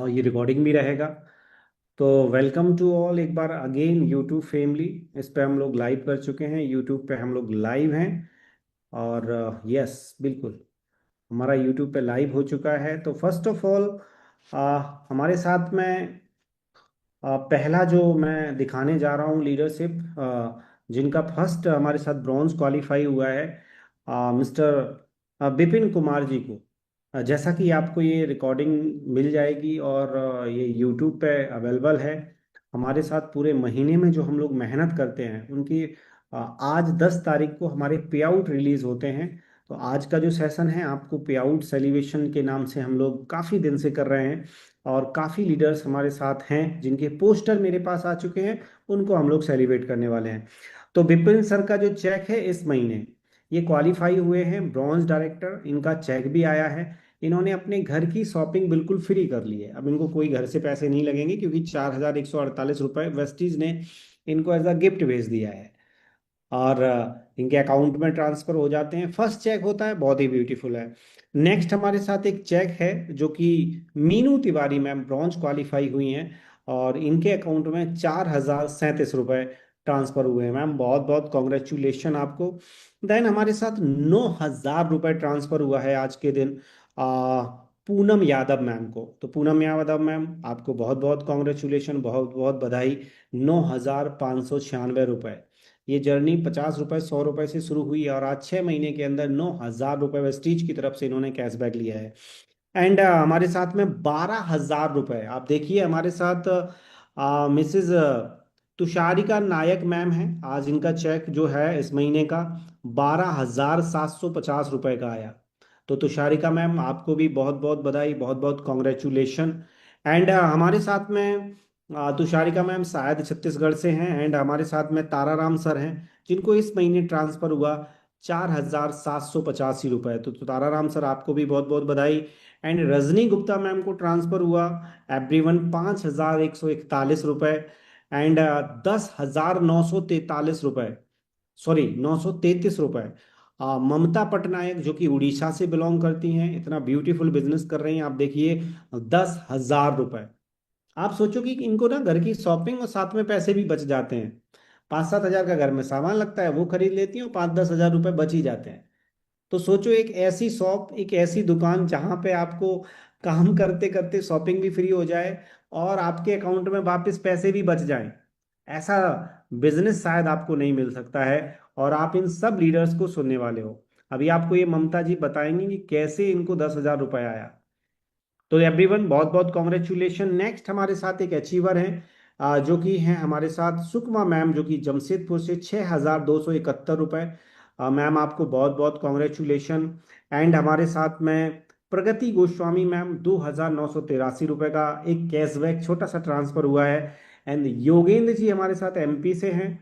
ये रिकॉर्डिंग भी रहेगा। तो वेलकम टू ऑल एक बार अगेन यूट्यूब फैमिली। इस पे हम लोग लाइव कर चुके हैं, यूट्यूब पे हम लोग लाइव हैं। और यस बिल्कुल, हमारा यूट्यूब पे लाइव हो चुका है। तो फर्स्ट ऑफ ऑल हमारे साथ में पहला जो मैं दिखाने जा रहा हूँ लीडरशिप, जिनका फर्स्ट हमारे साथ ब्रॉन्ज क्वालिफाई हुआ है, मिस्टर बिपिन कुमार जी को। जैसा कि आपको ये रिकॉर्डिंग मिल जाएगी और ये यूट्यूब पे अवेलेबल है। हमारे साथ पूरे महीने में जो हम लोग मेहनत करते हैं उनकी आज 10 तारीख को हमारे पे आउट रिलीज होते हैं। तो आज का जो सेशन है आपको पे आउट सेलिब्रेशन के नाम से हम लोग काफ़ी दिन से कर रहे हैं। और काफ़ी लीडर्स हमारे साथ हैं जिनके पोस्टर मेरे पास आ चुके हैं, उनको हम लोग सेलिब्रेट करने वाले हैं। तो विपिन सर का जो चेक है इस महीने ये क्वालिफाई हुए हैं ब्रॉन्ज डायरेक्टर, इनका चेक भी आया है। इन्होंने अपने घर की शॉपिंग बिल्कुल फ्री कर ली है, अब इनको कोई घर से पैसे नहीं लगेंगे क्योंकि 4148 रुपये वेस्टीज ने इनको एज अ गिफ्ट भेज दिया है। और इनके अकाउंट में ट्रांसफर हो जाते हैं। फर्स्ट चेक होता है, बहुत ही ब्यूटीफुल है। नेक्स्ट हमारे साथ एक चेक है जो कि Meenu Tiwari ma'am bronze qualify हुई हैं और इनके अकाउंट में 4037 रुपये ट्रांसफर हुए हैं। मैम बहुत बहुत कॉन्ग्रेचुलेशन आपको। देन हमारे साथ 9000 रुपये ट्रांसफर हुआ है आज के दिन पूनम यादव मैम को। तो पूनम यादव मैम आपको बहुत बहुत कॉन्ग्रेचुलेशन, बहुत बहुत बधाई। 9596 रुपये। ये जर्नी 50 रुपये 100 रुपये से शुरू हुई और आज 6 महीने के अंदर 9000 रुपये वेस्टीज की तरफ से इन्होंने कैशबैक लिया है। एंड हमारे साथ में 12,000 रुपये, आप देखिए हमारे साथ मिसेज तुषारिका नायक मैम है। आज इनका चेक जो है इस महीने का 12,750 रुपये का आया। तो तुषारिका मैम आपको भी बहुत बहुत बधाई, बहुत बहुत कॉन्ग्रेचुलेशन। एंड हमारे साथ में तुषारिका मैम शायद छत्तीसगढ़ से हैं। एंड हमारे साथ में ताराराम सर हैं जिनको इस महीने ट्रांसफर हुआ 4,785 रुपये। तो ताराराम सर आपको भी बहुत बहुत बधाई। एंड रजनी गुप्ता मैम को ट्रांसफर हुआ एवरीवन 5,141 रुपये। एंड 10,943 रुपये, सॉरी 933 रुपये। ममता पटनायक जो कि उड़ीसा से बिलोंग करती हैं, इतना ब्यूटीफुल बिजनेस कर रही हैं, आप देखिए 10,000 रुपये। आप सोचो कि इनको ना घर की शॉपिंग और साथ में पैसे भी बच जाते हैं। 5-7 हजार का घर में सामान लगता है वो खरीद लेती हैं, 5-10 हजार रुपये बच ही जाते हैं। तो सोचो एक ऐसी शॉप, एक ऐसी दुकान जहां पे आपको काम करते करते शॉपिंग भी फ्री हो जाए और आपके अकाउंट में वापस पैसे भी बच जाएं। ऐसा बिजनेस शायद आपको नहीं मिल सकता है। और आप इन सब लीडर्स को सुनने वाले हो। अभी आपको ये ममता जी बताएंगे कि कैसे इनको 10,000 रुपये आया। तो एवरीवन बहुत बहुत कॉन्ग्रेचुलेशन। नेक्स्ट हमारे साथ एक अचीवर हैं, जो कि हैं हमारे साथ सुकमा मैम जो कि जमशेदपुर से 6,271 रुपये। मैम आपको बहुत बहुत कॉन्ग्रेचुलेशन। एंड हमारे साथ में प्रगति गोस्वामी मैम 2,983 रुपये का एक कैशबैक छोटा सा ट्रांसफर हुआ है। एंड योगेंद्र जी हमारे साथ एमपी से हैं,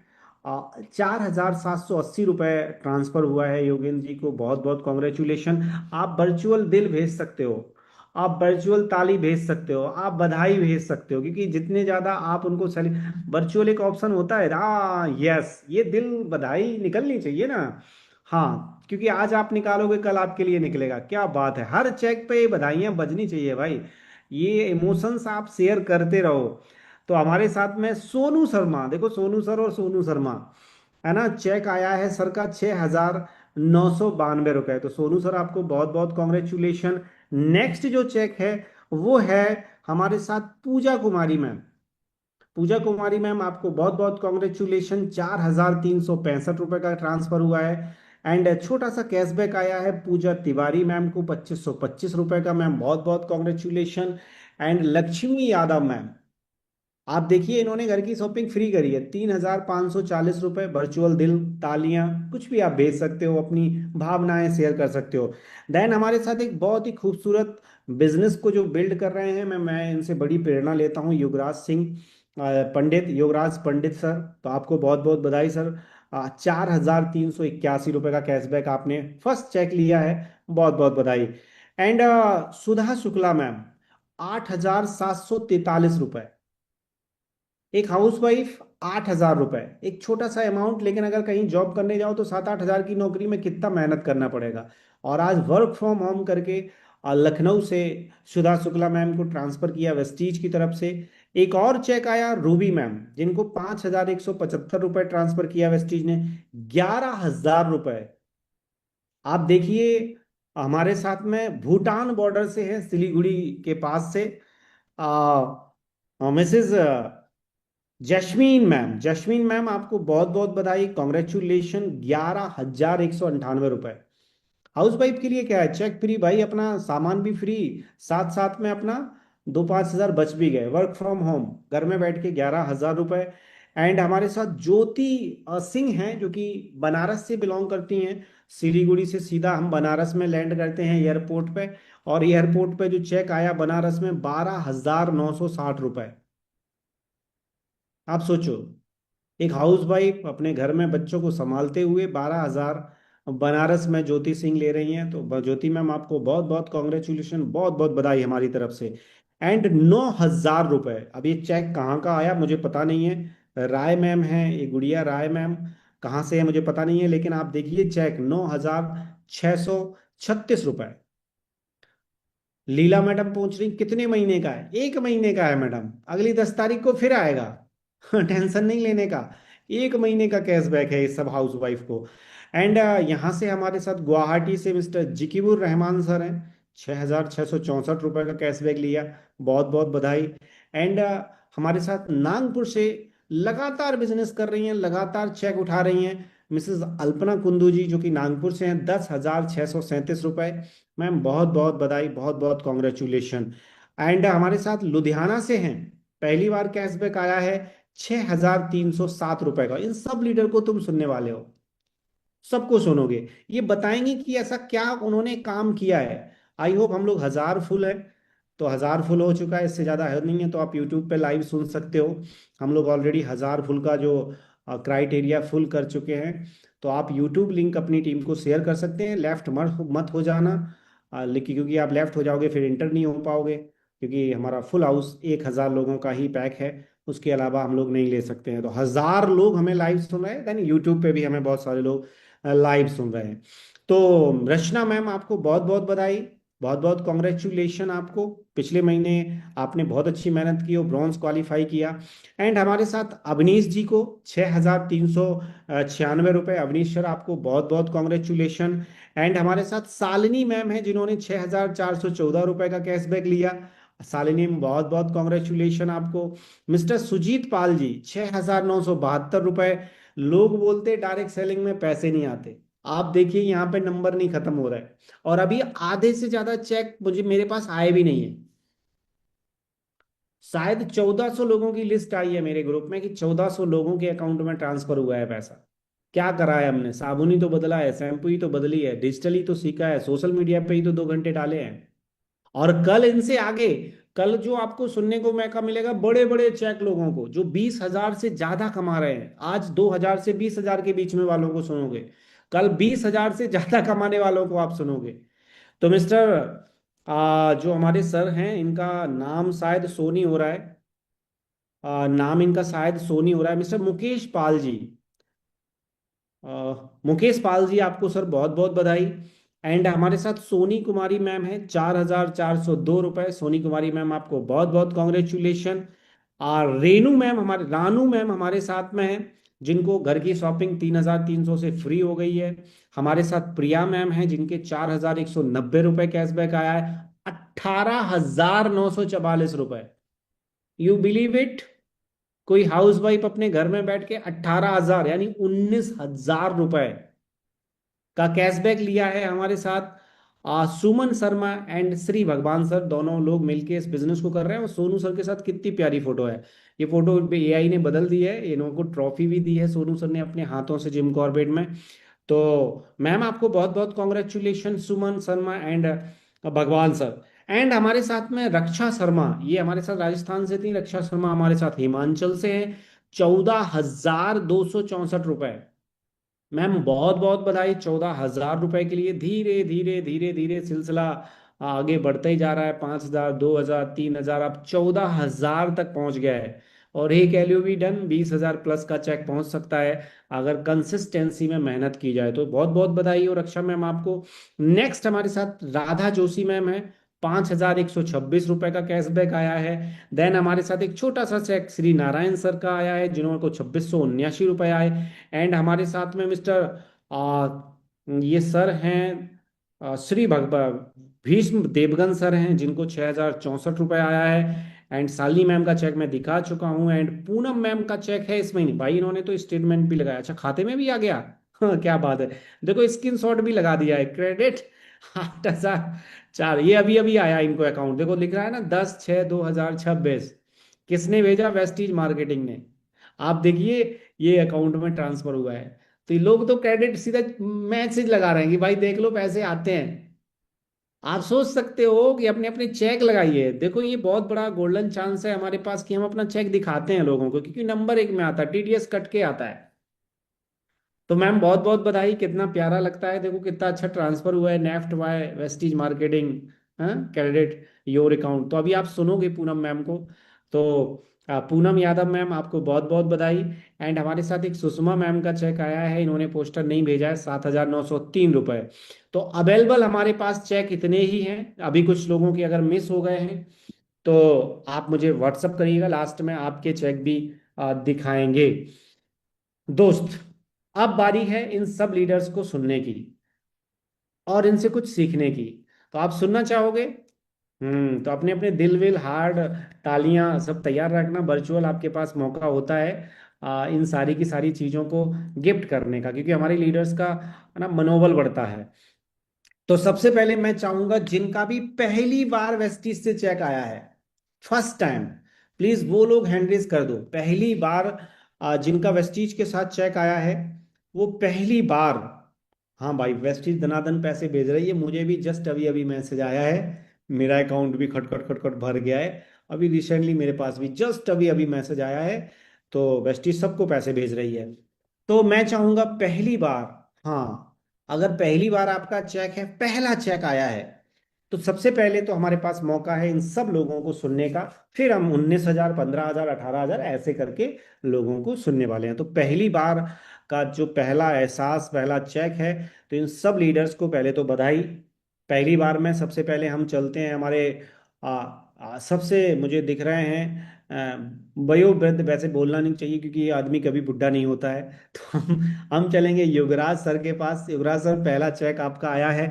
4,780 रुपये ट्रांसफर हुआ है योगेंद्र जी को, बहुत बहुत कॉन्ग्रेचुलेशन। आप वर्चुअल दिल भेज सकते हो, आप वर्चुअल ताली भेज सकते हो, आप बधाई भेज सकते हो, क्योंकि जितने ज्यादा आप उनको सेल वर्चुअल एक ऑप्शन होता है, यस ये दिल बधाई निकलनी चाहिए ना। हाँ, क्योंकि आज आप निकालोगे कल आपके लिए निकलेगा। क्या बात है, हर चेक पे ये बधाइयां बजनी चाहिए भाई। ये इमोशंस आप शेयर करते रहो। तो हमारे साथ में सोनू शर्मा, देखो सोनू सर और सोनू शर्मा है ना, चेक आया है सर का 6,992 रुपये। तो सोनू सर आपको बहुत बहुत कॉन्ग्रेचुलेशन। नेक्स्ट जो चेक है वो है हमारे साथ पूजा कुमारी मैम। पूजा कुमारी मैम आपको बहुत बहुत कॉन्ग्रेचुलेशन, 4,365 रुपये का ट्रांसफर हुआ है। एंड छोटा सा कैशबैक आया है पूजा तिवारी मैम को 2,525 रुपये का। मैम बहुत बहुत congratulation. And Lakshmi Yadav ma'am, आप देखिए इन्होंने घर की शॉपिंग फ्री करी है, 3,540 रुपये। वर्चुअल दिल, तालियां, कुछ भी आप भेज सकते हो, अपनी भावनाएं शेयर कर सकते हो। देन हमारे साथ एक बहुत ही खूबसूरत बिजनेस को जो बिल्ड कर रहे हैं, मैं इनसे बड़ी प्रेरणा लेता हूँ, युवराज सिंह पंडित, युवराज पंडित सर। तो आपको बहुत बहुत बधाई सर। 4,381 रुपये का कैशबैक आपने फर्स्ट चेक लिया है, बहुत बहुत बधाई। एंड सुधा शुक्ला मैम 8,743 रुपये। एक हाउसवाइफ 8,000 रुपये, एक छोटा सा अमाउंट, लेकिन अगर कहीं जॉब करने जाओ तो 7-8 हजार की नौकरी में कितना मेहनत करना पड़ेगा। और आज वर्क फ्रॉम होम करके लखनऊ से सुधा शुक्ला मैम को ट्रांसफर किया वेस्टीज की तरफ से। एक और चेक आया रूबी मैम, जिनको 5,175 रुपए ट्रांसफर किया वेस्टीज ने, 11,000 रुपए। आप देखिए, हमारे साथ में भूटान बॉर्डर से है, सिलीगुड़ी के पास से, मिसेज जैस्मीन मैम आपको बहुत बहुत बधाई, कॉन्ग्रेचुलेशन। 11,198 रुपए। हाउस वाइफ के लिए क्या है, चेक फ्री भाई, अपना सामान भी फ्री, साथ साथ में अपना 2-5 हजार बच भी गए, वर्क फ्रॉम होम, घर में बैठ के 11,000 रुपए। एंड हमारे साथ ज्योति सिंह हैं, जो कि बनारस से बिलोंग करती हैं। सिलीगुड़ी से सीधा हम बनारस में लैंड करते हैं एयरपोर्ट पे, और एयरपोर्ट पे जो चेक आया बनारस में, 12,960 रुपए। आप सोचो, एक हाउस वाइफ अपने घर में बच्चों को संभालते हुए 12,000 बनारस में ज्योति सिंह ले रही हैं। तो ज्योति मैम आपको बहुत बहुत कॉन्ग्रेचुलेशन, बहुत बहुत बधाई हमारी तरफ से। एंड 9,000 रुपए, अब ये चेक कहाँ का आया मुझे पता नहीं है, राय मैम है ये, गुड़िया राय मैम, कहाँ से है मुझे पता नहीं है, लेकिन आप देखिए चेक 9,636 रुपए। लीला मैडम पूछ रही कितने महीने का है, 1 महीने का है मैडम, अगली 10 तारीख को फिर आएगा। टेंशन नहीं लेने का, 1 महीने का कैशबैक है इस सब हाउस वाइफ को। एंड यहाँ से हमारे साथ गुवाहाटी से मिस्टर जिकीबुर रहमान सर हैं, 6,664 रुपये का कैशबैक लिया, बहुत बहुत बधाई। एंड हमारे साथ नागपुर से लगातार बिजनेस कर रही हैं, लगातार चेक उठा रही हैं, मिसेस अल्पना कुंदू जी, जो कि नागपुर से हैं, 10,637 रुपये। मैम बहुत बहुत बधाई, बहुत बहुत कॉन्ग्रेचुलेशन। एंड हमारे साथ लुधियाना से हैं, पहली बार कैशबैक आया है, 6,307 रुपए का। इन सब लीडर को तुम सुनने वाले हो, सबको सुनोगे, ये बताएंगे कि ऐसा क्या उन्होंने काम किया है। आई होप हम लोग 1,000 फुल है, तो 1,000 फुल हो चुका है, इससे ज़्यादा है नहीं है तो आप यूट्यूब पे लाइव सुन सकते हो। हम लोग ऑलरेडी 1,000 फुल का जो क्राइटेरिया फुल कर चुके हैं। तो आप यूट्यूब लिंक अपनी टीम को शेयर कर सकते हैं, लेफ्ट मत मत हो जाना, लेकिन क्योंकि आप लेफ्ट हो जाओगे फिर इंटर नहीं हो पाओगे, क्योंकि हमारा फुल हाउस 1,000 लोगों का ही पैक है, उसके अलावा हम लोग नहीं ले सकते हैं। तो 1,000 लोग हमें लाइव सुन रहे हैं, देन यूट्यूब पे भी हमें बहुत सारे लोग लाइव सुन रहे हैं। तो रचना मैम आपको बहुत बहुत बधाई, बहुत बहुत कॉन्ग्रेचुलेशन आपको। पिछले महीने आपने बहुत अच्छी मेहनत की और ब्रॉन्ज क्वालिफाई किया। एंड हमारे साथ अवनीश जी को 6,396 रुपये, अवनीश सर आपको बहुत बहुत कॉन्ग्रेचुलेशन। एंड हमारे साथ शालिनी मैम है, जिन्होंने 6,414 रुपये का कैशबैक लिया, शालिनी में बहुत बहुत कॉन्ग्रेचुलेशन आपको। मिस्टर सुजीत पाल जी 6,972 रुपये। लोग बोलते डायरेक्ट सेलिंग में पैसे नहीं आते, आप देखिए यहाँ पे नंबर नहीं खत्म हो रहा है, और अभी आधे से ज्यादा चेक मुझे मेरे पास आए भी नहीं है। शायद 1,400 लोगों की लिस्ट आई है मेरे ग्रुप में कि 1,400 लोगों के अकाउंट में ट्रांसफर हुआ है पैसा। क्या करा है हमने, साबुन ही तो बदला है, शैम्पू ही तो बदली है, डिजिटल ही तो सीखा है, सोशल मीडिया पे ही तो 2 घंटे डाले हैं। और कल इनसे आगे, कल जो आपको सुनने को मौका मिलेगा, बड़े बड़े चेक लोगों को जो 20,000 से ज्यादा कमा रहे हैं, आज 2,000 से 20,000 के बीच में वालों को सुनोगे, कल 20,000 से ज्यादा कमाने वालों को आप सुनोगे। तो मिस्टर जो हमारे सर हैं, इनका नाम शायद सोनी हो रहा है, नाम इनका शायद सोनी हो रहा है, मिस्टर मुकेश पाल जी। अ, मुकेश पाल जी आपको सर बहुत बहुत बधाई। एंड हमारे साथ सोनी कुमारी मैम है, 4,402 रुपये, सोनी कुमारी मैम आपको बहुत बहुत कॉन्ग्रेचुलेशन। और रानू मैम हमारे साथ में है, जिनको घर की शॉपिंग 3,300 से फ्री हो गई है। हमारे साथ प्रिया मैम है, जिनके 4,190 रुपये कैशबैक आया है, 18,944 रुपये। यू बिलीव इट, कोई हाउस वाइफ अपने घर में बैठ के 18,000 यानी 19,000 रुपए का कैशबैक लिया है हमारे साथ। सुमन शर्मा एंड श्री भगवान सर, दोनों लोग मिलके इस बिजनेस को कर रहे हैं। और सोनू सर के साथ कितनी प्यारी फोटो है, ये फोटो एआई ने बदल दी है, इन्हों को ट्रॉफी भी दी है सोनू सर ने अपने हाथों से जिम कॉर्बेट में। तो मैम आपको बहुत बहुत कॉन्ग्रेचुलेशन सुमन शर्मा एंड भगवान सर। एंड हमारे साथ में रक्षा शर्मा, ये हमारे साथ राजस्थान से थी, रक्षा शर्मा हमारे साथ हिमाचल से है, 14,264 रुपए। मैम बहुत बहुत बधाई, 14,000 रुपए के लिए। धीरे धीरे धीरे धीरे सिलसिला आगे बढ़ते ही जा रहा है, 5,000, 2,000, 3,000, अब 14,000 तक पहुंच गया है। और एक एलओ भी डन, 20,000 प्लस का चेक पहुंच सकता है अगर कंसिस्टेंसी में मेहनत की जाए तो। बहुत बहुत बधाई हो रक्षा मैम आपको। नेक्स्ट हमारे साथ राधा जोशी मैम है, 5,126 रुपए का कैशबैक आया है। देन हमारे साथ एक छोटा सा चेक श्री नारायण सर का आया है, जिन्होंने को 2,679 रुपए आए। एंड हमारे साथ में मिस्टर ये सर हैं श्री भीष्म देवगन सर हैं, जिनको 6,064 रुपये आया है। एंड शालिनी मैम का चेक मैं दिखा चुका हूँ। एंड पूनम मैम का चेक है इस महीने, भाई इन्होंने तो स्टेटमेंट भी लगाया, अच्छा खाते में भी आ गया। हाँ क्या बात है, देखो स्क्रीनशॉट भी लगा दिया है, क्रेडिट 8,004, ये अभी अभी आया इनको अकाउंट, देखो लिख रहा है ना 10/6/2026। किसने भेजा? वेस्टीज मार्केटिंग ने। आप देखिए ये अकाउंट में ट्रांसफर हुआ है। तो ये लोग तो क्रेडिट सीधा मैसेज लगा रहे हैं कि भाई देख लो पैसे आते हैं। आप सोच सकते हो कि अपने अपने चेक लगाइए। देखो ये बहुत बड़ा गोल्डन चांस है हमारे पास कि हम अपना चेक दिखाते हैं लोगों को, क्योंकि नंबर एक में आता है, टीडीएस कट के आता है। तो मैम बहुत बहुत बधाई, कितना प्यारा लगता है, देखो कितना अच्छा ट्रांसफर हुआ है नेफ्ट बाय वेस्टीज मार्केटिंग, हाँ क्रेडिट योर अकाउंट। तो अभी आप सुनोगे पूनम मैम को। तो पूनम यादव मैम आपको बहुत बहुत बधाई। एंड हमारे साथ एक सुषमा मैम का चेक आया है, इन्होंने पोस्टर नहीं भेजा है, 7,903 रुपए। तो अवेलेबल हमारे पास चेक इतने ही हैं, अभी कुछ लोगों के अगर मिस हो गए हैं तो आप मुझे व्हाट्सअप करिएगा, लास्ट में आपके चेक भी दिखाएंगे। दोस्त, अब बारी है इन सब लीडर्स को सुनने की और इनसे कुछ सीखने की। तो आप सुनना चाहोगे? तो अपने अपने दिल विल हार्ड तालियां सब तैयार रखना, वर्चुअल आपके पास मौका होता है इन सारी की सारी चीजों को गिफ्ट करने का, क्योंकि हमारे लीडर्स का ना मनोबल बढ़ता है। तो सबसे पहले मैं चाहूंगा जिनका भी पहली बार वेस्टिज से चेक आया है, फर्स्ट टाइम, प्लीज वो लोग हैंड रेज कर दो। पहली बार जिनका वेस्टीज के साथ चेक आया है, वो पहली बार। हाँ भाई वेस्टीज धनाधन पैसे भेज रही है, मुझे भी जस्ट अभी अभी मैसेज आया है, मेरा अकाउंट भी खटखट खटखट भर गया है। अभी रिसेंटली मेरे पास भी जस्ट अभी अभी मैसेज आया है। तो वेस्टीज सबको पैसे भेज रही है। तो मैं चाहूंगा पहली बार, हाँ अगर पहली बार आपका चेक है, पहला चेक आया है, तो सबसे पहले तो हमारे पास मौका है इन सब लोगों को सुनने का। फिर हम 19,000, 15,000, 18,000 ऐसे करके लोगों को सुनने वाले हैं। तो पहली बार का जो पहला एहसास, पहला चेक है, तो इन सब लीडर्स को पहले तो बधाई। पहली बार में सबसे पहले हम चलते हैं हमारे सबसे मुझे दिख रहे हैं वयोवृद्ध, वैसे बोलना नहीं चाहिए क्योंकि ये आदमी कभी बुढ़ा नहीं होता है। तो हम चलेंगे युवराज सर के पास। युवराज सर पहला चेक आपका आया है,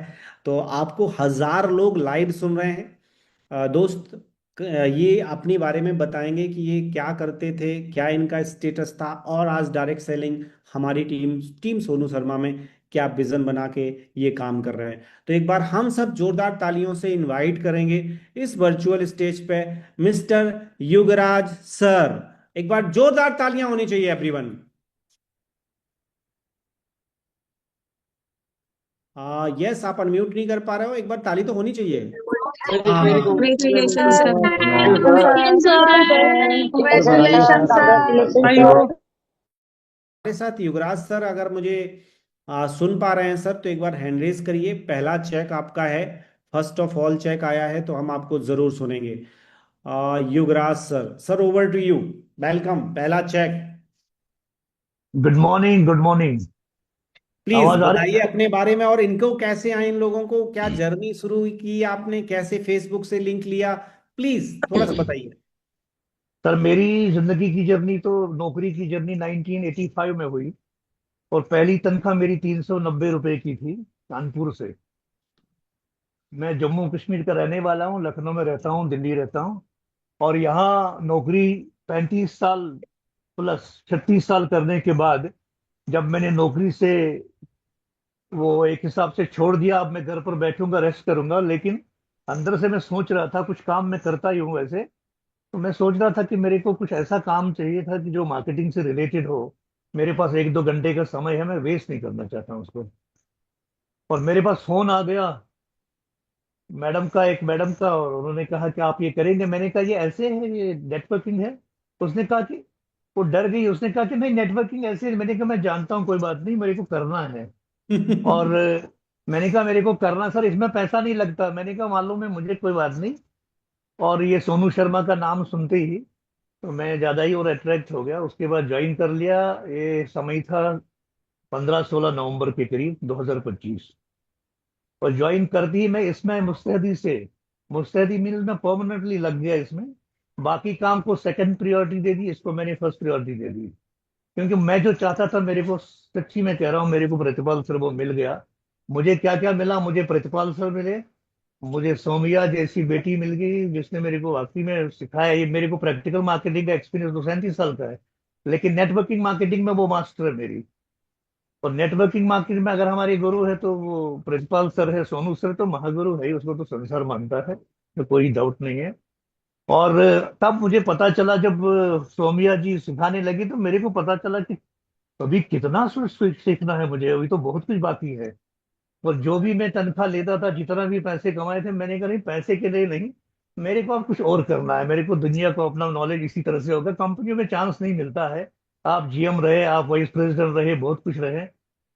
तो आपको 1,000 लोग लाइव सुन रहे हैं। दोस्त ये अपने बारे में बताएंगे कि ये क्या करते थे, क्या इनका स्टेटस था, और आज डायरेक्ट सेलिंग हमारी टीम टीम सोनू शर्मा में क्या विजन बना के ये काम कर रहे हैं। तो एक बार हम सब जोरदार तालियों से इनवाइट करेंगे इस वर्चुअल स्टेज पे मिस्टर युगराज सर। एक बार जोरदार तालियां होनी चाहिए एवरीवन। यस, आप अनम्यूट नहीं कर पा रहे हो, एक बार ताली तो होनी चाहिए। हाँ, Congratulations, sir. Congratulations, sir. Congratulations, sir. Congratulations, I sir. hope हमारे साथ युवराज सर अगर मुझे सुन पा रहे हैं सर, तो एक बार हैंड रेज करिए। पहला चेक आपका है, फर्स्ट ऑफ ऑल चेक आया है, तो हम आपको जरूर सुनेंगे। Yuvraj sir, sir over to you, welcome, पहला check. Good morning, good morning. Please आवाज आ रही बताइए है? अपने बारे में, और इनको कैसे आए, इन लोगों को क्या जर्नी शुरू की आपने, कैसे फेसबुक से लिंक लिया, प्लीज थोड़ा सा बताइए। सर मेरी जिंदगी की जर्नी तो, नौकरी की जर्नी 1985 में हुई। और पहली तनख्वाह मेरी 390 रुपए की थी, कानपुर से। मैं जम्मू कश्मीर का रहने वाला हूँ, लखनऊ में रहता हूँ, दिल्ली रहता हूँ। और यहाँ नौकरी 35 साल प्लस 36 साल करने के बाद, जब मैंने नौकरी से वो एक हिसाब से छोड़ दिया, अब मैं घर पर बैठूंगा, रेस्ट करूंगा, लेकिन अंदर से मैं सोच रहा था, कुछ काम मैं करता ही हूँ वैसे। तो मैं सोच रहा था कि मेरे को कुछ ऐसा काम चाहिए था कि जो मार्केटिंग से रिलेटेड हो। मेरे पास 1-2 घंटे का समय है, मैं वेस्ट नहीं करना चाहता हूँ उसको। और मेरे पास फोन आ गया एक मैडम का, और उन्होंने कहा कि आप ये करेंगे। मैंने कहा ये ऐसे है, ये नेटवर्किंग है। उसने कहा कि, वो डर गई, उसने कहा कि नहीं नेटवर्किंग ऐसे है। मैंने कहा मैं जानता हूँ, कोई बात नहीं, मेरे को करना है। और मैंने कहा मेरे को करना सर, इसमें पैसा नहीं लगता। मैंने कहा मालूम है मुझे, कोई बात नहीं। और ये सोनू शर्मा का नाम सुनते ही तो मैं ज़्यादा ही और अट्रैक्ट हो गया, उसके बाद ज्वाइन कर लिया। ये समय था 15-16 नवंबर के करीब 2025। और ज्वाइन कर दी मैं इसमें मुस्तैदी से। मुस्तैदी मीन्स मैं परमानेंटली लग गया इसमें। बाकी काम को सेकंड प्रायोरिटी दे दी, इसको मैंने फर्स्ट प्रायोरिटी दे दी। क्योंकि मैं जो चाहता था, मेरे को सच्ची में कह रहा हूँ, मेरे को प्रतिपाल सर वो मिल गया। मुझे क्या क्या मिला, मुझे प्रतिपाल सर मिले, मुझे सोमिया जैसी बेटी मिल गई जिसने मेरे को वाकई में सिखाया। ये मेरे को प्रैक्टिकल मार्केटिंग का एक्सपीरियंस तो 37 साल का है, लेकिन नेटवर्किंग मार्केटिंग में वो मास्टर है मेरी। और नेटवर्किंग मार्केटिंग में अगर हमारे गुरु है तो वो प्रतिपाल सर है, सोनू सर तो महागुरु है ही, उसको तो संसार मानता है, तो कोई डाउट नहीं है। और तब मुझे पता चला, जब सोमिया जी सिखाने लगी तो मेरे को पता चला कि अभी कितना सीखना है मुझे, अभी तो बहुत कुछ बाकी है। और जो भी मैं तनख्वाह लेता था, जितना भी पैसे कमाए थे, मैंने कहा नहीं, पैसे के लिए नहीं, मेरे को अब कुछ और करना है। मेरे को दुनिया को अपना नॉलेज इसी तरह से होगा, कंपनियों में चांस नहीं मिलता है। आप जीएम रहे, आप वाइस प्रेसिडेंट रहे, बहुत कुछ रहे,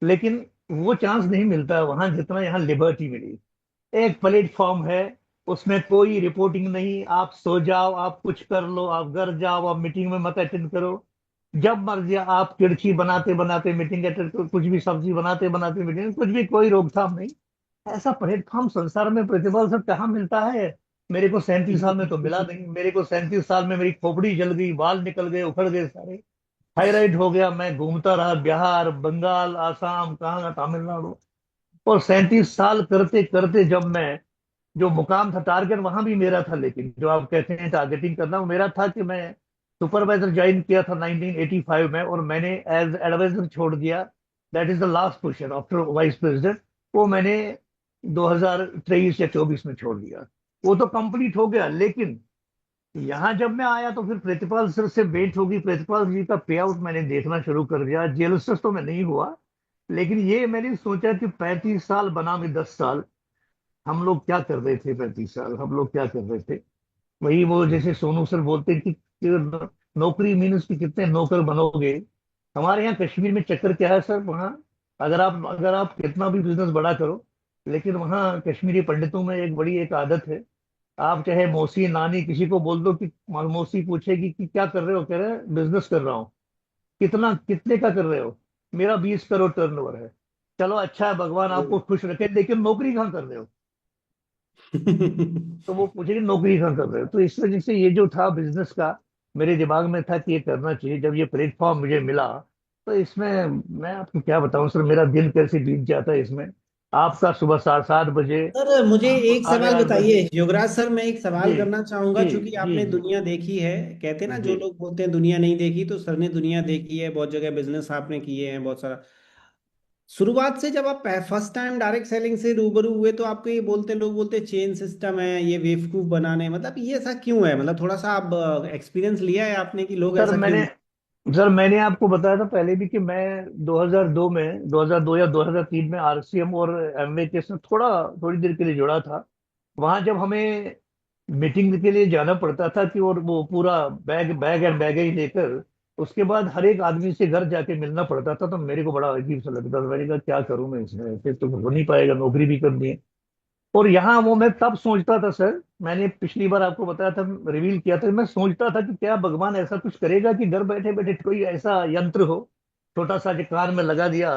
लेकिन वो चांस नहीं मिलता वहां जितना यहाँ लिबर्टी मिली। एक प्लेटफॉर्म है, उसमें कोई रिपोर्टिंग नहीं, आप सो जाओ, आप कुछ कर लो, आप घर जाओ, आप मीटिंग में मत अटेंड करो, जब मर्जी आप किड़ची बनाते बनाते मीटिंग अटेंड करो, कुछ भी सब्जी बनाते बनाते मीटिंग, कुछ भी, कोई रोकथाम नहीं। ऐसा प्लेटफॉर्म संसार में प्रतिबल सब कहाँ मिलता है। मेरे को 37 साल में तो मिला नहीं। मेरे को 37 साल में मेरी खोपड़ी जल गई, बाल निकल गए, उखड़ गए सारे, थायराइड हो गया, मैं घूमता रहा बिहार, बंगाल, आसाम, कहाँ, तमिलनाडु। और 37 साल करते करते जब मैं, जो मुकाम था, टारगेट वहां भी मेरा था, लेकिन जो आप कहते हैं टारगेटिंग करना, वो मेरा था कि मैं सुपरवाइजर ज्वाइन किया था 1985 में, और मैंने एज एडवाइजर छोड़ दिया। That is the last position after vice president. वो मैंने 2023 या 24 में छोड़ दिया। वो तो कंप्लीट हो गया, लेकिन यहाँ जब मैं आया तो फिर प्रतिपाल सर से भेंट होगी, प्रतिपाल जी का पे आउट मैंने देखना शुरू कर दिया। जेलस तो मैं नहीं हुआ, लेकिन ये मैंने सोचा कि 35 साल बनाम 10 साल, हम लोग क्या कर रहे थे 35 साल, हम लोग क्या कर रहे थे। वही वो जैसे सोनू सर बोलते हैं कि नौकरी मीन्स कि कितने नौकर बनोगे। हमारे यहाँ कश्मीर में चक्कर क्या है सर, वहाँ अगर आप कितना भी बिजनेस बड़ा करो, लेकिन वहाँ कश्मीरी पंडितों में एक बड़ी एक आदत है। आप चाहे मौसी नानी किसी को बोल दो कि मौसी पूछेगी कि क्या कर रहे हो, कह रहे हैं बिजनेस कर रहा हूँ। कितना, कितने का कर रहे हो? मेरा 20 करोड़ टर्नओवर है। चलो अच्छा है, भगवान आपको खुश रखे, लेकिन नौकरी कहाँ कर रहे हो? तो वो पूछेगी नौकरी कहाँ कर रहे हो। तो इस वजह से ये जो था बिजनेस का, मेरे दिमाग में था कि ये करना चाहिए। जब ये प्लेटफॉर्म मुझे मिला, तो इसमें मैं आपको क्या बताऊं सर, मेरा दिन कैसे बीत जाता है इसमें। आपका सुबह 7:30 बजे, सर मुझे आप एक साढ़े सवाल आठ बताइए बजे युवराज सर, मैं एक जी सवाल करना चाहूंगा, जी क्योंकि जी आपने जी दुनिया देखी है। कहते हैं ना, जी जो लोग बोलते हैं दुनिया नहीं देखी, तो सर ने दुनिया देखी है, बहुत जगह बिजनेस आपने किए हैं बहुत सारा। शुरुआत से जब आप फर्स्ट टाइम डायरेक्ट सेलिंग से रूबरू हुए, तो आपको ये बोलते, लोग बोलते चेन सिस्टम है, ये बेवकूफ बनाने, मतलब ये ऐसा क्यों है? मतलब थोड़ा सा आप एक्सपीरियंस लिया है आपने कि लोग सर ऐसा क्यों? मैंने सर मैंने आपको बताया था पहले भी कि मैं 2002 में, 2002 या 2003 में आरसीएम और एमवे के साथ थोड़ी देर के लिए जुड़ा था। वहां जब हमें मीटिंग के लिए जाना पड़ता था कि, और वो पूरा बैग बैग एंड बैगेज लेकर, उसके बाद हर एक आदमी से घर जाके मिलना पड़ता था, तो मेरे को बड़ा अजीब सा लगता था। मैंने कहा क्या करूं मैं इसमें, फिर तो हो नहीं पाएगा, नौकरी भी करनी है। और यहाँ वो मैं तब सोचता था सर, मैंने पिछली बार आपको बताया था, रिवील किया था, मैं सोचता था कि क्या भगवान ऐसा कुछ करेगा कि घर बैठे बैठे कोई ऐसा यंत्र हो, छोटा सा, जो कान में लगा दिया।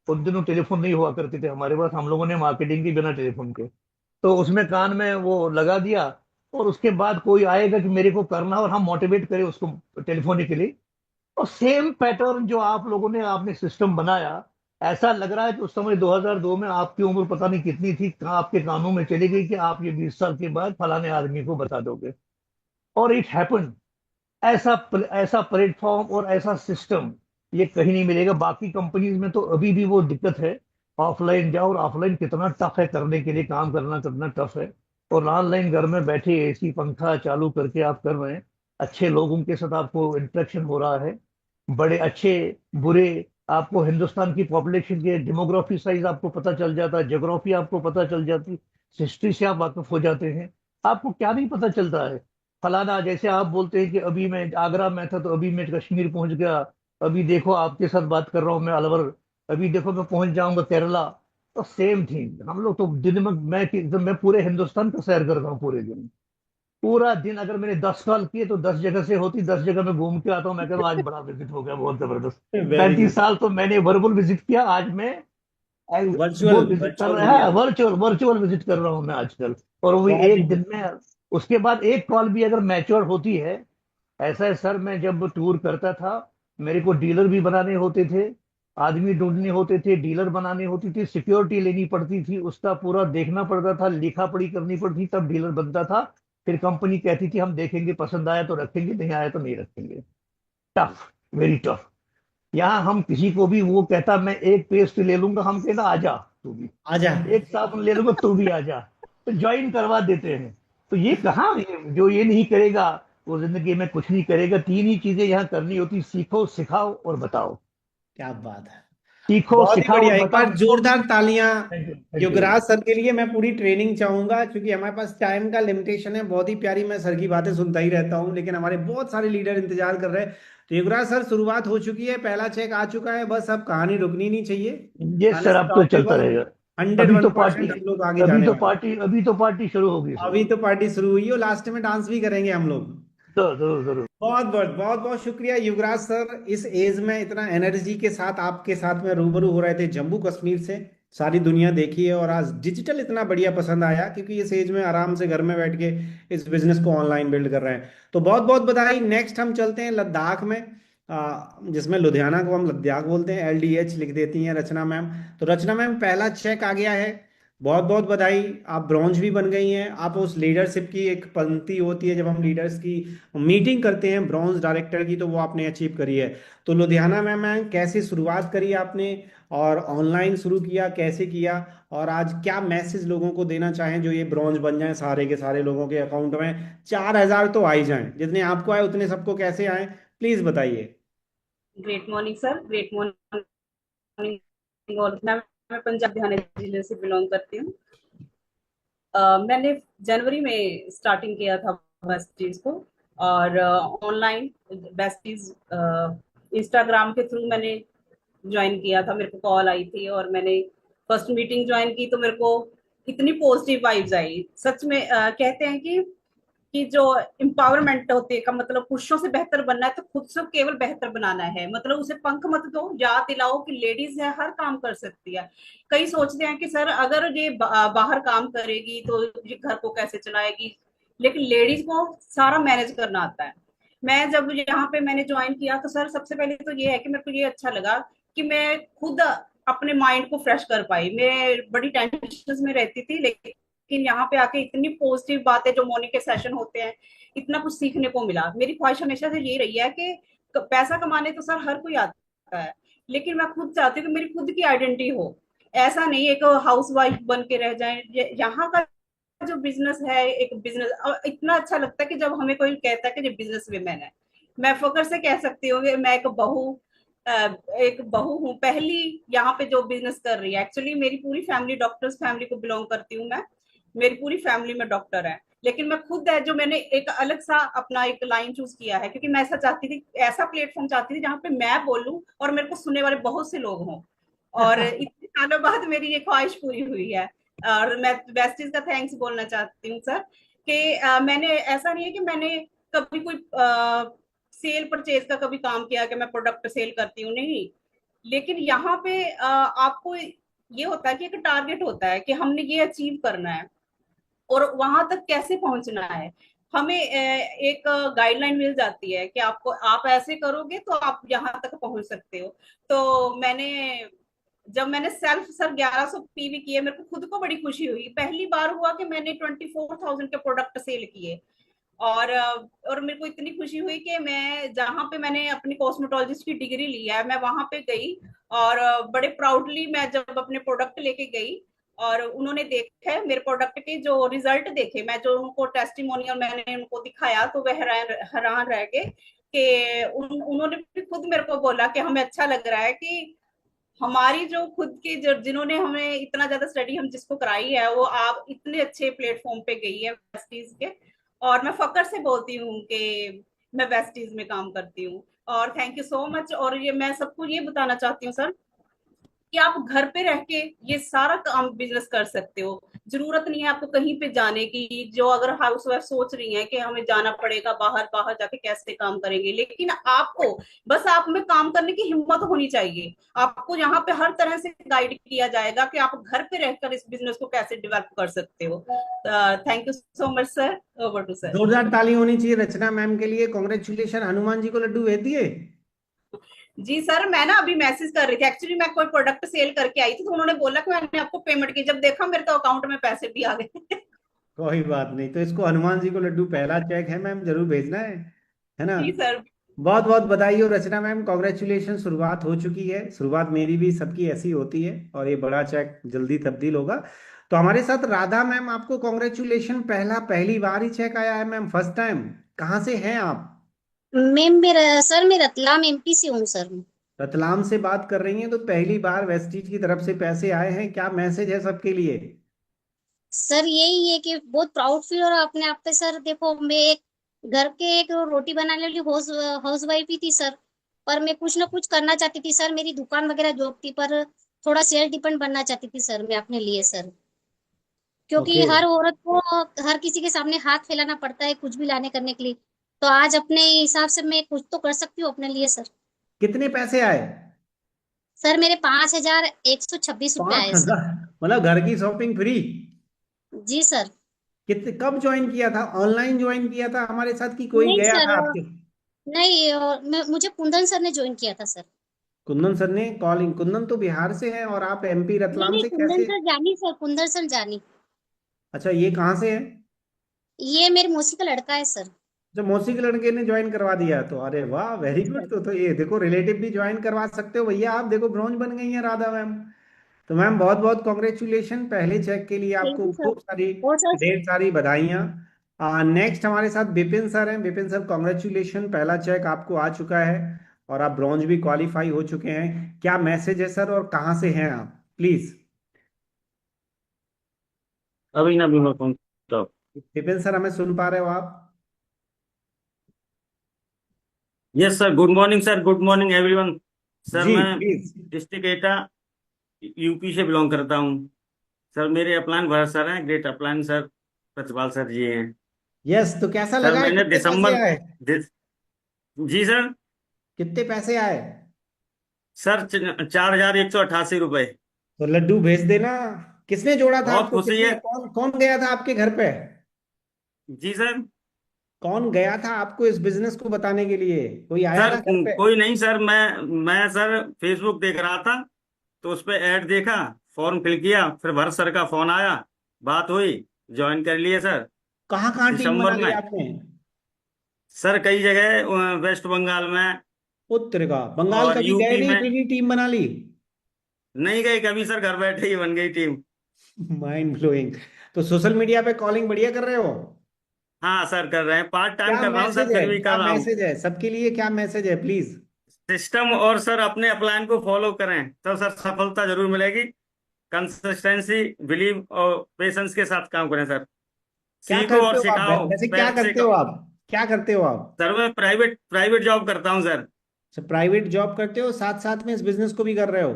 उन दिनों टेलीफोन नहीं हुआ करते थे हमारे पास, हम लोगों ने मार्केटिंग की बिना टेलीफोन के। तो उसमें कान में वो लगा दिया, और उसके बाद कोई आएगा कि मेरे को करना, और हम मोटिवेट करें उसको टेलीफोनिकली। और सेम पैटर्न जो आप लोगों ने, आपने सिस्टम बनाया, ऐसा लग रहा है कि उस समय 2002 में आपकी उम्र पता नहीं कितनी थी, कहाँ आपके कानों में चली गई कि आप ये 20 साल के बाद फलाने आदमी को बता दोगे। और इट हैपन। ऐसा ऐसा प्लेटफॉर्म और ऐसा सिस्टम ये कहीं नहीं मिलेगा। बाकी कंपनीज में तो अभी भी वो दिक्कत है, ऑफलाइन जाओ, और ऑफलाइन कितना टफ है करने के लिए, काम करना कितना टफ है। और ऑनलाइन घर में बैठे एसी पंखा चालू करके आप कर रहे हैं, अच्छे लोगों के साथ आपको इंटरेक्शन हो रहा है, बड़े अच्छे बुरे, आपको हिंदुस्तान की पॉपुलेशन के डेमोग्राफी साइज आपको पता चल जाता है, ज्योग्राफी आपको पता चल जाती, हिस्ट्री से आप वाकिफ हो जाते हैं। आपको क्या नहीं पता चलता है। फलाना, जैसे आप बोलते हैं कि अभी मैं आगरा में था तो अभी मैं कश्मीर पहुंच गया, अभी देखो आपके साथ बात कर रहा हूँ मैं अलवर, अभी देखो मैं पहुंच जाऊंगा केरला। तो सेम थिंग हम लोग तो दिन में, मैं पूरे हिंदुस्तान का सैर करता हूँ पूरे दिन। पूरा दिन अगर मैंने 10 कॉल किए तो 10 जगह से होती, 10 जगह मैं घूम के आता हूँ। मैं कहता हूँ आज बड़ा विजिट हो गया, बहुत जबरदस्त। वेरी 35 साल गुड। तो मैंने वर्बल विजिट किया, आज मैं वर्चुअल वो विजिट कर वर्चुअल रहा दुनिया है, में। वर्चुअल वर्चुअल विजिट कर रहा हूँ मैं आजकल। और वो भी बहुत ही एक दिन में। उसके बाद एक कॉल भी अगर मैच्योर होती है। ऐसा है सर, मैं जब टूर करता था, मेरे को डीलर भी बनाने होते थे, आदमी ढूंढने होते थे, डीलर बनानी होती थी, सिक्योरिटी लेनी पड़ती थी, उसका पूरा देखना पड़ता था, लिखा पढ़ी करनी पड़ती, तब डीलर बनता था। फिर कंपनी कहती थी हम देखेंगे, पसंद आया तो रखेंगे, नहीं आया तो नहीं रखेंगे। Tough, very tough. यहाँ हम किसी को भी, वो कहता मैं एक पेस्ट ले लूंगा, हम कहना आजा तू भी, आजा। एक साबुन ले लूंगा तू भी आजा, तो ज्वाइन करवा देते हैं। तो ये कहाँ, जो ये नहीं करेगा वो जिंदगी में कुछ नहीं करेगा। तीन ही चीजें यहाँ करनी होती, सीखो, सिखाओ और बताओ। क्या बात है। सीखो, बहुत ही सिखाओ बढ़िया, और एक बताओ। बार जोरदार तालियां thank you, thank you. Yuvraj sir के लिए। मैं पूरी ट्रेनिंग चाहूंगा क्योंकि हमारे पास टाइम का लिमिटेशन है। बहुत ही प्यारी, मैं सर की बातें सुनता ही रहता हूं, लेकिन हमारे बहुत सारे लीडर इंतजार कर रहे हैं। तो युवराज सर, शुरुआत हो चुकी है, पहला चेक आ चुका है, बस अब कहानी रुकनी नहीं चाहिए। ये सर अब तो चलता अनस्टॉपेबल। रहेगा। हंड्रेड अभी वन तो पार्टी परसेंट हम लोग आगे जाने वाले हैं। अभी तो पार्टी शुरू होगी सर। अभी तो पार्टी शुरू हुई है और लास्ट में डांस भी करेंगे हम लोग। जरूर जरूर जरूर। बहुत बहुत बहुत बहुत शुक्रिया युवराज सर, इस एज में इतना एनर्जी के साथ आपके साथ में रूबरू हो रहे थे जम्मू कश्मीर से। सारी दुनिया देखी है और आज डिजिटल इतना बढ़िया पसंद आया क्योंकि इस एज में आराम से घर में बैठ के इस बिजनेस को ऑनलाइन बिल्ड कर रहे हैं। तो बहुत बहुत बधाई। नेक्स्ट हम चलते हैं लद्दाख में, जिसमें लुधियाना को हम लद्दाख बोलते हैं। LDH लिख देती हैं रचना मैम। तो रचना मैम, पहला चेक आ गया है। बहुत बहुत बधाई। आप ब्रॉन्ज भी बन गई हैं। आप उस लीडरशिप की एक पंक्ति होती है जब हम लीडर्स की मीटिंग करते हैं ब्रॉन्ज डायरेक्टर की, तो वो आपने अचीव करी है। तो लुधियाना में मैम, कैसे शुरुआत करी आपने और ऑनलाइन शुरू किया, कैसे किया, और आज क्या मैसेज लोगों को देना चाहें जो ये ब्रॉन्ज बन जाएं सारे के सारे लोगों के अकाउंट में? 4,000 तो आ ही जाएं, जितने आपको आए उतने सबको कैसे आए, प्लीज बताइए। Great morning sir, great morning. और मैं पंजाब हरियाणा जिले से बिलोंग करती हूँ। मैंने जनवरी में स्टार्टिंग किया था बेस्टीज को, और ऑनलाइन बेस्टीज इंस्टाग्राम के थ्रू मैंने ज्वाइन किया था। मेरे को कॉल आई थी और मैंने फर्स्ट मीटिंग ज्वाइन की तो मेरे को इतनी पॉजिटिव वाइब्स आई। सच में कहते हैं कि जो एम्पावरमेंट होती है का मतलब पुरुषों से बेहतर बनना है तो खुद से केवल बेहतर बनाना है। मतलब उसे पंख मत दो, याद दिलाओ कि लेडीज है, हर काम कर सकती है। कई सोचते हैं कि सर अगर ये बाहर काम करेगी तो ये घर को कैसे चलाएगी, लेकिन लेडीज को सारा मैनेज करना आता है। मैं जब यहाँ पे मैंने ज्वाइन किया तो सर सबसे पहले तो ये है कि मेरे को ये अच्छा लगा कि मैं खुद अपने माइंड को फ्रेश कर पाई। मैं बड़ी टेंशन में रहती थी, लेकिन यहाँ पे आके इतनी पॉजिटिव बातें जो मॉर्निंग के सेशन होते हैं, इतना कुछ सीखने को मिला। मेरी ख्वाहिश हमेशा से ये रही है कि पैसा कमाने तो सर हर कोई आता है, लेकिन मैं खुद चाहती हूँ कि मेरी खुद की आइडेंटिटी हो। ऐसा नहीं एक हाउस वाइफ बन के रह जाए। यहाँ का जो बिजनेस है, एक बिजनेस इतना अच्छा लगता है कि जब हमें कोई कहता है कि ये बिजनेस वुमेन है। मैं फख्र से कह सकती हूँ कि मैं एक बहू हूँ पहली यहाँ पे जो बिजनेस कर रही है। एक्चुअली मेरी पूरी फैमिली डॉक्टर्स फैमिली को बिलोंग करती हूँ मैं। मेरी पूरी फैमिली में डॉक्टर है, लेकिन मैं खुद है जो मैंने एक अलग सा अपना एक लाइन चूज किया है, क्योंकि मैं ऐसा चाहती थी, ऐसा प्लेटफॉर्म चाहती थी जहाँ पे मैं बोलूं और मेरे को सुनने वाले बहुत से लोग हों। और इतने सालों बाद मेरी ये ख्वाहिश पूरी हुई है। और मैं वेस्टीज का थैंक्स बोलना चाहती हूँ सर कि मैंने ऐसा नहीं है कि मैंने कभी कोई सेल परचेज का कभी काम किया कि मैं प्रोडक्ट सेल करती हूँ, नहीं। लेकिन यहाँ पे आपको ये होता है कि एक टारगेट होता है कि हमने ये अचीव करना है और वहां तक कैसे पहुंचना है। हमें एक गाइडलाइन मिल जाती है कि आपको, आप ऐसे करोगे तो आप यहाँ तक पहुंच सकते हो। तो जब मैंने सेल्फ सर 1100 पीवी किए, मेरे को खुद को बड़ी खुशी हुई। पहली बार हुआ कि मैंने 24,000 के प्रोडक्ट सेल किए। और मेरे को इतनी खुशी हुई कि मैं जहाँ पे मैंने अपनी कॉस्मेटोलॉजिस्ट की डिग्री ली है, मैं वहां पे गई और बड़े प्राउडली मैं जब अपने प्रोडक्ट लेके गई और उन्होंने देखा मेरे प्रोडक्ट के जो रिजल्ट देखे, मैं जो उनको टेस्टिमोनियल मैंने उनको दिखाया तो वह हैरान रह गए कि उन्होंने भी खुद मेरे को बोला कि हमें अच्छा लग रहा है कि हमारी जो खुद की जिन्होंने हमें इतना ज्यादा स्टडी हम जिसको कराई है, वो आप इतने अच्छे प्लेटफॉर्म पे गई है वेस्टीज के। और मैं फकर से बोलती हूँ कि मैं वेस्टीज में काम करती हूँ। और थैंक यू सो मच। और ये मैं सबको ये बताना चाहती हूँ सर कि आप घर पे रह के ये सारा काम बिजनेस कर सकते हो। जरूरत नहीं है आपको कहीं पे जाने की। जो अगर हाउस वाइफ सोच रही है कि हमें जाना पड़ेगा बाहर, बाहर जाके कैसे काम करेंगे, लेकिन आपको बस आप में काम करने की हिम्मत होनी चाहिए। आपको यहाँ पे हर तरह से गाइड किया जाएगा कि आप घर पे रहकर इस बिजनेस को कैसे डेवलप कर सकते हो। Thank you so much sir. Over to sir. जोरदार ताली होनी चाहिए रचना मैम के लिए। कॉन्ग्रेचुलेशन। हनुमान जी को लड्डू भेज दिए? जी सर, मैं ना अभी मैसेज कर रही थी, एक्चुअली मैं कोई प्रोडक्ट सेल करके आई थी, तो उन्होंने बोला कि मैंने आपको पेमेंट की। जब देखा मेरे तो अकाउंट में पैसे भी आ गए। कोई बात नहीं, तो इसको हनुमान जी को लड्डू पहला चेक है मैम, जरूर भेजना है ना। जी सर। बहुत बहुत बधाई हो रचना मैम, कॉन्ग्रेचुलेशन। शुरुआत हो चुकी है, शुरुआत मेरी भी सबकी ऐसी होती है, और ये बड़ा चेक जल्दी तब्दील होगा। तो हमारे साथ राधा मैम, आपको कॉन्ग्रेचुलेशन। पहली बार ही चेक आया है मैम, फर्स्ट टाइम। कहाँ से हैं आप? मैम मेरा सर मैं रतलाम एमपी से हूँ सर। रतलाम से बात कर रही हैं, तो पहली बार वेस्टीज की तरफ से पैसे आए हैं, क्या मैसेज है सबके लिए? सर यही है कि बहुत प्राउड फील हो रहा है अपने आप पे सर। देखो मैं एक घर के एक रोटी बनाने वाली हाउस वाइफ ही थी सर, पर मैं कुछ ना कुछ करना चाहती थी सर। मेरी दुकान वगैरह जॉब थी, पर थोड़ा सेल्फ डिपेंड बनना चाहती थी सर मैं अपने लिए सर। क्योंकि ओके। हर औरत को हर किसी के सामने हाथ फैलाना पड़ता है कुछ भी लाने करने के लिए। तो आज अपने हिसाब से मैं कुछ तो कर सकती हूँ अपने लिए सर। कितने पैसे आए? सर मेरे 5,126 रुपये पांच आए सर। हजार मतलब घर की शॉपिंग फ्री? जी सर। कितने, कब ज्वाइन किया था? ऑनलाइन ज्वाइन किया था हमारे साथ कि कोई नहीं गया सर, था आपके? नहीं मुझे कुंदन सर ने ज्वाइन किया था सर। कुंदन सर ने कॉलिंग? कुंदन तो बिहार से हैं, और आप एमपी नहीं रतलाम नहीं, से कुंदन कैसे? सर जानी सर, कुंदन सर जानी। अच्छा, ये कहाँ से है? ये मेरे मौसी का लड़का है सर। जब मौसी के लड़के ने ज्वाइन करवा दिया, तो अरे वाह, वेरी जी गुड। सर। तो ये देखो, रिलेटिव भी ज्वाइन करवा सकते हो भैया आप। देखो, ब्रॉन्ज बन गई हैं राधा मैम। तो मैम बहुत बहुत कॉन्ग्रेचुलेशन पहले चेक के लिए, थैंक आपको यू सर। खूब सारी, और सर, ढेर सारी बधाइयाँ। नेक्स्ट हमारे साथ बिपिन सर हैं। बिपिन सर, कॉन्ग्रेचुलेशन, पहला चेक आपको आ चुका है, और आप ब्रॉन्ज भी क्वालिफाई हो चुके हैं। क्या मैसेज है सर, और कहाँ से हैं आप, प्लीज? अभी ना भी मैं फोन तो। बिपिन सर, हमें सुन पा रहे हो आप? Yes sir, good morning sir, good morning everyone. Sir ji मैं प्लीज। डिस्ट्रिक्ट एटा यूपी से बिलोंग करता हूँ। सर मेरे अपलाइन भरत सर हैं, great upline sir, Pratipal sir ji हैं। यस, तो कैसा सर लगा है, मैंने कितने पैसे दिसंबर आए? दिस, जी सर। कितने पैसे आए? सर 4,188 रुपये। तो लड्डू भेज देना। किसने जोड़ा था बहुत आपको, खुशी किसने, है। कौन कौन गया था आपके घर पे? जी सर। कौन गया था आपको इस बिजनेस को बताने के लिए? कोई आया सर था घर पे? कोई नहीं सर, मैं सर फेसबुक देख रहा था, तो उस पर ऐड देखा, फॉर्म फिल किया, फिर भरत सर का फोन आया, बात हुई, ज्वाइन कर लिए सर कहाँ कहाँ टीम दिसंबर बना ली में। आपने? सर कई जगह, वेस्ट बंगाल में उत्तर का बंगाल और कभी गए यूपी नहीं, में। इतनी टीम बना ली? नहीं गए कभी सर, घर बैठे ही बन गई टीम। Mind blowing. तो सोशल मीडिया पे कॉलिंग बढ़िया कर रहे हो? हाँ सर कर रहे हैं, पार्ट टाइम क्या कर रहा हूँ सर, मैसेज है, फिर भी क्या कर रहा हूँ। मैसेज है सबके लिए, क्या मैसेज है प्लीज? सिस्टम और सर अपने अपलाइन को फॉलो करें तो सर सफलता जरूर मिलेगी। कंसिस्टेंसी, बिलीव और पेशेंस के साथ काम करें सर। क्या सीखो करते और हो आप सिखाओ वैसे, क्या पैर से करते हो आप, क्या करते हो आप? सर मैं प्राइवेट प्राइवेट जॉब करता हूँ सर। अच्छा, प्राइवेट जॉब करते हो, साथ साथ में इस बिजनेस को भी कर रहे हो?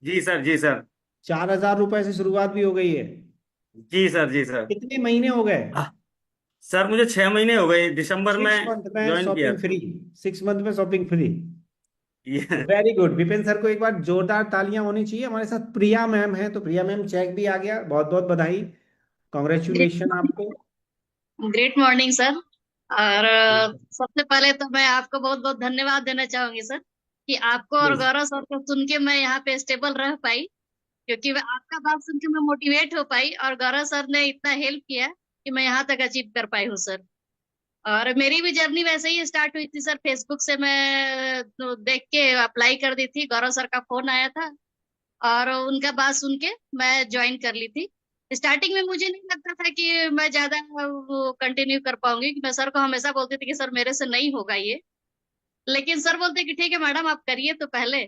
जी सर, जी सर। 4,000 रुपए से शुरुआत भी हो गई है? जी सर, जी सर। कितने महीने हो गए? आह, सर मुझे 6 महीने हो गए, दिसंबर में 6 मंथ में ज्वाइन किया शॉपिंग था। फ्री? 6 मंथ में शॉपिंग फ्री? ये वेरी गुड। विपिन सर को एक बार जोरदार तालियां होनी चाहिए। हमारे साथ प्रिया मैम है, तो प्रिया मैम, चेक भी आ गया, बहुत बहुत बधाई, कॉन्ग्रेचुलेशन आपको। Great morning sir. और सबसे पहले तो मैं आपको बहुत बहुत धन्यवाद देना चाहूंगी सर कि आपको और प्लीज। गौरव सर को सुन के मैं यहाँ पे स्टेबल रह पाई। क्योंकि आपका बात सुन के मैं मोटिवेट हो पाई और गौरव सर ने इतना हेल्प किया कि मैं यहाँ तक अचीव कर पाई हूँ सर। और मेरी भी जर्नी वैसे ही स्टार्ट हुई थी सर, फेसबुक से मैं तो देख के अप्लाई कर दी थी, गौरव सर का फोन आया था और उनका बात सुन के मैं ज्वाइन कर ली थी। स्टार्टिंग में मुझे नहीं लगता था कि मैं ज्यादा वो कंटिन्यू कर पाऊंगी, कि मैं सर को हमेशा बोलती थी कि सर मेरे से नहीं होगा ये। लेकिन सर बोलते कि ठीक है मैडम आप करिए, तो पहले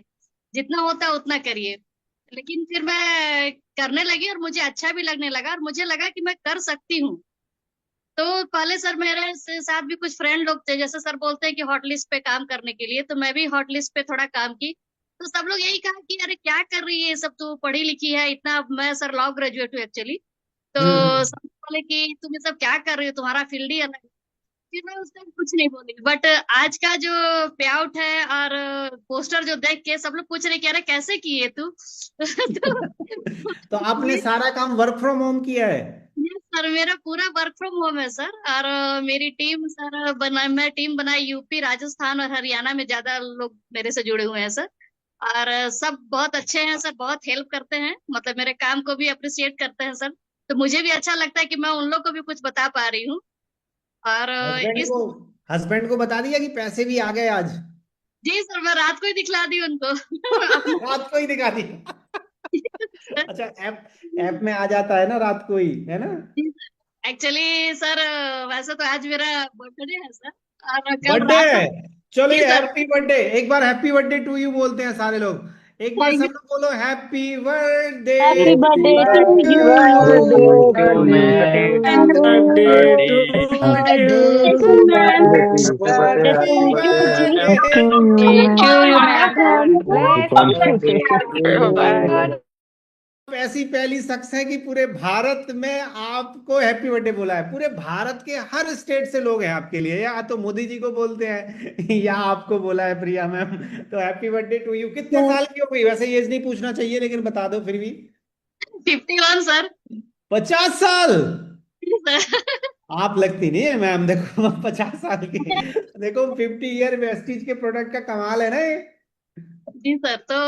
जितना होता है उतना करिए। लेकिन फिर मैं करने लगी और मुझे अच्छा भी लगने लगा और मुझे लगा कि मैं कर सकती हूँ। तो पहले सर मेरे साथ भी कुछ फ्रेंड लोग थे, जैसे सर बोलते हैं कि हॉट लिस्ट पे काम करने के लिए, तो मैं भी हॉट लिस्ट पे थोड़ा काम की। तो सब लोग यही कहा कि अरे क्या कर रही है, ये सब तो पढ़ी लिखी है इतना। मैं सर लॉ ग्रेजुएट हूँ एक्चुअली। तो हम्म। सब बोले कि तुम ये सब क्या कर रही हो, तुम्हारा फील्ड ही अलग है। फिर मैं उस टाइम कुछ नहीं बोली, बट आज का जो पे आउट है और पोस्टर जो देख के सब लोग पूछ रहे कि अरे कैसे की है तू। तो आपने ये सारा काम वर्क फ्रॉम होम किया है? ये सर मेरा पूरा वर्क फ्रॉम होम है सर। और मेरी टीम सर मैं टीम बनाई यूपी राजस्थान और हरियाणा में, ज्यादा लोग मेरे से जुड़े हुए हैं सर। और सब बहुत अच्छे हैं सर, बहुत हेल्प करते हैं, मतलब मेरे काम को भी अप्रिशिएट करते हैं सर। तो मुझे भी अच्छा लगता है कि मैं उन लोग को भी कुछ बता पा रही हूँ। और हस्बैंड इस को हस्बैंड को बता दिया कि पैसे भी आ गए आज? जी सर, मैं रात को ही दिखला दी उनको। अपना रात को ही दिखा दिया? अच्छा, ऐप ऐप में आ जाता है ना रात को ही, है ना? एक्चुअली सर वैसे तो आज मेरा बर्थडे है सर, और कल बर्थडे रात को। है? चलो जी ये सर। हैप्पी बर्थडे, एक बार हैप्पी बर्थडे टू यू बोलते हैं सारे लोग। एक बार थैंक सब लोग बोलो happy birthday happy to birthday to Happy you. You. birthday to Happy you. birthday to birthday you. To ma'am. Happy birthday to birthday you. To to you, you. ma'am. God bless. आप ऐसी पहली शख्स है कि पूरे भारत में आपको happy birthday बोला है। पूरे भारत के हर स्टेट से लोग हैं आपके लिए, या तो मोदी जी को बोलते हैं या आपको बोला है प्रिया मैम। तो हैप्पी बर्थडे टू यू। कितने साल की हो गई वैसे? एज नहीं पूछना चाहिए लेकिन बता दो फिर भी। 51 सर। 50 साल? जी सर। आप लगती नहीं है मैम, देखो 50 साल की। देखो 50 ईयर वेस्टीज के प्रोडक्ट का कमाल है ना ये। जी सर। तो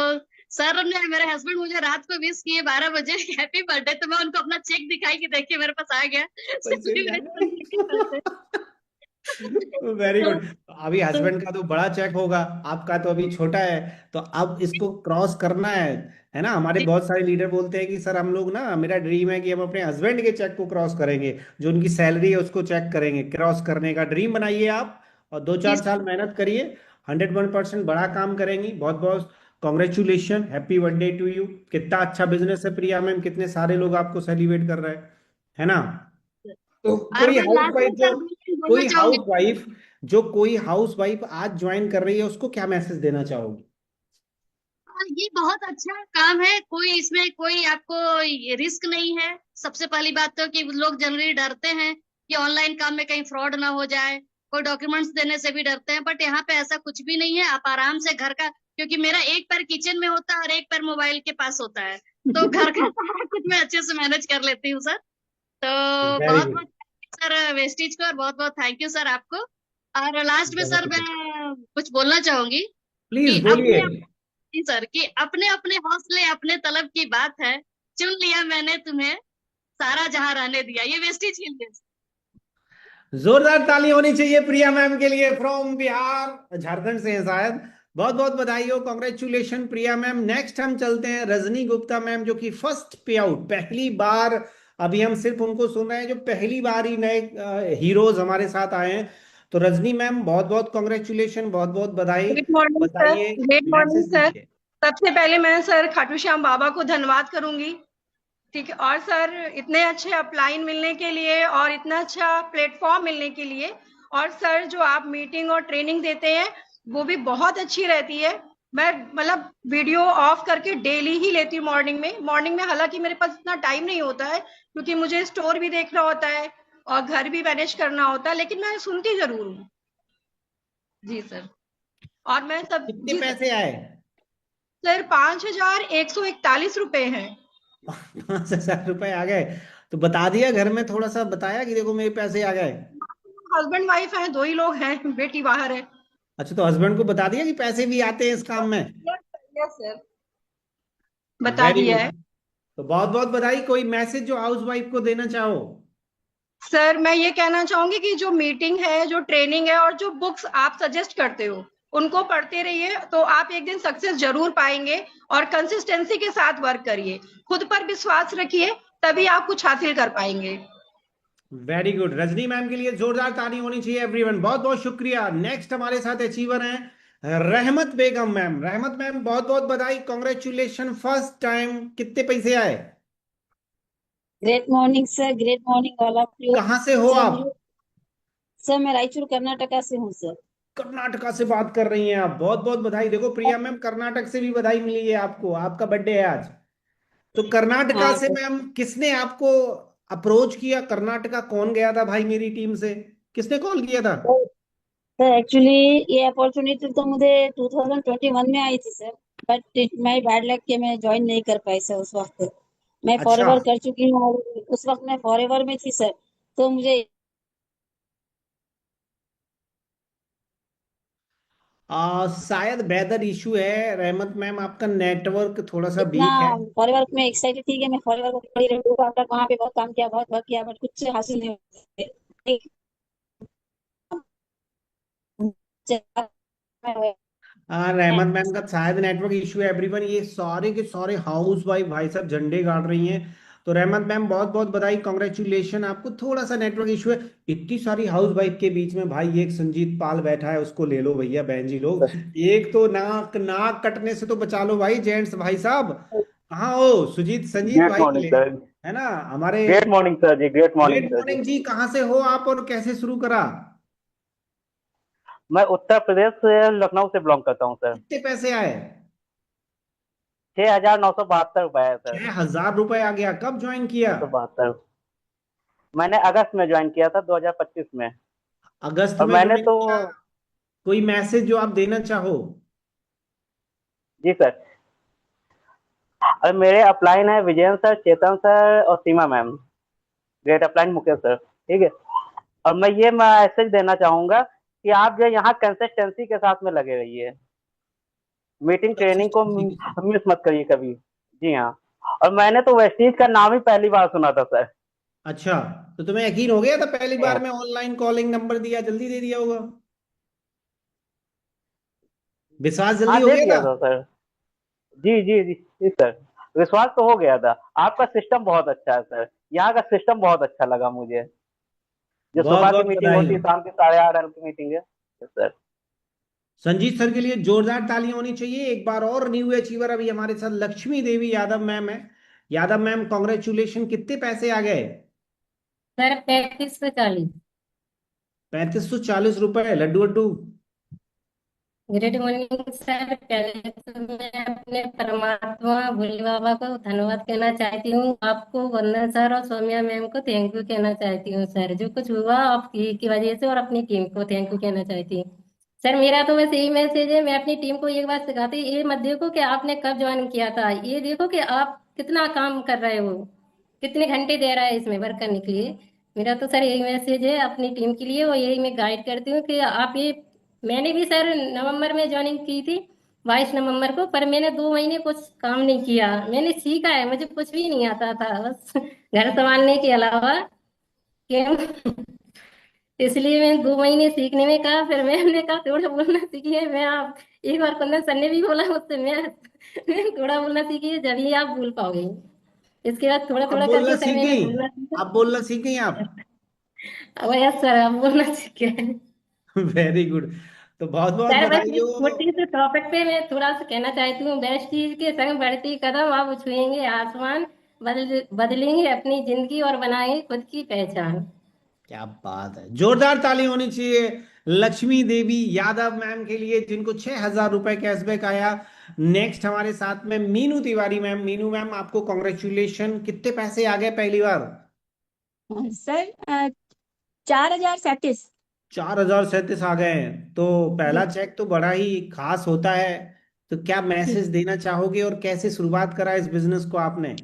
सर ने, मेरे हस्बैंड मुझे रात को विश किए 12 बजे हैप्पी बर्थडे, तो मैं उनको अपना चेक दिखाई कि देखिए मेरे पास आ गया पैसे भी आ सेलिब्रेशन के पैसे। गए। वेरी तो, गुड। अभी तो हस्बैंड का तो बड़ा चेक होगा, आपका तो अभी छोटा है। तो अब इसको क्रॉस करना है ना? हमारे जी बहुत सारे लीडर बोलते हैं कि सर हम लोग ना, मेरा ड्रीम है कि हम अपने हस्बैंड के चेक को क्रॉस करेंगे, जो उनकी सैलरी है उसको चेक करेंगे। क्रॉस करने का ड्रीम बनाइए आप, और दो जी चार साल मेहनत करिए। 101% बड़ा काम करेंगी। बहुत बहुत congratulation, happy birthday to you. कितना अच्छा बिजनेस है प्रिया मैम, कितने सारे लोग आपको सेलिब्रेट कर रहे हैं, है ना? तो और कोई मैं हाउस लास्ट में वाइफ जो सर बोलना कोई चाहूंगी। हाउस वाइफ कोई हाउस वाइफ आज ज्वाइन कर रही है, उसको क्या मैसेज देना चाहोगी? ये बहुत अच्छा काम है, कोई इसमें कोई आपको रिस्क नहीं है। सबसे पहली बात तो कि लोग जनरली डरते हैं कि ऑनलाइन काम में कहीं फ्रॉड ना हो जाए, कोई डॉक्यूमेंट्स देने से भी डरते हैं, बट यहाँ पे ऐसा कुछ भी नहीं है। आप आराम से घर का, क्योंकि मेरा एक पैर किचन में होता है और एक पैर मोबाइल के पास होता है, तो घर का सारा कुछ मैं अच्छे से मैनेज कर लेती हूँ सर। तो वेरी बहुत गुड। बहुत सर वेस्टीज को, और बहुत बहुत थैंक यू सर आपको। और लास्ट में सर बहुत मैं गुड। कुछ बोलना चाहूंगी कि प्लीज बोलिए। अपने, जी सर, कि अपने अपने हौसले अपने तलब की बात है, चुन लिया मैंने तुम्हें, सारा जहां रहने दिया, ये वेस्टीज हिल गए। जोरदार ताली होनी चाहिए प्रिया मैम के लिए, फ्रॉम बिहार, झारखंड से हैं शायद। बहुत बहुत बधाई हो, कॉन्ग्रेचुलेशन प्रिया मैम। नेक्स्ट हम चलते हैं रजनी गुप्ता मैम, जो कि फर्स्ट पे आउट, पहली बार। अभी हम सिर्फ उनको सुन रहे हैं जो पहली बार ही नए हीरोज हमारे साथ आए हैं। तो रजनी मैम बहुत बहुत कॉन्ग्रेचुलेशन, बहुत बहुत बधाई। Good morning sir. बताइए, गुड मॉर्निंग मैसेज सर। दीजिए। सबसे पहले मैं सर खाटू श्याम बाबा को धन्यवाद करूंगी। ठीक है। और सर इतने अच्छे अपलाइन मिलने के लिए और इतना अच्छा प्लेटफॉर्म मिलने के लिए, और सर जो आप मीटिंग और ट्रेनिंग देते हैं वो भी बहुत अच्छी रहती है। मैं मतलब वीडियो ऑफ करके डेली ही लेती हूँ मॉर्निंग में हालांकि मेरे पास इतना टाइम नहीं होता है क्योंकि मुझे स्टोर भी देखना होता है और घर भी मैनेज करना होता है, लेकिन मैं सुनती जरूर हूँ। जी सर। और मैं सब कितने जी पैसे आए? सर 5,141 रुपए हैं। 5,000 रुपए आ गए? तो बता दिया घर में, थोड़ा सा बताया कि देखो मेरे पैसे आ गए? हस्बैंड वाइफ हैं, दो ही लोग हैं, बेटी बाहर है। अच्छा, तो हस्बैंड को बता दिया कि पैसे भी आते हैं इस काम में? यस सर, बता वेरी दिया गुड। है। तो बहुत बहुत बधाई। कोई मैसेज जो हाउस वाइफ को देना चाहो? सर मैं ये कहना चाहूंगी कि जो मीटिंग है, जो ट्रेनिंग है और जो बुक्स आप सजेस्ट करते हो उनको पढ़ते रहिए, तो आप एक दिन सक्सेस जरूर पाएंगे। और कंसिस्टेंसी के साथ वर्क करिए, खुद पर विश्वास रखिए, तभी आप कुछ हासिल कर पाएंगे। Very good. रजनी मैम के लिए जोरदार ताली होनी चाहिए एवरीवन। बहुत बहुत शुक्रिया। नेक्स्ट हमारे साथ अचीवर हैं रहमत बेगम मैम। रहमत मैम बहुत बहुत बधाई, कॉन्ग्रेचुलेशन, फर्स्ट टाइम। कितने पैसे आए? Great morning sir, great morning all of you. कहाँ से हो सर आप? मेरे सर मैं रायचूर कर्नाटका से हूँ सर। कर्नाटका से बात कर रही हैं आप, बहुत बहुत बधाई। देखो प्रिया मैम, कर्नाटक से भी बधाई मिली है आपको, आपका बर्थडे है आज। तो कर्नाटका हाँ से मैम किसने आपको अप्रोच किया? कर्नाटका कौन गया था भाई मेरी टीम से? किसने कॉल किया था? सर, सर एक्चुअली ये अपॉर्चुनिटी तो मुझे 2021 में आई थी sir. But my bad luck कि मैं ज्वाइन नहीं कर पाई सर उस वक्त। मैं अच्छा। फॉरएवर कर चुकी हूँ और उस वक्त मैं फॉरएवर में थी सर। तो मुझे शायद वेदर इशू है रहमत मैम, आपका नेटवर्क थोड़ा सा इतना वीक है। फॉरएवर में एक्साइटेड थी कि मैं फॉरएवर को पढ़ी रही हूँ। आफ्टर वहाँ पे बहुत काम किया, बहुत वर्क किया, बट कुछ हासिल नहीं हुआ। हाँ, रहमत मैम का शायद नेटवर्क इशू है। एवरीवन, ये सारे के सारे हाउस वाइफ भाई साहब झंडे गाड़ रही हैं। तो रहमत मैम बहुत बहुत बधाई, कॉन्ग्रेचुलेशन। आपको थोड़ा सा नेटवर्क इशू है। इतनी सारी हाउस वाइफ के बीच में भाई एक संजीत पाल बैठा है, उसको ले लो भैया बहन जी लोग। एक तो नाक नाक कटने से तो बचा लो भाई, जेंट्स भाई साहब। कहाँ हो सुजीत, संजीत ग्रेट भाई मॉर्निंग ले, सर। है ना हमारे। ग्रेट मॉर्निंग सर जी, ग्रेट मॉर्निंग ग्रेट सर जी। मॉर्निंग जी, कहाँ से हो आप और कैसे शुरू करा? मैं उत्तर प्रदेश से लखनऊ से बिलोंग करता हूँ सर। कितने पैसे आए? 6,972 रुपए है सर। 6,000 रुपए आ गया। कब ज्वाइन किया? 972। मैंने अगस्त में ज्वाइन किया था 2025 में। अगस्त और में मैंने ज्वाइन तो किया। कोई मैसेज जो आप देना चाहो? जी सर, और मेरे अपलाइन है विजयन सर, चेतन सर और Seema ma'am. Great upline Mukesh sir, ठीक है। और मैं ये मैसेज देना चाहूंगा कि आप जो यहाँ कंसिस्टेंसी के साथ में लगे रहिए। मीटिंग ट्रेनिंग को कंसिस्टेंसी के साथ। मिस मत करिए कभी। जी हाँ। और मैंने तो वेस्टीज का नाम ही पहली बार सुना था सर। अच्छा, तो तुम्हें यकीन हो गया था पहली जी बार हाँ। में ऑनलाइन कॉलिंग नंबर दिया, जल्दी दे दिया होगा? विश्वास जल्दी हाँ हो दे गया दिया था? था सर। जी जी जी जी सर। विश्वास तो हो गया था। आपका सिस्टम बहुत अच्छा है सर। यहाँ का सिस्टम बहुत अच्छा लगा मुझे। जो बहुत सुबह की बहुत मीटिंग बधाई। होती है, शाम की 8:30 की मीटिंग है सर। संजीत सर के लिए जोरदार तालियां होनी चाहिए एक बार और। न्यू अचीवर अभी हमारे साथ लक्ष्मी देवी यादव मैम है। Yadav ma'am, congratulation. कितने पैसे आ गए? सर 3540। 3540 रुपए। लड्डू वड्डू? Good morning sir. पहले तो मैं अपने परमात्मा भोले बाबा को धन्यवाद कहना चाहती हूँ, आपको वंदन सर और सौम्या मैम को थैंक यू कहना चाहती हूँ सर। जो कुछ हुआ आपकी की वजह से, और अपनी टीम को थैंक यू कहना चाहती हूँ सर। मेरा तो बस यही मैसेज है, मैं अपनी टीम को एक बात सिखाती, ये मत देखो कि आपने कब ज्वाइन किया था, ये देखो कि आप कितना काम कर रहे हो, कितने घंटे दे रहा है इसमें वर्क करने के लिए। मेरा तो सर यही मैसेज है अपनी टीम के लिए, और यही मैं गाइड करती हूँ कि आप ये। मैंने भी सर नवंबर में ज्वाइनिंग की थी, 22 नवंबर को, पर मैंने 2 महीने कुछ काम नहीं किया। मैंने सीखा है, मुझे कुछ भी नहीं आता था, बस घर संभालने के अलावा कि इसलिए मैं 2 महीने सीखने में कहा, फिर मैंने कहा थोड़ा बोलना सीखी है मैं आप। एक बार कुंदन सर ने भी बोला मुझसे, मैं थोड़ा बोलना सीखी है, जब ही आप भूल पाओगे। इसके बाद थोड़ा अब थोड़ा बोलना करके सर सीख मैंने गई? बोलना सीखा। अब बोलना सीख गई आप? अब यस सर, अब बोलना सीख गए। Very good. तो बहुत बहुत सर बस बधाई इस हो। छोटी से टॉपिक पे मैं थोड़ा सा कहना चाहती हूँ, बेस्ट चीज के संग बढ़ती कदम, आप छुएंगे आसमान, बदलेंगे अपनी जिंदगी और बनाएंगे खुद की पहचान। क्या बात है, जोरदार ताली होनी चाहिए लक्ष्मी देवी यादव मैम के लिए, जिनको 6,000 रुपए कैशबैक आया। नेक्स्ट हमारे साथ में मीनू तिवारी मैम। मीनू मैम, आपको कॉन्ग्रेचुलेशन। कितने पैसे आ गए पहली बार? सर 4,037। 4,037 आ गए हैं। तो पहला जी चेक तो बड़ा ही खास होता है। तो क्या जी मैसेज देना चाहोगे और कैसे शुरुआत करा इस बिजनेस को आपने?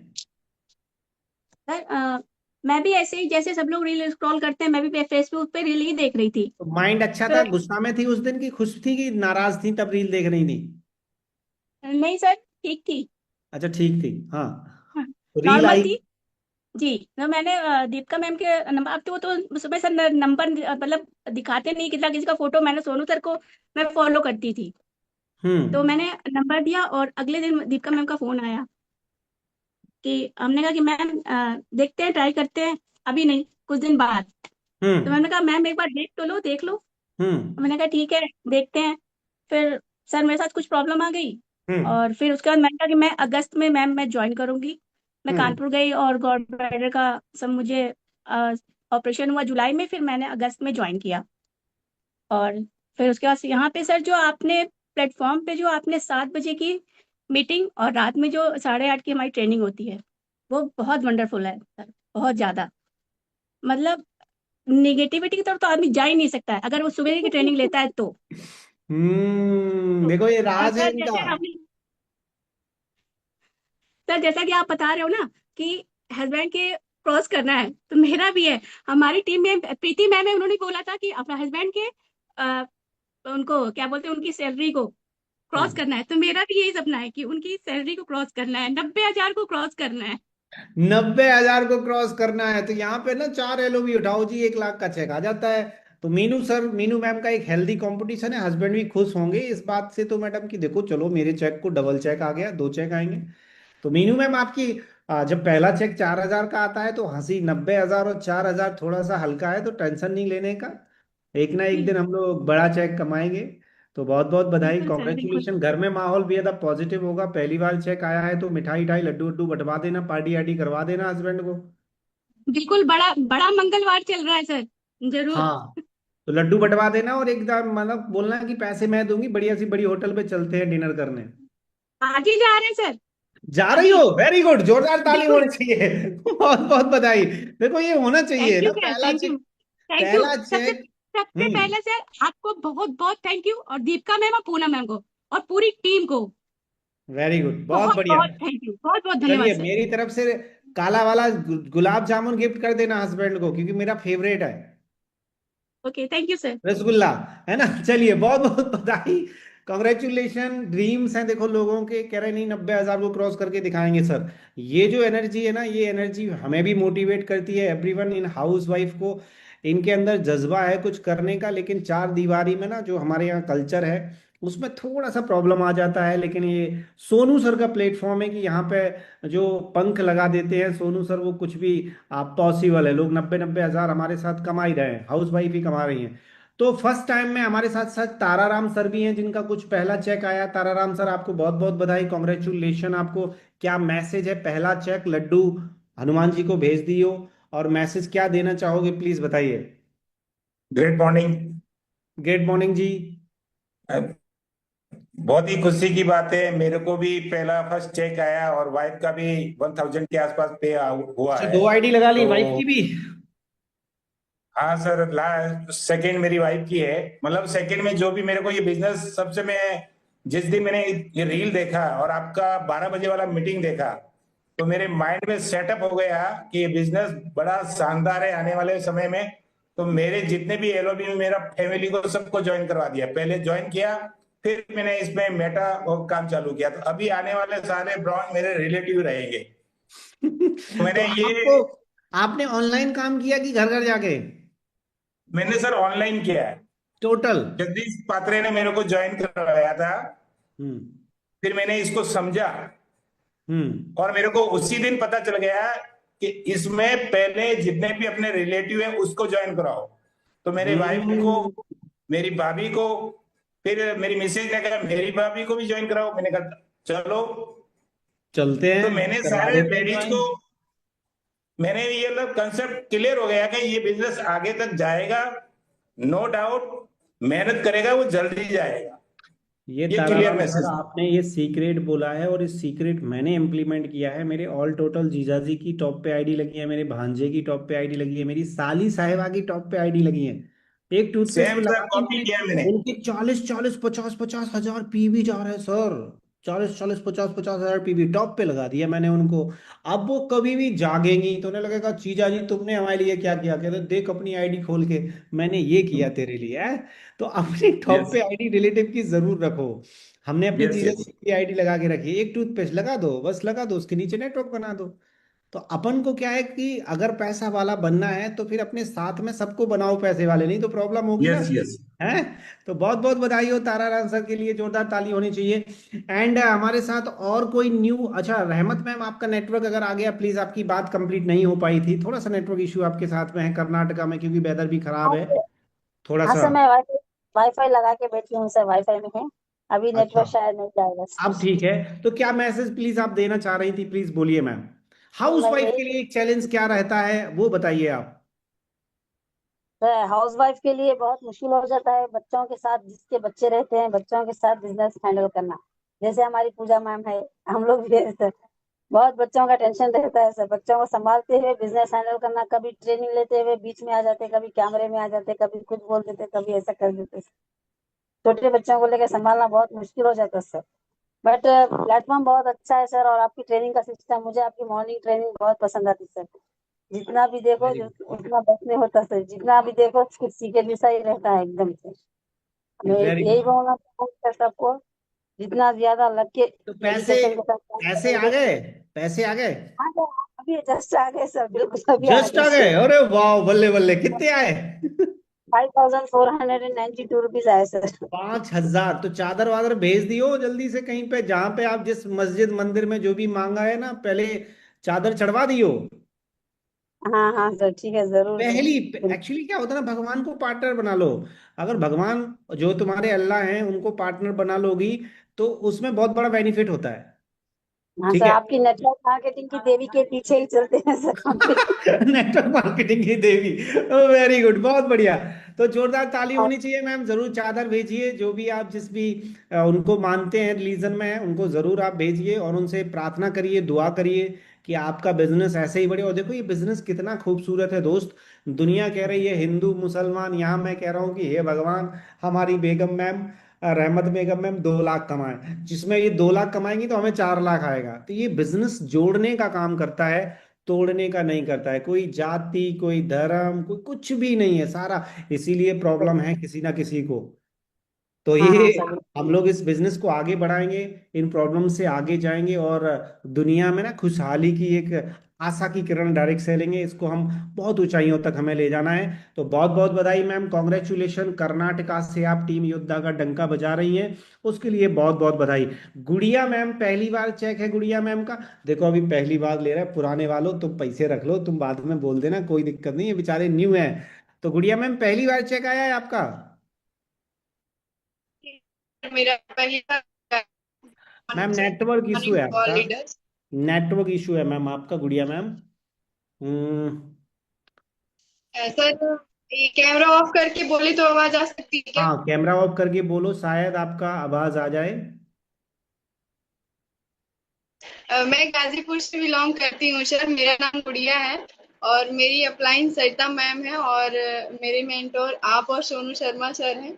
सर मैं भी ऐसे ही जैसे सब लोग रील स्क्रॉल करते हैं, मैं भी फेसबुक पे रील ही देख रही थी। तो माइंड अच्छा था? फिर गुस्सा में थी उस दिन की खुश थी कि नाराज थी तब रील देख रही थी? नहीं सर, ठीक थी। अच्छा, ठीक थी। हाँ। तो रील नॉर्मल आई? थी। जी, तो मैंने दीपिका मैम के नंबर, अब तो वो तो सुबह सर नंबर मतलब दिखाते नहीं कितना किसी का फोटो, मैंने सोनू सर को मैं फॉलो करती थी। तो हम्म। मैंने नंबर दिया और अगले दिन दीपिका मैम का फोन आया कि हमने कहा कि मैम देखते हैं, ट्राई करते हैं, अभी नहीं, कुछ दिन बाद। तो हम्म। मैंने कहा मैम एक बार देख तो लो, देख लो। हम्म। मैंने कहा ठीक है, देखते हैं। फिर सर मेरे साथ कुछ प्रॉब्लम आ गई, हम्म। और फिर उसके बाद मैंने कहा कि मैं अगस्त में मैम मैं ज्वाइन करूंगी। मैं हम्म। कानपुर गई और गॉड ब्राइडर का सब मुझे ऑपरेशन हुआ जुलाई में, फिर मैंने अगस्त में ज्वाइन किया। और फिर उसके बाद यहाँ पे सर जो आपने प्लेटफॉर्म पे जो आपने 7 बजे की मीटिंग और रात में जो 8:30 की हमारी ट्रेनिंग होती है, वो बहुत वंडरफुल है सर, बहुत ज्यादा। मतलब निगेटिविटी की तरफ तो आदमी जा ही नहीं सकता है अगर वो सुबह की ट्रेनिंग लेता है तो। देखो ये और राज है सर इनका। जैसे आपने सर जैसा कि आप बता रहे हो ना कि हस्बैंड के क्रॉस करना है, तो मेरा भी है। हमारी टीम में प्रीति मैम है, उन्होंने बोला था कि अपना हस्बैंड के उनको क्या बोलते हैं, उनकी सैलरी को क्रॉस हाँ, करना है। तो मेरा भी यही सपना है कि उनकी सैलरी को क्रॉस करना है, 90,000 को क्रॉस करना है। 90,000 को क्रॉस करना है तो यहाँ पे ना 4 LOB उठाओ जी, 1 लाख का चेक आ जाता है। तो मीनू सर, मीनू मैम का एक हेल्दी कंपटीशन है, हस्बैंड भी खुश होंगे इस बात से तो मैडम की देखो चलो मेरे चेक को डबल चेक आ गया, 2 चेक आएंगे। तो मीनू मैम आपकी जब पहला चेक 4,000 का आता है तो हंसी, 90,000 और 4,000 थोड़ा सा हल्का है तो टेंशन नहीं लेने का। एक ना एक जी दिन हम लोग बड़ा चेक कमाएंगे। तो बहुत बहुत बधाई, बिल्कुल सर, बिल्कुल। कॉन्ग्रेचुलेशन। घर में माहौल भी एकदम पॉजिटिव होगा, पहली बार चेक आया है तो मिठाई उठाई लड्डू वड्डू बंटवा देना, पार्टी आर्टी करवा देना हस्बैंड को। बिल्कुल, बड़ा बड़ा मंगलवार चल रहा है सर, जरूर। हाँ, तो लड्डू बंटवा देना और एकदम मतलब बोलना कि पैसे मैं दूंगी, बढ़िया सी बड़ी होटल पे चलते हैं डिनर करने। आज ही जा रहे हैं सर, जा रही अभी। हो, वेरी गुड, जोरदार ताली बिल्कुल। होनी चाहिए। बहुत बहुत बधाई। देखो ये होना चाहिए थैंक यू ना सर, पहला thank you. Check. Thank you पहला सबसे चेक। सबसे हम्म। पहले सर आपको बहुत बहुत थैंक यू, और दीपिका मैम और पूनम मैम को और पूरी टीम को वेरी गुड, बहुत बहुत बढ़िया। बहुत थैंक यू, बहुत बहुत धन्यवाद चलिए सर। मेरी तरफ से काला वाला गुलाब जामुन गिफ्ट कर देना हस्बैंड को, क्योंकि मेरा फेवरेट है okay, thank you sir. Rasgulla, है ना। चलिए बहुत बहुत बधाई, कॉन्ग्रेचुलेशन। ड्रीम्स हैं देखो लोगों के, कह रहे नहीं 90,000 को क्रॉस करके दिखाएंगे सर। ये जो एनर्जी है ना, ये एनर्जी हमें भी मोटिवेट करती है, एवरीवन इन हाउस वाइफ को। इनके अंदर जज्बा है कुछ करने का, लेकिन चार दीवारी में ना जो हमारे यहाँ कल्चर है उसमें थोड़ा सा प्रॉब्लम आ जाता है। लेकिन ये सोनू सर का प्लेटफॉर्म है कि यहाँ पे जो पंख लगा देते हैं सोनू सर, वो कुछ भी आप पॉसिबल है। लोग 90-90,000 हमारे साथ कमा ही रहे हैं, हाउस वाइफ ही कमा रही हैं। तो फर्स्ट टाइम में हमारे साथ साथ ताराराम सर भी हैं जिनका कुछ पहला चेक आया। ताराराम सर आपको बहुत बहुत बधाई, कॉन्ग्रेचुलेशन आपको। क्या मैसेज है, पहला चेक लड्डू हनुमान जी को भेज दियो, और मैसेज क्या देना चाहोगे प्लीज बताइए। Great morning. गुड मॉर्निंग जी। बहुत ही खुशी की बात है, मेरे को भी पहला फर्स्ट चेक आया और वाइफ का भी 1,000 के आसपास पे हुआ अच्छा, है। 2 ID लगा ली तो वाइफ की भी। हाँ सर, लास्ट सेकंड मेरी वाइफ की है। मतलब सेकंड में जो भी मेरे को ये बिजनेस, सबसे मैं जिस दिन मैंने ये रील देखा और आपका 12 बजे वाला मीटिंग देखा, तो मेरे माइंड में सेटअप हो गया कि ये बिजनेस बड़ा शानदार है आने वाले समय में। तो मेरे जितने भी LOB में मेरा फैमिली को सबको ज्वाइन करवा दिया, पहले ज्वाइन किया, फिर मैंने इसमें मेटा और काम चालू किया। तो अभी आने वाले सारे ब्रांच मेरे रिलेटिव रहेंगे। तो तो मैंने ये आपको, आपने ऑनलाइन काम किया कि घर घर जाके? मैंने सर ऑनलाइन किया है। टोटल। जगदीश पात्रे ने मेरे को ज्वाइन करवाया था, हम्म। फिर मैंने इसको समझा हम्म। और मेरे को उसी दिन पता चल गया कि इसमें पहले जितने भी अपने रिलेटिव हैं उसको ज्वाइन कराओ। तो मेरी वाइफ को, हम्म। मेरी भाभी को, फिर मेरी मिसेज ने कहा मेरी भाभी को भी ज्वाइन कराओ। मैंने कहा चलो। चलते तो हैं, मैंने करवा सारे देते हैं लेडीज ज्वाइन। को, मैंने ये मतलब कंसेप्ट क्लियर हो गया कि ये बिजनेस आगे तक जाएगा, नो डाउट। मेहनत करेगा वो जल्दी जाएगा। ये ये क्लियर ताराराम सर मैसेज। आपने ये सीक्रेट बोला है, और इस सीक्रेट मैंने इम्प्लीमेंट किया है। मेरे ऑल टोटल जीजाजी की टॉप पे आईडी लगी है, मेरे भांजे की टॉप पे आईडी लगी है, मेरी साली साहिबा की टॉप पे आईडी लगी है। एक टूथपेस्ट सेम में सर, लगा दी कॉपी मैंने, किया मैंने। उनके 40-40 50-50 हजार पीवी जा रहे हैं सर। 40-40 50-50 हजार पीवी टॉप पे लगा दिया मैंने उनको। अब वो कभी भी जागेंगी तो उन्हें लगेगा चीजा जी तुमने हमारे लिए क्या किया, कहते देख अपनी आईडी खोल के मैंने ये किया तेरे लिए है। तो अपनी टॉप यस पे आईडी रिलेटिव की जरूर रखो। हमने अपने यस जीजा यस। जी की आईडी लगा के रखी है, एक टूथपेस्ट लगा दो, बस लगा दो, उसके नीचे नेटवर्क बना दो। तो अपन को क्या है कि अगर पैसा वाला बनना है तो फिर अपने साथ में सबको बनाओ पैसे वाले, नहीं तो प्रॉब्लम होगी ना। Yes yes. है। तो बहुत बहुत बधाई हो ताराराम सर के लिए, जोरदार ताली होनी चाहिए। एंड हमारे साथ और कोई न्यू, अच्छा रहमत मैम आपका नेटवर्क अगर आ गया प्लीज, आपकी बात कंप्लीट नहीं हो पाई थी, थोड़ा सा नेटवर्क इश्यू आपके साथ में है कर्नाटका में क्योंकि वेदर भी खराब हाँ है सर, थोड़ा हाँ सा। सर, मैं वाईफाई वाईफाई लगा के बैठी हूँ सर, वाईफाई में है। अभी अच्छा, नेटवर्क शायद नहीं जाएगा अब सर। ठीक है। तो क्या मैसेज प्लीज आप देना चाह रही थी, प्लीज बोलिए मैम। हाउस मैं वाइफ के यही लिए एक चैलेंज क्या रहता है वो बताइए आप। हाउस वाइफ के लिए बहुत मुश्किल हो जाता है, बच्चों के साथ, जिसके बच्चे रहते हैं बच्चों के साथ बिजनेस हैंडल करना। जैसे हमारी पूजा मैम है, हम लोग भी ऐसे बहुत बच्चों का टेंशन रहता है सर, बच्चों को संभालते हुए बिजनेस हैंडल करना, कभी ट्रेनिंग लेते हुए बीच में आ जाते, कभी कैमरे में आ जाते, कभी कुछ बोल देते, कभी ऐसा कर देते। छोटे बच्चों को लेकर संभालना बहुत मुश्किल हो जाता है सर। बट प्लेटफॉर्म बहुत अच्छा है सर, और आपकी ट्रेनिंग का सिस्टम, मुझे आपकी मॉर्निंग ट्रेनिंग बहुत पसंद आती है सर। जितना भी देखो उतना बस नहीं होता सर, जितना भी देखो कुछ सीखे जैसा ही रहता है एकदम से। मैं वेरी यही गुड। बोलना चाहूँगा सर सबको, जितना ज्यादा लग के तो पैसे डेडिकेशन के साथ काम पैसे आ करेंगे। गए? पैसे आ गए? हाँ सर, अभी जस्ट आ गए सर, बिल्कुल अभी आ जस्ट गए आ गए? सर। अरे वाह, बल्ले बल्ले, कितने आए? 5492 रुपीज आए सर। 5,000? तो चादर वादर भेज दियो जल्दी से कहीं पे, जहां पे आप जिस मस्जिद मंदिर में जो भी मांगा है ना, पहले चादर चढ़वा दियो। हाँ हाँ सर, ठीक है, जरूर सर। पहली एक्चुअली क्या होता है ना, भगवान को पार्टनर बना लो। अगर भगवान जो तुम्हारे अल्लाह हैं उनको पार्टनर बना लोगी तो उसमें बहुत बड़ा बेनिफिट होता है। हाँ ठीक सर, है। आपकी नेटवर्क मार्केटिंग की देवी के पीछे ही चलते हैं सर हम भी। नेटवर्क मार्केटिंग की देवी। वेरी गुड, बहुत बढ़िया। तो जोरदार ताली होनी चाहिए मैम। जरूर चादर भेजिए, जो भी आप जिस भी उनको मानते हैं, रिलीजन में है, उनको जरूर आप भेजिए और उनसे प्रार्थना करिए, दुआ करिए कि आपका बिजनेस ऐसे ही बढ़े। और देखो ये बिजनेस कितना खूबसूरत है दोस्त। दुनिया कह रही है हिंदू मुसलमान, यहाँ मैं कह रहा हूँ कि हे भगवान, हमारी बेगम मैम, रहमत बेगम मैम 2 लाख कमाए, जिसमें ये 2 लाख कमाएंगी तो हमें 4 लाख आएगा। तो ये बिजनेस जोड़ने का काम करता है, तोड़ने का नहीं करता है। कोई जाति, कोई धर्म, कोई कुछ भी नहीं है सारा। इसीलिए प्रॉब्लम है किसी ना किसी को। तो हाँ हाँ ये सर। हम लोग इस बिजनेस को आगे बढ़ाएंगे, इन प्रॉब्लम से आगे जाएंगे और दुनिया में ना खुशहाली की एक आशा की किरण डायरेक्ट से लेंगे। इसको हम बहुत ऊंचाइयों तक हमें ले जाना है। तो बहुत बहुत बधाई मैम, कॉन्ग्रेचुलेशन। कर्नाटका से आप टीम योद्धा का डंका बजा रही हैं, उसके लिए बहुत बहुत बधाई। गुड़िया मैम, पहली बार चेक है गुड़िया मैम का। देखो अभी पहली बार ले रहा है, पुराने वालों तुम पैसे रख लो, तुम बाद में बोल देना, कोई दिक्कत नहीं, ये बेचारे न्यू है। तो गुड़िया मैम पहली बार चेक आया है आपका? मेरा पहली मैम नेटवर्क इशू है ऑल आपका, लीडर्स। नेटवर्क इशू है मैम आपका, गुड़िया मैम। सर, ये कैमरा ऑफ करके बोले तो आवाज आ सकती है क्या? हाँ, कैमरा ऑफ करके बोलो, शायद आपका आवाज आ जाए। मैं गाजीपुर से बिलोंग करती हूँ सर, मेरा नाम गुड़िया है और मेरी अपलाइन सरिता मैम है और मेरे मेंटोर आप और सोनू शर्मा सर हैं।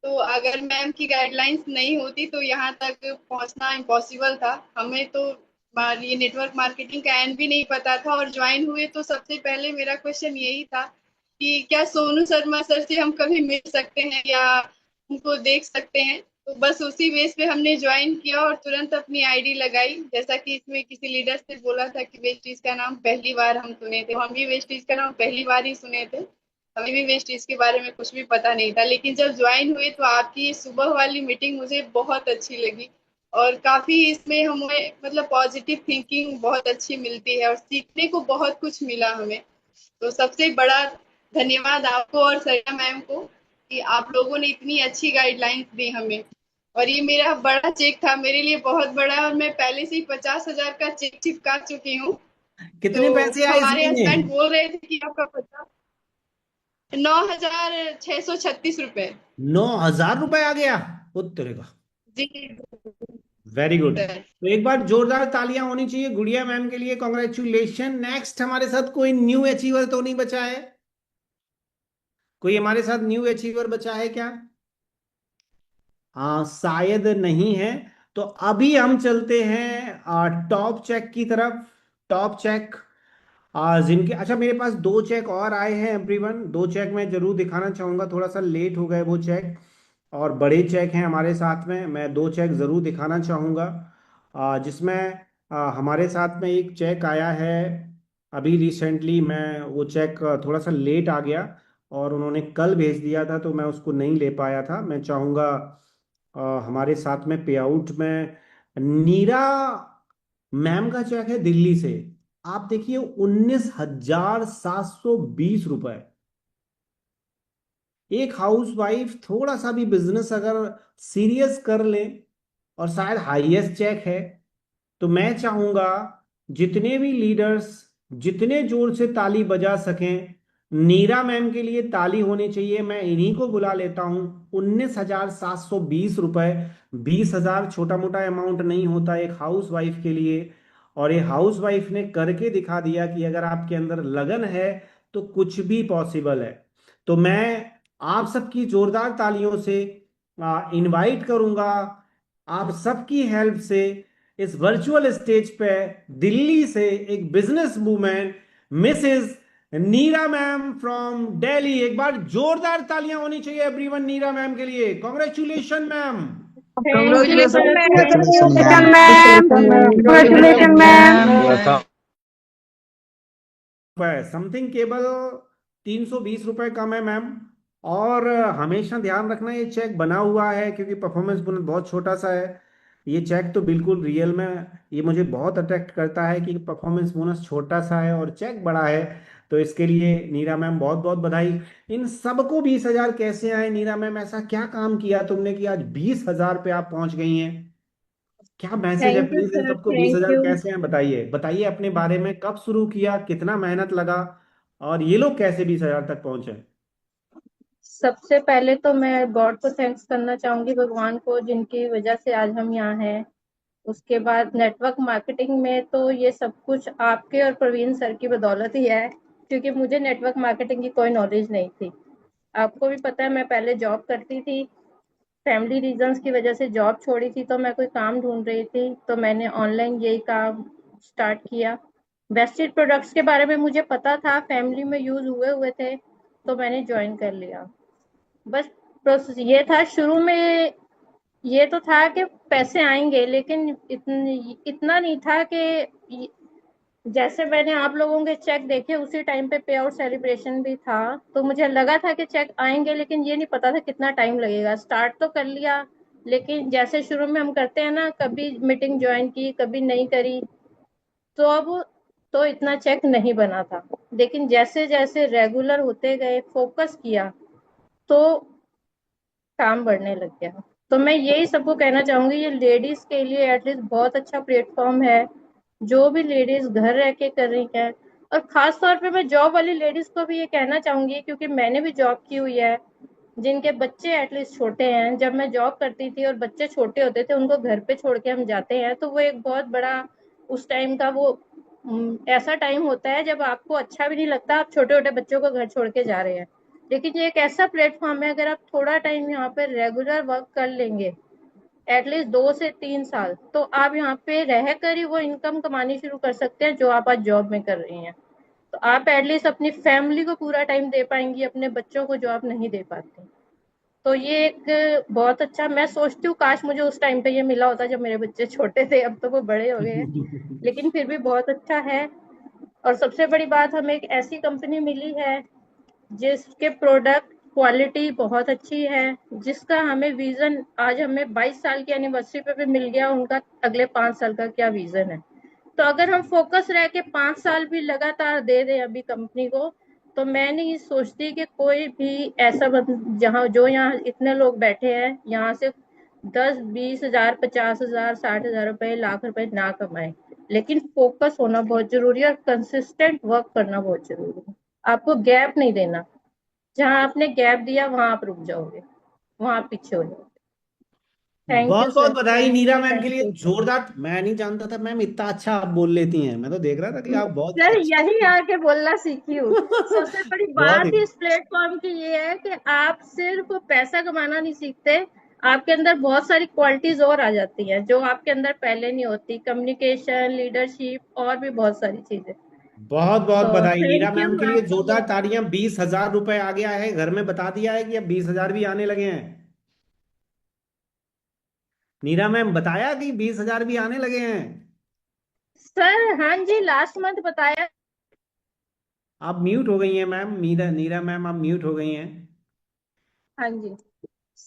तो अगर मैम की गाइडलाइंस नहीं होती तो यहाँ तक पहुँचना इम्पॉसिबल था। हमें तो ये नेटवर्क मार्केटिंग का एंड भी नहीं पता था और ज्वाइन हुए तो सबसे पहले मेरा क्वेश्चन यही था कि क्या सोनू शर्मा सर से हम कभी मिल सकते हैं या उनको देख सकते हैं। तो बस उसी बेस पे हमने ज्वाइन किया और तुरंत अपनी आईडी लगाई। जैसा कि इसमें किसी लीडर से बोला था कि वेस्टीज का नाम पहली बार हम सुने थे, हम भी वेस्टीज का नाम पहली बार ही सुने थे, हमें भी वेस्टीज के बारे में कुछ भी पता नहीं था। लेकिन जब ज्वाइन हुए तो आपकी ये सुबह वाली मीटिंग मुझे बहुत अच्छी लगी और काफी इसमें हमें मतलब पॉजिटिव थिंकिंग बहुत अच्छी मिलती है और सीखने को बहुत कुछ मिला हमें। तो सबसे बड़ा धन्यवाद आपको और सरिता मैम को कि आप लोगों ने इतनी अच्छी गाइडलाइंस दी हमें। और ये मेरा बड़ा चेक था, मेरे लिए बहुत बड़ा है और मैं पहले से ही 50,000 का चेक चिपका चुकी हूँ। कितने तो पैसे आए इस हमारे महीने? हस्बैंड बोल रहे थे कि आपका 9,636 रुपए। 9,000 रुपए आ गया? उत्तरे का। जी वेरी गुड। सर। तो एक बार जोरदार तालियां होनी चाहिए गुड़िया मैम के लिए, कॉन्ग्रेचुलेशन। नेक्स्ट हमारे साथ कोई न्यू अचीवर तो नहीं बचा है? कोई हमारे साथ न्यू अचीवर बचा है क्या? हाँ, शायद नहीं है। तो अभी हम चलते हैं टॉप चेक की तरफ। टॉप चेक जिनके, अच्छा मेरे पास 2 चेक और आए हैं एवरीवन। 2 चेक मैं जरूर दिखाना चाहूंगा, थोड़ा सा लेट हो गए वो चेक, और बड़े चेक हैं हमारे साथ में। मैं 2 चेक जरूर दिखाना चाहूंगा जिसमें हमारे साथ में एक चेक आया है अभी रिसेंटली। मैं वो चेक थोड़ा सा लेट आ गया और उन्होंने कल भेज दिया था, तो मैं उसको नहीं ले पाया था। मैं चाहूंगा हमारे साथ में पे आउट में नीरा मैम का चेक है दिल्ली से। आप देखिए 19,720 रुपए। एक हाउस वाइफ थोड़ा सा भी बिजनेस अगर सीरियस कर ले, और शायद हाईएस्ट चेक है, तो मैं चाहूंगा जितने भी लीडर्स जितने जोर से ताली बजा सकें नीरा मैम के लिए ताली होनी चाहिए। मैं इन्हीं को बुला लेता हूँ। 19,720 रुपए। 20,000 छोटा मोटा अमाउंट नहीं होता एक हाउस वाइफ के लिए। और ये हाउस वाइफ ने करके दिखा दिया कि अगर आपके अंदर लगन है तो कुछ भी पॉसिबल है। तो मैं आप सबकी जोरदार तालियों से इनवाइट करूंगा आप सबकी हेल्प से इस वर्चुअल स्टेज पे दिल्ली से एक business woman Mrs Neera ma'am from Delhi. एक बार जोरदार तालियां होनी चाहिए एवरीवन नीरा मैम के लिए। Congratulation ma'am. Congratulations, Congratulations, ma'am. Congratulations, ma'am. Something केवल 320 रुपए कम है मैम। और हमेशा ध्यान रखना ये चेक बना हुआ है क्योंकि परफॉर्मेंस बोनस बहुत छोटा सा है। ये चेक तो बिल्कुल रियल में ये मुझे बहुत अट्रैक्ट करता है कि परफॉर्मेंस बोनस छोटा सा है और चेक बड़ा है। तो इसके लिए नीरा मैम बहुत बहुत बधाई। इन सबको 20,000 कैसे आए नीरा मैम? ऐसा क्या काम किया तुमने कि आज 20,000 पे आप पहुंच गई हैं? क्या मैसेज है? Thank you, please in sir. सबको Thank 20,000 you. कैसे हैं बताइए। बताइए अपने बारे में, कब शुरू किया, कितना मेहनत लगा और ये लोग कैसे 20,000 तक पहुंचे? सबसे पहले तो मैं गॉड को थैंक्स करना चाहूंगी, भगवान को, जिनकी वजह से आज हम यहाँ हैं। उसके बाद नेटवर्क मार्केटिंग में तो ये सब कुछ आपके और प्रवीण सर की बदौलत ही है, क्योंकि मुझे नेटवर्क मार्केटिंग की कोई नॉलेज नहीं थी। आपको भी पता है मैं पहले जॉब करती थी, फैमिली रीजंस की वजह से जॉब छोड़ी थी, तो मैं कोई काम ढूंढ रही थी, तो मैंने ऑनलाइन यही काम स्टार्ट किया। वेस्टेज प्रोडक्ट्स के बारे में मुझे पता था, फैमिली में यूज हुए थे, तो मैंने ज्वाइन कर लिया। बस प्रोसेस ये था शुरू में, ये तो था कि पैसे आएंगे, लेकिन इतना नहीं था कि जैसे मैंने आप लोगों के चेक देखे उसी टाइम पे पे आउट सेलिब्रेशन भी था, तो मुझे लगा था कि चेक आएंगे, लेकिन ये नहीं पता था कितना टाइम लगेगा। स्टार्ट तो कर लिया, लेकिन जैसे शुरू में हम करते हैं ना, कभी मीटिंग ज्वाइन की कभी नहीं करी, तो अब तो इतना चेक नहीं बना था। लेकिन जैसे जैसे रेगुलर होते गए, फोकस किया, तो काम बढ़ने लग गया। तो मैं यही सबको कहना चाहूंगी, ये लेडीज के लिए एटलीस्ट बहुत अच्छा प्लेटफॉर्म है, जो भी लेडीज घर रह के कर रही हैं। और खास तौर पे मैं जॉब वाली लेडीज को भी ये कहना चाहूंगी, क्योंकि मैंने भी जॉब की हुई है, जिनके बच्चे एटलीस्ट छोटे हैं। जब मैं जॉब करती थी और बच्चे छोटे होते थे, उनको घर पे छोड़ के हम जाते हैं, तो वो एक बहुत बड़ा उस टाइम का वो ऐसा टाइम होता है जब आपको अच्छा भी नहीं लगता, आप छोटे छोटे बच्चों को घर छोड़ के जा रहे हैं। लेकिन ये एक ऐसा प्लेटफॉर्म है, अगर आप थोड़ा टाइम यहाँ पे रेगुलर वर्क कर लेंगे, एटलीस्ट 2 से 3 साल, तो आप यहाँ पे रह कर ही वो इनकम कमानी शुरू कर सकते हैं जो आप आज जॉब में कर रही हैं। तो आप एटलीस्ट अपनी फैमिली को पूरा टाइम दे पाएंगी, अपने बच्चों को जो आप नहीं दे पाती। तो ये एक बहुत अच्छा, मैं सोचती हूँ काश मुझे उस टाइम पे ये मिला होता जब मेरे बच्चे छोटे थे। अब तो वो बड़े हो गए हैं, लेकिन फिर भी बहुत अच्छा है। और सबसे बड़ी बात, हमें एक ऐसी कंपनी मिली है जिसके प्रोडक्ट क्वालिटी बहुत अच्छी है, जिसका हमें विजन आज हमें 22 साल की एनिवर्सरी पे भी मिल गया, उनका अगले 5 साल का क्या विजन है। तो अगर हम फोकस रह के 5 साल भी लगातार दे दें अभी कंपनी को, तो मैं नहीं सोचती कि कोई भी ऐसा जहाँ जो यहाँ इतने लोग बैठे हैं, यहाँ से 10-20 हज़ार 50 हज़ार 60 हज़ार रुपए लाख रुपए ना कमाए। लेकिन फोकस होना बहुत जरूरी है और कंसिस्टेंट वर्क करना बहुत जरूरी है। आपको गैप नहीं देना, जहां आपने गैप दिया वहां आप रुक जाओगे, वहां आप पीछे हो जाओगे। थैंक बहुत यू बहुत सर, बधाई थैंक नीरा यू, मैम के थैंक लिए। You sir. जोरदार। मैं नहीं जानता था मैम इतना अच्छा आप बोल लेती हैं। मैं तो देख रहा था कि आप बहुत सर अच्छा यही आके बोलना सीखी हूँ। सबसे बड़ी बहुत ही बात इस प्लेटफॉर्म की ये है कि आप सिर्फ पैसा कमाना नहीं सीखते, आपके अंदर बहुत सारी क्वालिटीज और आ जाती हैं जो आपके अंदर पहले नहीं होती, कम्युनिकेशन, लीडरशिप और भी बहुत सारी चीजें। बहुत बहुत तो बधाई नीरा थैंक मैम यू के लिए। आपका जोरदार बहुत। तालियां। 20,000 रुपए आ गया है घर में, बता दिया है कि अब 20,000 भी आने लगे हैं। नीरा मैम बताया कि 20,000 भी आने लगे हैं। सर हाँ जी, लास्ट मंथ बताया। आप म्यूट हो गई हैं मैम। नीरा नीरा मैम आप म्यूट हो गई हैं। हाँ जी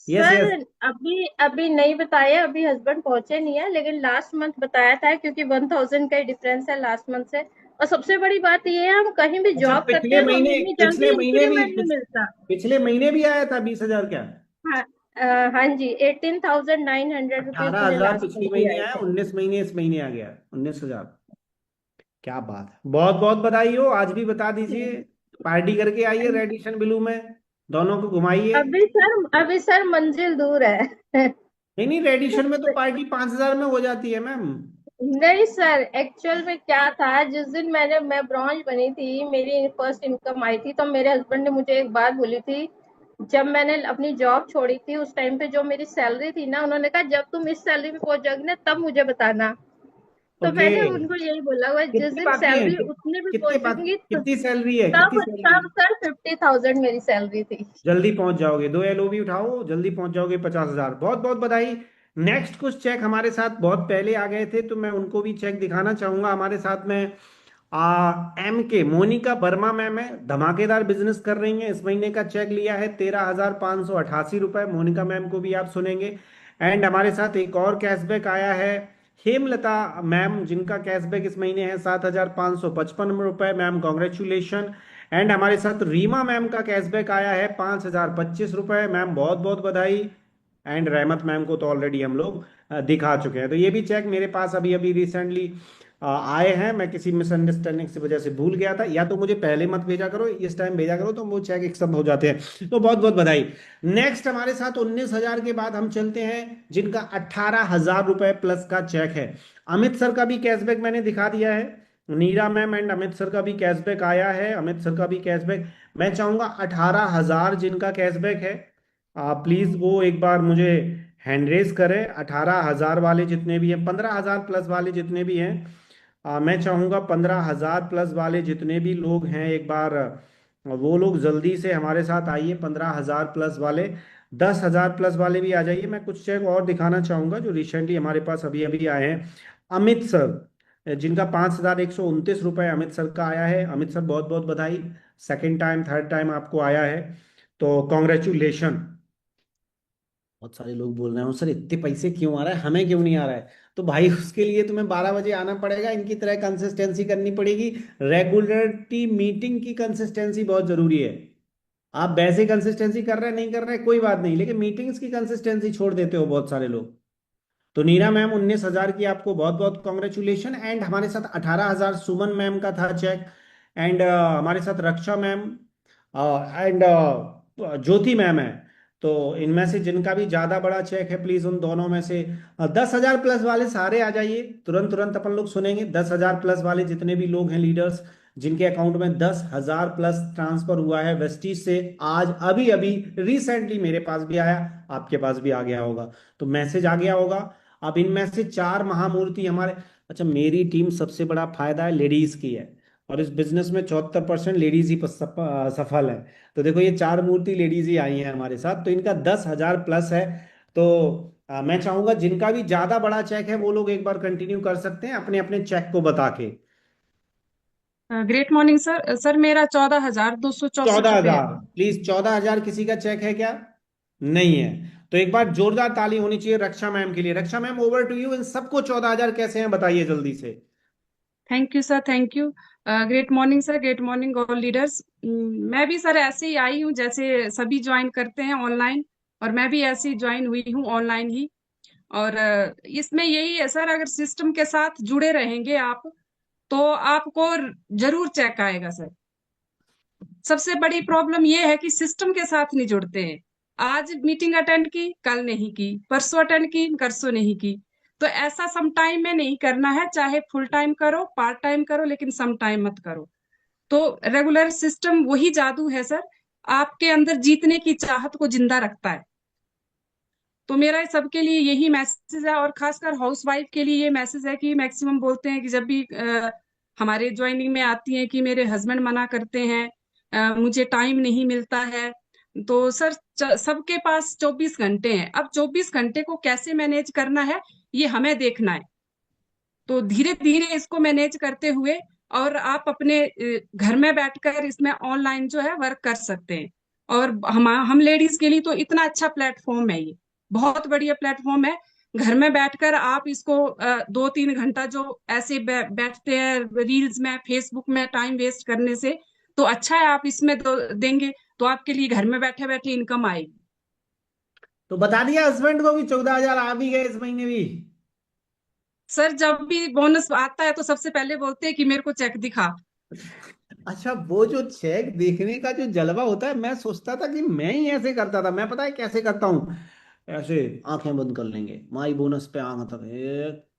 यस सर, यस। अभी अभी नहीं बताया, अभी हस्बैंड पहुंचे नहीं है, लेकिन लास्ट मंथ बताया था, क्योंकि 1,000 का ही डिफरेंस है लास्ट मंथ से। और सबसे बड़ी बात ये है, हम कहीं भी अच्छा जॉब करते हैं तो हमें इतनी जल्दी इंक्रीमेंट नहीं मिलता। पिछले महीने भी आया था 20,000 क्या? हाँ हाँ जी, 18,900 रुपीज अठारह मुझे हजार लास्ट पिछले मंथ ही महीने आए आया, थे। 19 महीने इस महीने आ गया 19,000। क्या बात है। बहुत बहुत बधाई हो। आज भी बता दीजिए पार्टी करके आइए रेड एडिशन ब्लू में, दोनों को घुमाइए। अभी सर मंजिल दूर है। नहीं नहीं, रेड एडिशन में तो पार्टी 5,000 में हो जाती है मैम। नहीं सर, एक्चुअल में क्या था, जिस दिन मैं ब्रॉन्ज बनी थी, मेरी फर्स्ट इनकम आई थी, तो मेरे हस्बैंड ने मुझे एक बात बोली थी। जब मैंने अपनी जॉब छोड़ी थी उस टाइम पे जो मेरी सैलरी थी ना, उन्होंने कहा जब तुम इस सैलरी पे पहुंच जाओगी ना तब मुझे बताना। तो ओके, मैंने उनको यही बोला हुआ, जिस कितने दिन बाकी हैं? सैलरी उतने पे कितने पहुंचूंगी कितनी सैलरी है, तब कितनी सैलरी? तब सर 50,000 मेरी सैलरी थी। जल्दी पहुंच जाओगे, 2 LOB उठाओ, जल्दी पहुंच जाओगे 50,000। बहुत बहुत बधाई। नेक्स्ट कुछ चेक हमारे साथ बहुत पहले आ गए थे, तो मैं उनको भी चेक दिखाना चाहूंगा। हमारे साथ में MK मोनिका वर्मा मैम है, धमाकेदार बिजनेस कर रही हैं। इस महीने का चेक लिया है 13,588 रुपए। मोनिका मैम को भी आप सुनेंगे। एंड हमारे साथ एक और कैशबैक आया है, हेमलता मैम, जिनका कैशबैक इस महीने है 7,555 रुपए। Ma'am congratulation. एंड हमारे साथ रीमा मैम का कैशबैक आया है 5,025 रुपए। मैम बहुत बहुत बधाई। एंड रहमत मैम को तो ऑलरेडी हम लोग दिखा चुके हैं। तो ये भी चेक मेरे पास अभी अभी रिसेंटली आए हैं। मैं किसी मिसअंडरस्टैंडिंग की वजह से भूल गया था, या तो मुझे पहले मत भेजा करो, इस टाइम भेजा करो, तो वो चेक एक्सेप्ट हो जाते हैं। तो बहुत बहुत बधाई। नेक्स्ट हमारे साथ 19,000 के बाद हम चलते हैं जिनका 18,000 रुपए प्लस का चेक है। अमित सर का भी कैशबैक मैंने दिखा दिया है। नीरा मैम एंड अमित सर का भी कैशबैक आया है। अमित सर का भी कैशबैक, मैं चाहूंगा 18,000 जिनका कैशबैक है, प्लीज वो एक बार मुझे हैंड रेज करें। 18,000 वाले जितने भी हैं, 15,000 प्लस वाले जितने भी हैं, मैं चाहूंगा 15,000 प्लस वाले जितने भी लोग हैं, एक बार वो लोग जल्दी से हमारे साथ आइए। 15,000 प्लस वाले, 10,000 प्लस वाले भी आ जाइए। मैं कुछ चेक और दिखाना चाहूंगा जो रिसेंटली हमारे पास अभी अभी आए हैं। अमित सर, जिनका 5,129 रुपए अमित सर का आया है। अमित सर बहुत बहुत बधाई, सेकेंड टाइम थर्ड टाइम आपको आया है, तो कॉन्ग्रेचुलेशन। बहुत सारे लोग बोल रहे हैं सर इतने पैसे क्यों आ रहा है, हमें क्यों नहीं आ रहा है? तो भाई उसके लिए तुम्हें 12 बजे आना पड़ेगा, इनकी तरह कंसिस्टेंसी करनी पड़ेगी। रेगुलरिटी, मीटिंग की कंसिस्टेंसी बहुत जरूरी है। आप वैसे कंसिस्टेंसी कर रहे हैं, नहीं कर रहे हैं, कोई बात नहीं, लेकिन मीटिंग्स की कंसिस्टेंसी छोड़ देते हो बहुत सारे लोग। तो नीरा मैम 19,000 की आपको बहुत बहुत कॉन्ग्रेचुलेशन। एंड हमारे साथ 18,000 सुमन मैम का था चेक। एंड हमारे साथ रक्षा मैम एंड ज्योति मैम है। तो इनमें से जिनका भी ज्यादा बड़ा चेक है, प्लीज उन दोनों में से 10,000 प्लस वाले सारे आ जाइए। तुरंत तुरंत अपन लोग सुनेंगे। 10,000 प्लस वाले जितने भी लोग हैं लीडर्स, जिनके अकाउंट में 10,000 प्लस ट्रांसफर हुआ है वेस्टीज से, आज अभी अभी रिसेंटली मेरे पास भी आया, आपके पास भी आ गया होगा, तो मैसेज आ गया होगा। अब इनमें से 4 महामूर्ति हमारे, अच्छा मेरी टीम सबसे बड़ा फायदा है लेडीज की है, और इस बिजनेस में 74% लेडीज ही सफल है। तो देखो ये 4 मूर्ति लेडीज ही आई हैं हमारे साथ, तो इनका 10,000 प्लस है। तो मैं चाहूंगा जिनका भी ज्यादा बड़ा चेक है वो लोग एक बार कंटिन्यू कर सकते हैं अपने अपने चेक को बता के। Great morning sir. सर मेरा 14,264 रुपये 14,000 है। प्लीज, 14,000 किसी का चेक है क्या? नहीं है? तो एक बार जोरदार ताली होनी चाहिए रक्षा मैम के लिए। रक्षा मैम ओवर टू यू, इन सबको 14,000 कैसे हैं बताइए जल्दी से। Thank you sir, thank you. Great morning sir, great morning all leaders. मैं भी सर ऐसे ही आई हूँ जैसे सभी ज्वाइन करते हैं ऑनलाइन, और मैं भी ऐसे ही ज्वाइन हुई हूँ ऑनलाइन ही। और इसमें यही है सर, अगर सिस्टम के साथ जुड़े रहेंगे आप तो आपको जरूर चेक आएगा सर। सबसे बड़ी प्रॉब्लम ये है कि सिस्टम के साथ नहीं जुड़ते हैं। आज मीटिंग अटेंड की, कल नहीं की, परसों अटेंड की, परसों नहीं की। तो ऐसा सम टाइम में नहीं करना है, चाहे फुल टाइम करो, पार्ट टाइम करो, लेकिन सम टाइम मत करो। तो रेगुलर सिस्टम वही जादू है सर, आपके अंदर जीतने की चाहत को जिंदा रखता है। तो मेरा सबके लिए यही मैसेज है, और खासकर हाउस वाइफ के लिए ये मैसेज है कि मैक्सिमम बोलते हैं कि जब भी हमारे ज्वाइनिंग में आती हैं कि मेरे हस्बैंड मना करते हैं, मुझे टाइम नहीं मिलता है। तो सर सबके पास 24 घंटे हैं। अब 24 घंटे को कैसे मैनेज करना है ये हमें देखना है। तो धीरे धीरे इसको मैनेज करते हुए और आप अपने घर में बैठकर इसमें ऑनलाइन जो है वर्क कर सकते हैं। और हम लेडीज के लिए तो इतना अच्छा प्लेटफॉर्म है, ये बहुत बढ़िया प्लेटफॉर्म है। घर में बैठकर आप इसको 2-3 घंटा जो ऐसे बैठते हैं रील्स में, फेसबुक में टाइम वेस्ट करने से, तो अच्छा है आप इसमें देंगे तो आपके लिए घर में बैठे बैठे इनकम आएगी। तो बता दिया हस्बैंड को भी 14,000 आ भी गए इस महीने भी। सर जब भी बोनस आता है तो सबसे पहले बोलते हैं कि मेरे को चेक दिखा। अच्छा, वो जो चेक देखने का जो जलवा होता है, मैं सोचता था कि मैं ही ऐसे करता था। मैं पता है कैसे करता हूँ? ऐसे आंखें बंद कर लेंगे, माई बोनस पे आंख तक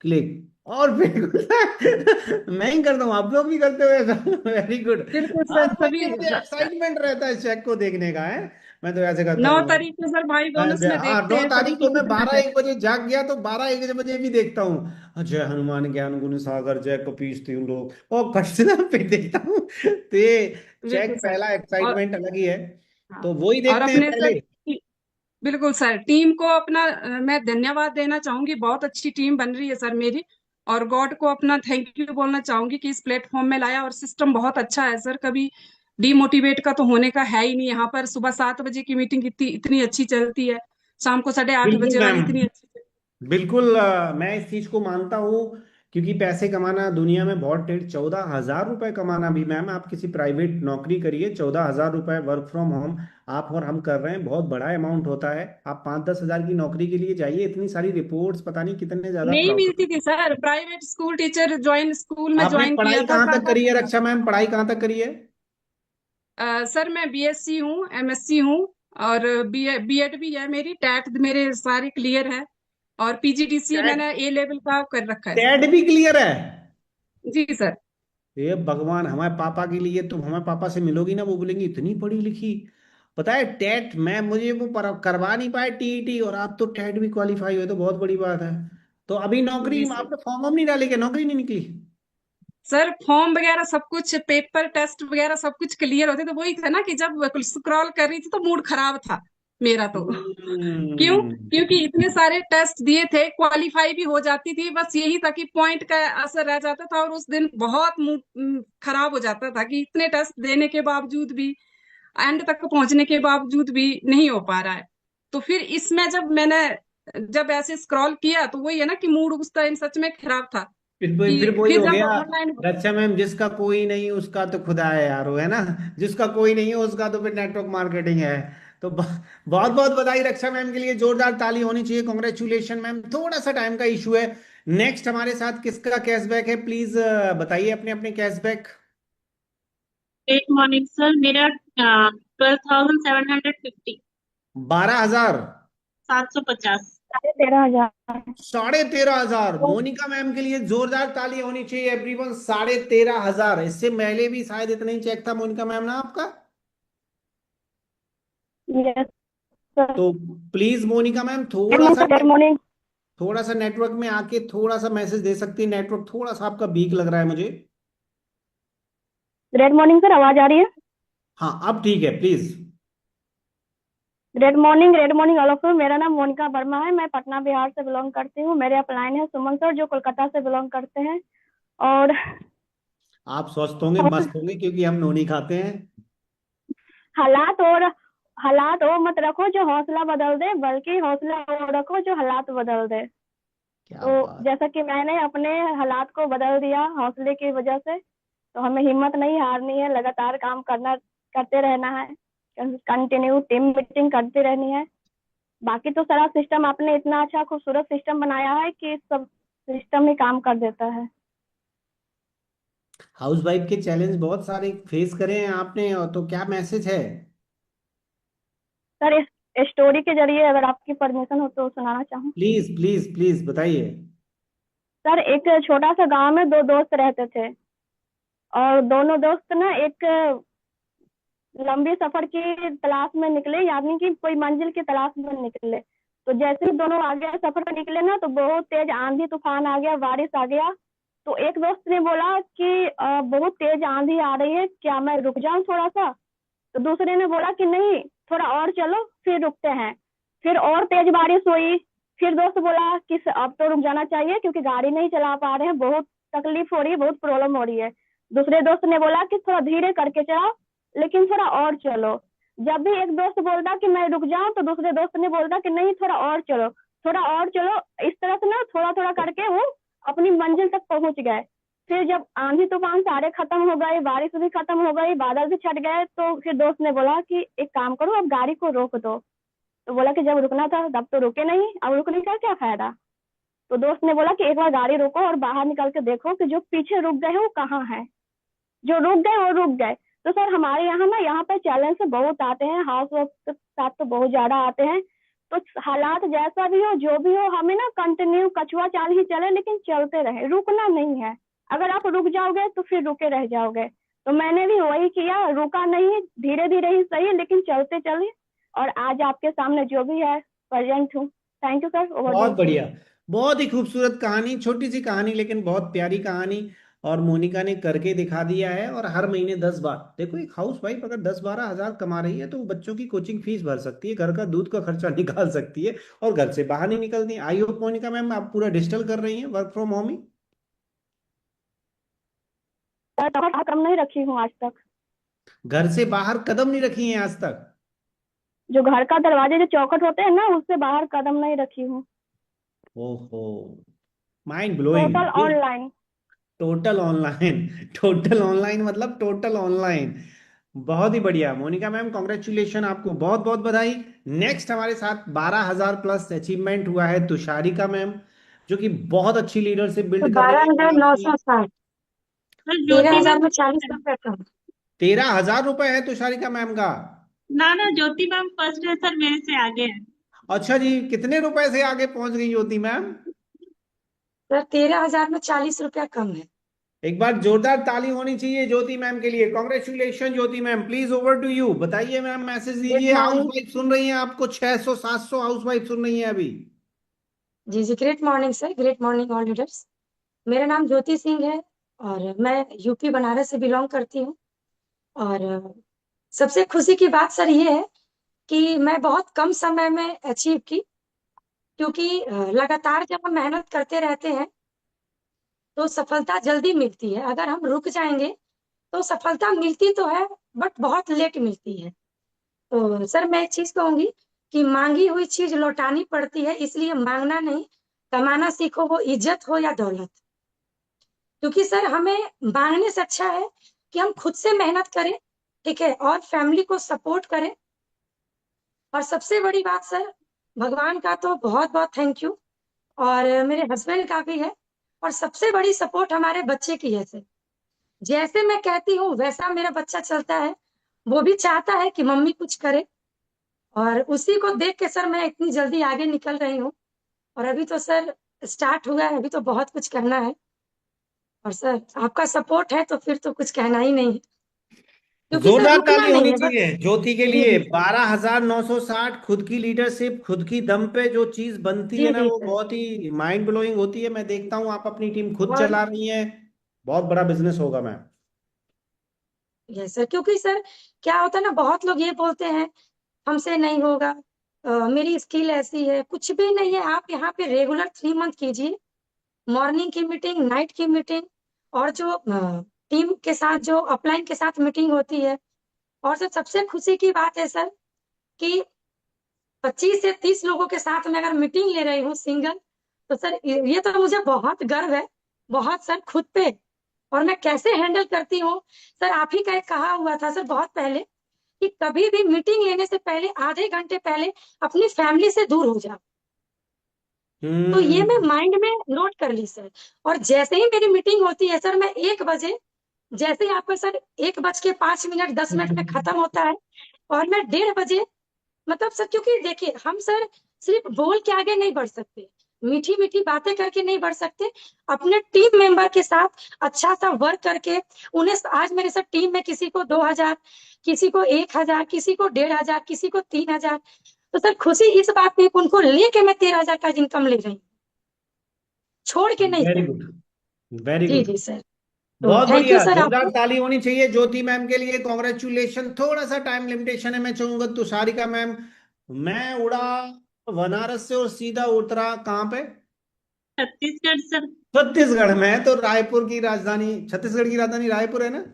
क्लिक, और फिर मैं ही करता हूँ। आप लोग भी करते हो ऐसा? Very good. बिल्कुल सर, आपको सभी इतनी मुझे एक्साइटमेंट रहता है चेक को देखने का है। मैं तो ऐसे करता 9 तारीख हूँ। को सर भाई बोनस में हाँ, देखते नौ हैं सभी तारीख की को मैं कितना 12-1 है। बजे जाग गया तो 12-1 बजे भी देखता हूँ। जय हनुमान ज्ञान गुण सागर, जय कपीस तिहु लोक, और घटना पे देखता हूँ। तो ये चेक बिल्कुल सर। पहला और एक्साइटमेंट अलग ही है। हाँ, तो वही और देखते हैं अपने सर पहले। बिल्कुल सर, टीम को अपना मैं धन्यवाद देना चाहूंगी। बहुत अच्छी टीम बन रही है सर मेरी। और गॉड को अपना थैंक यू बोलना चाहूंगी कि इस प्लेटफॉर्म में लाया, और सिस्टम बहुत अच्छा है सर। कभी डीमोटिवेट का तो होने का है ही नहीं। यहाँ पर सुबह 7 बजे की मीटिंग इतनी इतनी अच्छी चलती है, शाम को 8:30 बिल्कुल बजे वाली मैम, इतनी अच्छी चलती बिल्कुल। मैं इस चीज को मानता हूँ, क्योंकि पैसे कमाना दुनिया में बहुत ढेर। 14,000 रुपए कमाना भी, मैम आप किसी प्राइवेट नौकरी करिए, 14,000 रुपए वर्क फ्रॉम होम आप और हम कर रहे हैं, बहुत बड़ा अमाउंट होता है। आप 5-10 हजार की नौकरी के लिए जाइए, इतनी सारी रिपोर्ट्स, पता नहीं कितने ज्यादा नहीं प्रॉफिट। मिलती थी sir. Private school teacher school में आपने ज्वाइन किया पढ़ाई था कहाँ तक सारा। करी है रक्षा मैम? पढ़ाई कहाँ तक करी है? सर मैं बीएससी हूँ, एमएससी हूँ, और बीएड भी है मेरी। टैट मेरे सारे क्लियर है, और पीजीडीसीए टेट, मैंने ए लेवल का कर रखा है सर। टेट भी क्लियर है? जी सर। ये भगवान, हमारे पापा के लिए, तुम हमारे पापा से मिलोगी ना, वो बोलेंगे इतनी पढ़ी लिखी। पता है टेट, मैं मुझे वो करवा नहीं पाए टीईटी, और आप तो टेट भी क्वालिफाई हुए, तो बहुत बड़ी बात है। तो अभी नौकरी जी सर। आपने फॉर्म वॉर्म नहीं डाले क्या? नौकरी नहीं निकली? सर फॉर्म वगैरह सब कुछ, पेपर टेस्ट वगैरह सब कुछ क्लियर होते, तो वही था ना कि जब स्क्रॉल कर रही थी तो मूड खराब था मेरा तो। क्यों? हम्म। क्योंकि इतने सारे टेस्ट दिए थे, क्वालिफाई भी हो जाती थी, बस यही था कि पॉइंट का असर रह जाता था। और उस दिन बहुत मूड खराब हो जाता था कि इतने टेस्ट देने के बावजूद भी, एंड तक पहुंचने के बावजूद भी नहीं हो पा रहा है। तो फिर इसमें जब ऐसे स्क्रॉल किया तो वही है ना कि मूड उस टाइम सच में खराब था। फिर कि वही फिर हो जब गया। ऑनलाइन, रक्षा मैम, जिसका कोई नहीं उसका तो खुदा है यार, वो है ना। जिसका कोई नहीं है उसका तो फिर नेटवर्क मार्केटिंग है। तो बहुत बहुत बधाई रक्षा मैम के लिए, जोरदार ताली होनी चाहिए। कॉन्ग्रेचुलेशन मैम, थोड़ा सा टाइम का इशू है। नेक्स्ट हमारे साथ किसका कैशबैक है? प्लीज बताइए अपने अपने कैशबैक। गुड मॉर्निंग सर, मेरा 12,750। 12,000? 750। 13,500। 13,500? मोनिका मैम के लिए जोरदार ताली होनी चाहिए एवरीवन। 13,500, इससे पहले भी शायद इतना ही चेक था मोनिका मैम ना आपका? Yes sir. तो please Monika ma'am, good morning. थोड़ा सा नेटवर्क में आके थोड़ा सा मैसेज दे सकती है। नेटवर्क थोड़ा सा आपका वीक लग रहा है मुझे। गुड मॉर्निंग सर, आवाज आ रही है? हाँ, अब ठीक है, please. Good morning all of you. मेरा नाम मोनिका वर्मा है, मैं पटना बिहार से बिलोंग करती हूँ। मेरे अपलाइन है सुमन सर, जो कोलकाता से बिलोंग करते हैं। और आप स्वस्थ होंगे, मस्त होंगे, क्योंकि हम नोनी खाते हैं। हालात और हालात वो मत रखो जो हौसला बदल दे, बल्कि हौसला वो रखो जो हालात बदल दे। क्या तो बात। जैसा कि मैंने अपने हालात को बदल दिया हौसले की वजह से, तो हमें हिम्मत नहीं हारनी है, लगातार काम करते रहना है, कंटिन्यू टीम मीटिंग करती रहनी है। बाकी तो सारा सिस्टम आपने इतना अच्छा खूबसूरत सिस्टम बनाया है कि सब सिस्टम ही काम कर देता है। हाउस वाइफ के चैलेंज बहुत सारे फेस करे हैं आपने, और तो क्या मैसेज है? सर इस स्टोरी के जरिए अगर आपकी परमिशन हो तो सुनाना चाहूँ। प्लीज प्लीज प्लीज बताइए। सर एक छोटा सा गांव में दो दोस्त रहते थे, और दोनों दोस्त ना एक लंबी सफर की तलाश में निकले, यानी कि कोई मंजिल की तलाश में निकले। तो जैसे ही दोनों आगे सफर पर निकले ना, तो बहुत तेज आंधी तूफान आ गया, बारिश आ गया। तो एक दोस्त ने बोला कि बहुत तेज आंधी आ रही है, क्या मैं रुक जाऊं थोड़ा सा? तो दूसरे ने बोला कि नहीं, थोड़ा और चलो, फिर रुकते हैं। फिर और तेज बारिश हुई। फिर दोस्त बोला कि अब तो रुक जाना चाहिए, क्योंकि गाड़ी नहीं चला पा रहे हैं, बहुत तकलीफ हो रही है, बहुत प्रॉब्लम हो रही है। दूसरे दोस्त ने बोला कि थोड़ा धीरे करके चलाओ, लेकिन थोड़ा और चलो। जब भी एक दोस्त बोलता कि मैं रुक जाऊं, तो दूसरे दोस्त ने बोलता कि नहीं, थोड़ा और चलो, थोड़ा और चलो। इस तरह से ना थोड़ा थोड़ा करके वो अपनी मंजिल तक पहुंच गए। फिर जब आंधी तूफान सारे खत्म हो गए, बारिश भी खत्म हो गई, बादल भी छट गए, तो फिर दोस्त ने बोला कि एक काम करो, अब गाड़ी को रोक दो। तो बोला कि जब रुकना था तब तो रुके नहीं, अब रुकने का क्या फायदा? तो दोस्त ने बोला कि एक बार गाड़ी रोको और बाहर निकल के देखो कि जो पीछे रुक गए हैं वो कहाँ है। जो रुक गए वो रुक गए। तो सर हमारे यहाँ ना, यहाँ पर चैलेंज से बहुत आते हैं, हाउस वर्क के साथ तो बहुत ज्यादा आते हैं। तो हालात जैसा भी हो, जो भी हो, हमें ना कंटिन्यू कछुआ चाल ही चले, लेकिन चलते रहे, रुकना नहीं है। अगर आप रुक जाओगे तो फिर रुके रह जाओगे। तो मैंने भी वही किया, रुका नहीं, धीरे धीरे ही सही, लेकिन चलते चले। और आज आपके सामने जो भी है प्रेजेंट हूँ। थैंक यू सर, ओवर बहुत टू। बढ़िया, बहुत ही खूबसूरत कहानी, छोटी सी कहानी लेकिन बहुत प्यारी कहानी। और मोनिका ने करके दिखा दिया है। और हर महीने 10 बार, देखो एक हाउस वाइफ अगर 10-12 हज़ार कमा रही है तो वो बच्चों की कोचिंग फीस भर सकती है, घर का दूध का खर्चा निकाल सकती है, और घर से बाहर नहीं निकलती। आई होप मोनिका मैम आप पूरा डिजिटल कर रही हैं, वर्क फ्रॉम होम ही। कम नहीं रखी हूँ आज तक। घर से बाहर कदम नहीं रखी हैं आज तक। जो घर का दरवाजे, जो चौखट होते हैं ना, उससे बाहर कदम नहीं रखी हूँ। ओहो, mind blowing. Total online. Total online total online मतलब टोटल ऑनलाइन। बहुत ही बढ़िया मोनिका मैम, कॉन्ग्रेचुलेशन, आपको बहुत बहुत बधाई। नेक्स्ट हमारे साथ 12,000+ अचीवमेंट हुआ है तुषारिका मैम, जो कि बहुत अच्छी लीडरशिप बिल्ड कर रही है। और आपकी 12,960। सर ज्योति 13,000 मैम। में 40 रुपए कम। 13,000 रुपए है तुषारिका मैम का। ना ना, ज्योति मैम फर्स्ट है सर, मेरे से आगे है। अच्छा जी, कितने रुपए से आगे पहुंच गई ज्योति मैम? सर 13,000 में 40 रुपया कम है। एक बार जोरदार ताली होनी चाहिए ज्योति मैम के लिए। Congratulation Jyoti ma'am, please over to you. बताइए मैम, मैसेज गुड दीजिए। House morning. वाइफ सुन रही हैं आपको, 600-700 हाउस वाइफ सुन रही हैं अभी। जी जी, great morning sir, great morning all leaders. मेरा नाम ज्योति सिंह है और मैं यूपी बनारस से बिलोंग करती हूँ। और सबसे खुशी की बात सर ये है कि मैं बहुत कम समय में अचीव की, क्योंकि लगातार जब हम मेहनत करते रहते हैं तो सफलता जल्दी मिलती है। अगर हम रुक जाएंगे तो सफलता मिलती तो है, बट बहुत लेट मिलती है। तो सर मैं एक चीज कहूंगी कि मांगी हुई चीज लौटानी पड़ती है, इसलिए मांगना नहीं, कमाना सीखो, वो इज्जत हो या दौलत। क्योंकि सर हमें मांगने से अच्छा है कि हम खुद से मेहनत करें, ठीक है, और फैमिली को सपोर्ट करें। और सबसे बड़ी बात सर, भगवान का तो बहुत बहुत थैंक यू, और मेरे हस्बैंड का भी है। और सबसे बड़ी सपोर्ट हमारे बच्चे की है सर। जैसे मैं कहती हूँ वैसा मेरा बच्चा चलता है। वो भी चाहता है कि मम्मी कुछ करे, और उसी को देख के सर मैं इतनी जल्दी आगे निकल रही हूँ। और अभी तो सर स्टार्ट हुआ है, अभी तो बहुत कुछ करना है। और सर आपका सपोर्ट है तो फिर तो कुछ कहना ही नहीं है, क्योंकि सर जोरदार रुकना ताली नहीं होनी है बस। चाहिए ज्योति के जी लिए। जी 12,960, खुद की लीडरशिप, खुद की दम पे जो चीज बनती है जी ना, जी वो सर। बहुत ही माइंड ब्लोइंग होती है। मैं देखता हूँ आप अपनी टीम खुद और चला रही हैं, बहुत बड़ा बिजनेस होगा मैम। यस सर, क्योंकि सर क्या होता है ना, बहुत लोग ये बोलते हैं हमसे नहीं होगा, मेरी स्किल ऐसी है। कुछ भी नहीं है। आप यहाँ पे रेगुलर 3 मंथ कीजिए, मॉर्निंग की मीटिंग, नाइट की मीटिंग, और जो टीम के साथ, जो अपलाइन के साथ मीटिंग होती है। और सर सबसे खुशी की बात है सर कि 25 से 30 लोगों के साथ में अगर मीटिंग ले रही हूँ सिंगल, तो सर ये तो मुझे बहुत गर्व है, बहुत सर खुद पे। और मैं कैसे हैंडल करती हूँ सर, आप ही का एक कहा हुआ था सर बहुत पहले कि कभी भी मीटिंग लेने से पहले आधे घंटे पहले अपनी फैमिली से दूर हो जाओ। तो ये मैं माइंड में नोट कर ली सर। और जैसे ही मेरी मीटिंग होती है सर, मैं 1 बजे, जैसे ही आपका सर 1:05 10 मिनट में खत्म होता है, और मैं 1:30 बजे, मतलब सर, क्योंकि देखिए हम सर सिर्फ बोल के आगे नहीं बढ़ सकते, मीठी मीठी बातें करके नहीं बढ़ सकते। अपने टीम मेंबर के साथ अच्छा सा वर्क करके उन्हें, आज मेरे साथ टीम में किसी को 2,000, किसी को 1,000, किसी को 1,500, किसी को 3,000। तो सर खुशी इस बात में कि उनको लेके मैं 13,000 का इनकम ले रही हूँ, छोड़ के नहीं वेरी सर। गुड, वेरी जी गुड, जी सर। तो बहुत थैंक यू बढ़िया। सर जोरदार आपको। ताली होनी चाहिए ज्योति मैम के लिए। कॉन्ग्रेचुलेशन। थोड़ा सा टाइम लिमिटेशन है, मैं चाहूंगा तुषारिका मैम। मैं उड़ा बनारस से और सीधा उतरा कहाँ पे? छत्तीसगढ़ सर। छत्तीसगढ़ में। तो रायपुर की राजधानी, छत्तीसगढ़ की राजधानी रायपुर है ना?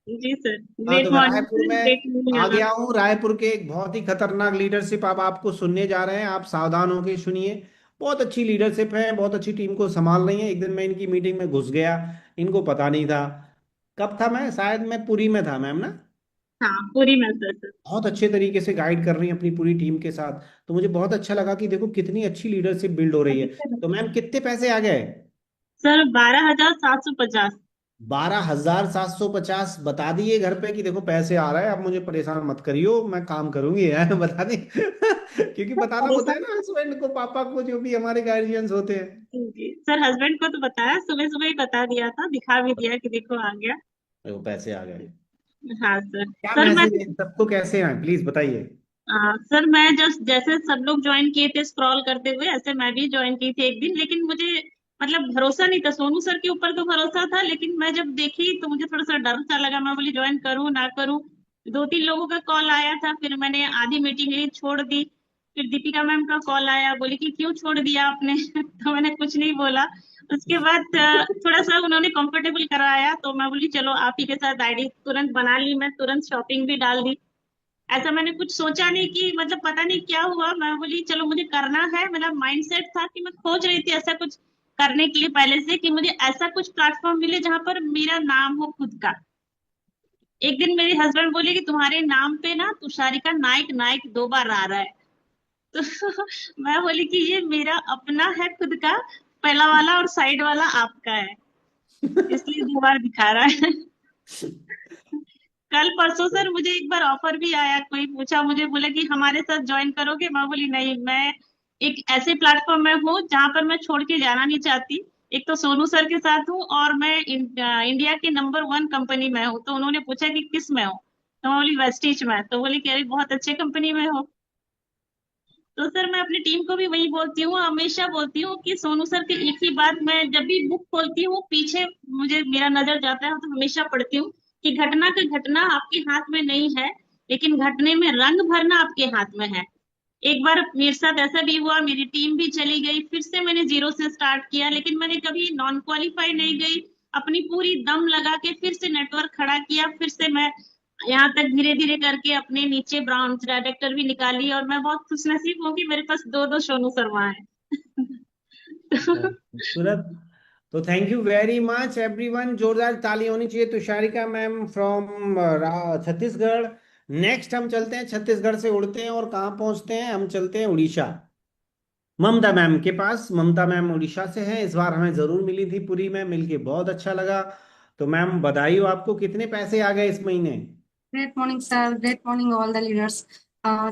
जी सर, हाँ, ग्रेट तो मैं मॉर्निंग रायपुर सर, में ग्रेट मॉर्निंग आ आवाज। गया हूँ। रायपुर के एक बहुत ही खतरनाक लीडरशिप अब आपको सुनने जा रहे हैं, आप सावधान होकर सुनिए। बहुत अच्छी लीडरशिप है, बहुत अच्छी टीम को संभाल रही है। एक दिन मैं इनकी मीटिंग में घुस गया, इनको पता नहीं था। कब था मैं? शायद मैं पुरी में था मैम ना। हाँ, पूरी मैसेज सर। बहुत अच्छे तरीके से गाइड कर रही हैं अपनी पूरी टीम के साथ। तो मुझे बहुत अच्छा लगा कि देखो कितनी अच्छी लीडरशिप बिल्ड हो रही है। तो मैम कितने पैसे आ गए? सर 12,750। 12,750 बता दिए घर पे कि देखो पैसे आ रहा है, अब मुझे परेशान मत करियो, मैं काम करूंगी है बता दी क्योंकि बताना अरे होता है सर, ना हस्बैंड को, पापा को, जो भी हमारे गार्जियंस होते हैं। जी सर, हस्बैंड को तो बताया, सुबह सुबह ही बता दिया था, दिखा भी दिया कि देखो आ गया। वो पैसे आ गए। हाँ सर। क्या सर मैं मैसेज है सबको, कैसे आए प्लीज बताइए। सर मैं जस्ट जैसे सब लोग ज्वाइन किए थे स्क्रॉल करते हुए, ऐसे मैं भी ज्वाइन की थी एक दिन, लेकिन मुझे मतलब भरोसा नहीं था। सोनू सर के ऊपर तो भरोसा था, लेकिन मैं जब देखी तो मुझे थोड़ा सा डर सा लगा। मैं बोली ज्वाइन करूँ ना करूँ। दो तीन लोगों का कॉल आया था, फिर मैंने आधी मीटिंग ही छोड़ दी। फिर दीपिका मैम का कॉल आया, बोली कि क्यों छोड़ दिया आपने तो मैंने कुछ नहीं बोला। उसके बाद थोड़ा सा उन्होंने कंफर्टेबल कराया, तो मैं बोली चलो आप ही के साथ आईडी तुरंत बना ली, मैं तुरंत शॉपिंग भी डाल दी। ऐसा मैंने कुछ सोचा नहीं कि मतलब पता नहीं क्या हुआ, मैं बोली चलो मुझे करना है। मेरा माइंडसेट था कि मैं खोज रही थी ऐसा कुछ करने के लिए पहले से, कि मुझे ऐसा कुछ प्लेटफॉर्म मिले जहां पर मेरा नाम हो खुद का। एक दिन मेरे हस्बैंड बोले कि तुम्हारे नाम पे ना तुषारिका नाइक नाइक 2 बार आ रहा है। तो मैं बोली कि ये मेरा अपना है खुद का, पहला वाला और साइड वाला आपका है, इसलिए 2 बार दिखा रहा है। कल परसों सर मुझे एक बार ऑफर भी आया, कोई पूछा मुझे, बोला कि हमारे साथ ज्वाइन करोगे। मैं बोली नहीं, मैं एक ऐसे प्लेटफॉर्म में हूँ जहां पर मैं छोड़ के जाना नहीं चाहती। एक तो सोनू सर के साथ हूँ, और मैं इंडिया की नंबर 1 कंपनी में हूँ। तो उन्होंने पूछा कि किस में हो, तो मैं बोली वेस्टीज में। तो बोली कि अरे बहुत अच्छे कंपनी में हो। तो सर मैं अपनी टीम को भी वही बोलती हूँ, हमेशा बोलती हूँ कि सोनू सर की एक ही बात, मैं जब भी बुक खोलती हूँ पीछे मुझे मेरा नजर जाता है तो हमेशा पढ़ती हूँ कि घटना का घटना आपके हाथ में नहीं है, लेकिन घटने में रंग भरना आपके हाथ में है। एक बार मेरे साथ ऐसा भी हुआ, मेरी टीम भी चली गई, फिर से मैंने जीरो से स्टार्ट किया, लेकिन मैंने कभी नॉन क्वालिफाई नहीं गई। अपनी पूरी दम लगा के फिर से नेटवर्क खड़ा किया, फिर से मैं यहाँ तक धीरे धीरे करके अपने नीचे ब्रांच डायरेक्टर भी निकाली। और मैं बहुत खुशनसीब हूँ कि मेरे पास दो दो सोनू शर्मा है। बहुत खूबसूरत। तो thank you very much everyone, जोरदार ताली होनी चाहिए Tusharika ma'am from Chhattisgarh. Next हम चलते हैं, छत्तीसगढ़ से उड़ते हैं और कहाँ पहुंचते हैं, हम चलते हैं उड़ीसा, ममता मैम के पास। ममता मैम उड़ीसा से हैं, इस बार हमें जरूर मिली थी पुरी में, मिलके बहुत अच्छा लगा। तो मैम बधाई हो आपको, कितने पैसे आ गए इस महीने। Great morning sir, great morning all the leaders.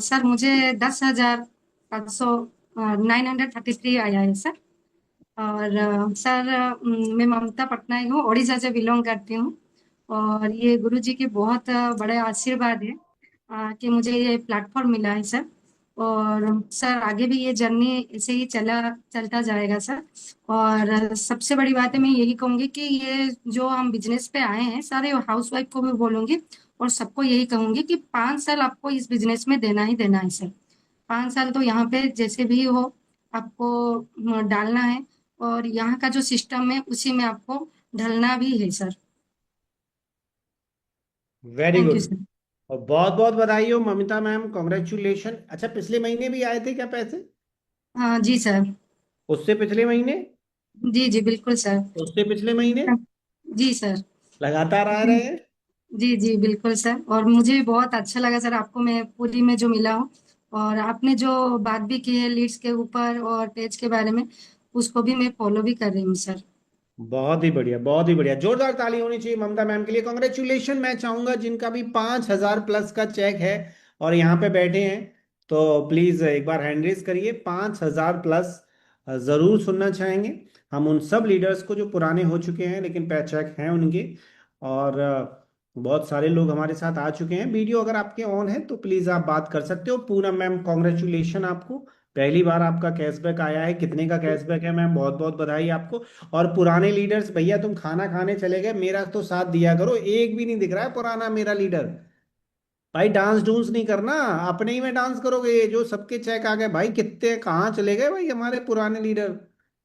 Sir मुझे 10,500 933 आया है सर। और सर मैं ममता पटनायक हूँ, उड़ीसा से बिलोंग करती हूँ। और ये गुरुजी के बहुत बड़े आशीर्वाद है कि मुझे ये प्लेटफॉर्म मिला है सर। और सर आगे भी ये जर्नी ऐसे ही चलता जाएगा सर। और सबसे बड़ी बात है, मैं यही कहूंगी कि ये जो हम बिजनेस पे आए हैं, सारे हाउसवाइफ को भी बोलूंगी और सबको यही कहूंगी कि 5 साल आपको इस बिजनेस में देना ही देना है सर। 5 साल तो यहाँ पे जैसे भी हो आपको डालना है, और यहाँ का जो सिस्टम है उसी में आपको ढलना भी है sir. Very thank you good. Sir. और बहुत बहुत बधाई हो ममिता मैम, कॉन्ग्रेचुलेशन। अच्छा, पिछले महीने भी आए थे क्या पैसे, हाँ जी सर। उससे पिछले महीने, जी जी बिल्कुल सर। उससे पिछले महीने, जी सर। लगातार आ जी रहे हैं। जी जी बिल्कुल सर। और मुझे भी बहुत अच्छा लगा सर आपको मैं पूरी में जो मिला हूँ, और आपने जो बात भी की है लीड्स के ऊपर और पेज के बारे में, उसको भी मैं फॉलो भी कर रही हूँ सर। बहुत ही बढ़िया, बहुत ही बढ़िया, जोरदार ताली होनी चाहिए ममता मैम के लिए, कॉन्ग्रेचुलेशन। मैं चाहूंगा जिनका भी 5,000 प्लस का चेक है और यहाँ पे बैठे हैं, तो प्लीज एक बार हैंड रेज करिए। 5,000 प्लस जरूर सुनना चाहेंगे हम उन सब लीडर्स को जो पुराने हो चुके हैं लेकिन पे चेक हैं उनके। और बहुत सारे लोग हमारे साथ आ चुके हैं। वीडियो अगर आपके ऑन है तो प्लीज आप बात कर सकते हो। पूनम मैम कॉन्ग्रेचुलेशन आपको, पहली बार आपका कैशबैक आया है। कितने का कैशबैक है मैम, बहुत बहुत बधाई आपको। और पुराने लीडर्स भैया, तुम खाना खाने चले गए, मेरा तो साथ दिया करो। एक भी नहीं दिख रहा है पुराना मेरा लीडर। भाई डांस डूंस नहीं करना, अपने ही में डांस करोगे। ये जो सबके चेक आ गए भाई, कितने कहाँ चले गए भाई हमारे पुराने लीडर,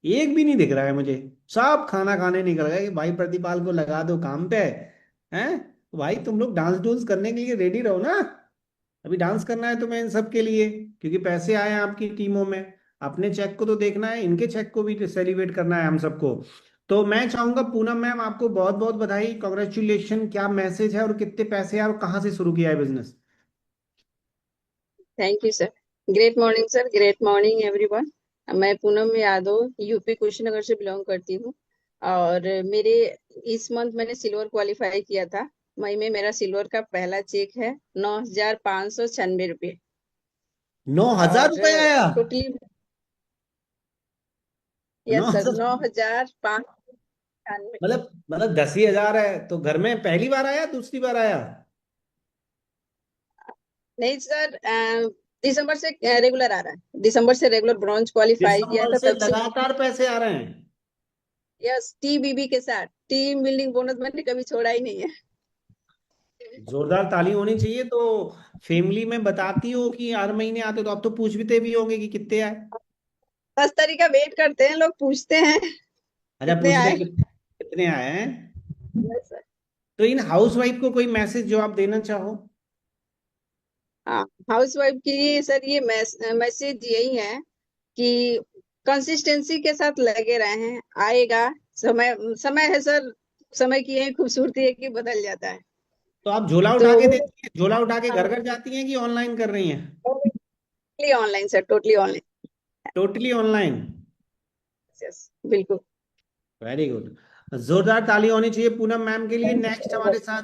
एक भी नहीं दिख रहा है मुझे। सब खाना खाने निकल गए कि भाई प्रतिपाल को लगा दो काम पे। हैं तो भाई तुम लोग डांस डूंस करने के लिए रेडी रहो ना। अभी डांस करना है तुम्हें इन सब के लिए, क्योंकि पैसे आए हैं आपकी टीमों में। अपने चेक को तो देखना है, इनके चेक को भी सेलिब्रेट करना है हम सबको। तो मैं चाहूंगा पूनम मैम, आपको बहुत बहुत बधाई, कॉन्ग्रेचुलेशन। क्या मैसेज है और कितने पैसे हैं और कहाँ से शुरू किया है business. Thank you sir. Great morning sir, great morning everyone. मैं पूनम यादव यूपी कुशीनगर से बिलोंग करती हूँ। और मेरे इस मंथ मैंने सिल्वर क्वालिफाई किया था। मई में मेरा सिल्वर का पहला चेक है 9,596 रुपये। 9,000 और रुपए आया? टोटली नौ यस सर हजार 9,596। मतलब 10,000 है तो घर में पहली बार आया, दूसरी बार आया? नहीं सर, दिसंबर से रेगुलर आ रहा है। दिसंबर से रेगुलर ब्रॉन्ज क्वालिफाई किया दिसंबर था से तब से। लगातार पैसे आ रहे हैं? यस, TBB के साथ टीम बिल्डिंग बोनस मैंने कभी छोड़ा ही नहीं है। जोरदार ताली होनी चाहिए। तो फैमिली में बताती हो कि हर महीने आते, तो आप तो पूछते भी होंगे कि कितने आए? 10 तारीख का वेट करते हैं लोग, पूछते हैं अच्छा, कितने पूछते आए। हैं कितने आए हैं। Yes sir. तो इन हाउस वाइफ को कोई मैसेज जो आप देना चाहो? हाँ, हाउस वाइफ के लिए सर ये मैसेज यही है कि कंसिस्टेंसी के साथ लगे रहे हैं, आएगा समय। समय है सर, समय की यही खूबसूरती है कि बदल जाता है। तो आप झोला तो उठा के वो देती हैं, झोला उठा के घर घर जाती हैं कि ऑनलाइन कर रही हैं? Totally online sir, totally online. Totally online. Yes, बिल्कुल। Very good. जोरदार ताली होनी चाहिए पूनम मैम के लिए। नेक्स्ट हमारे साथ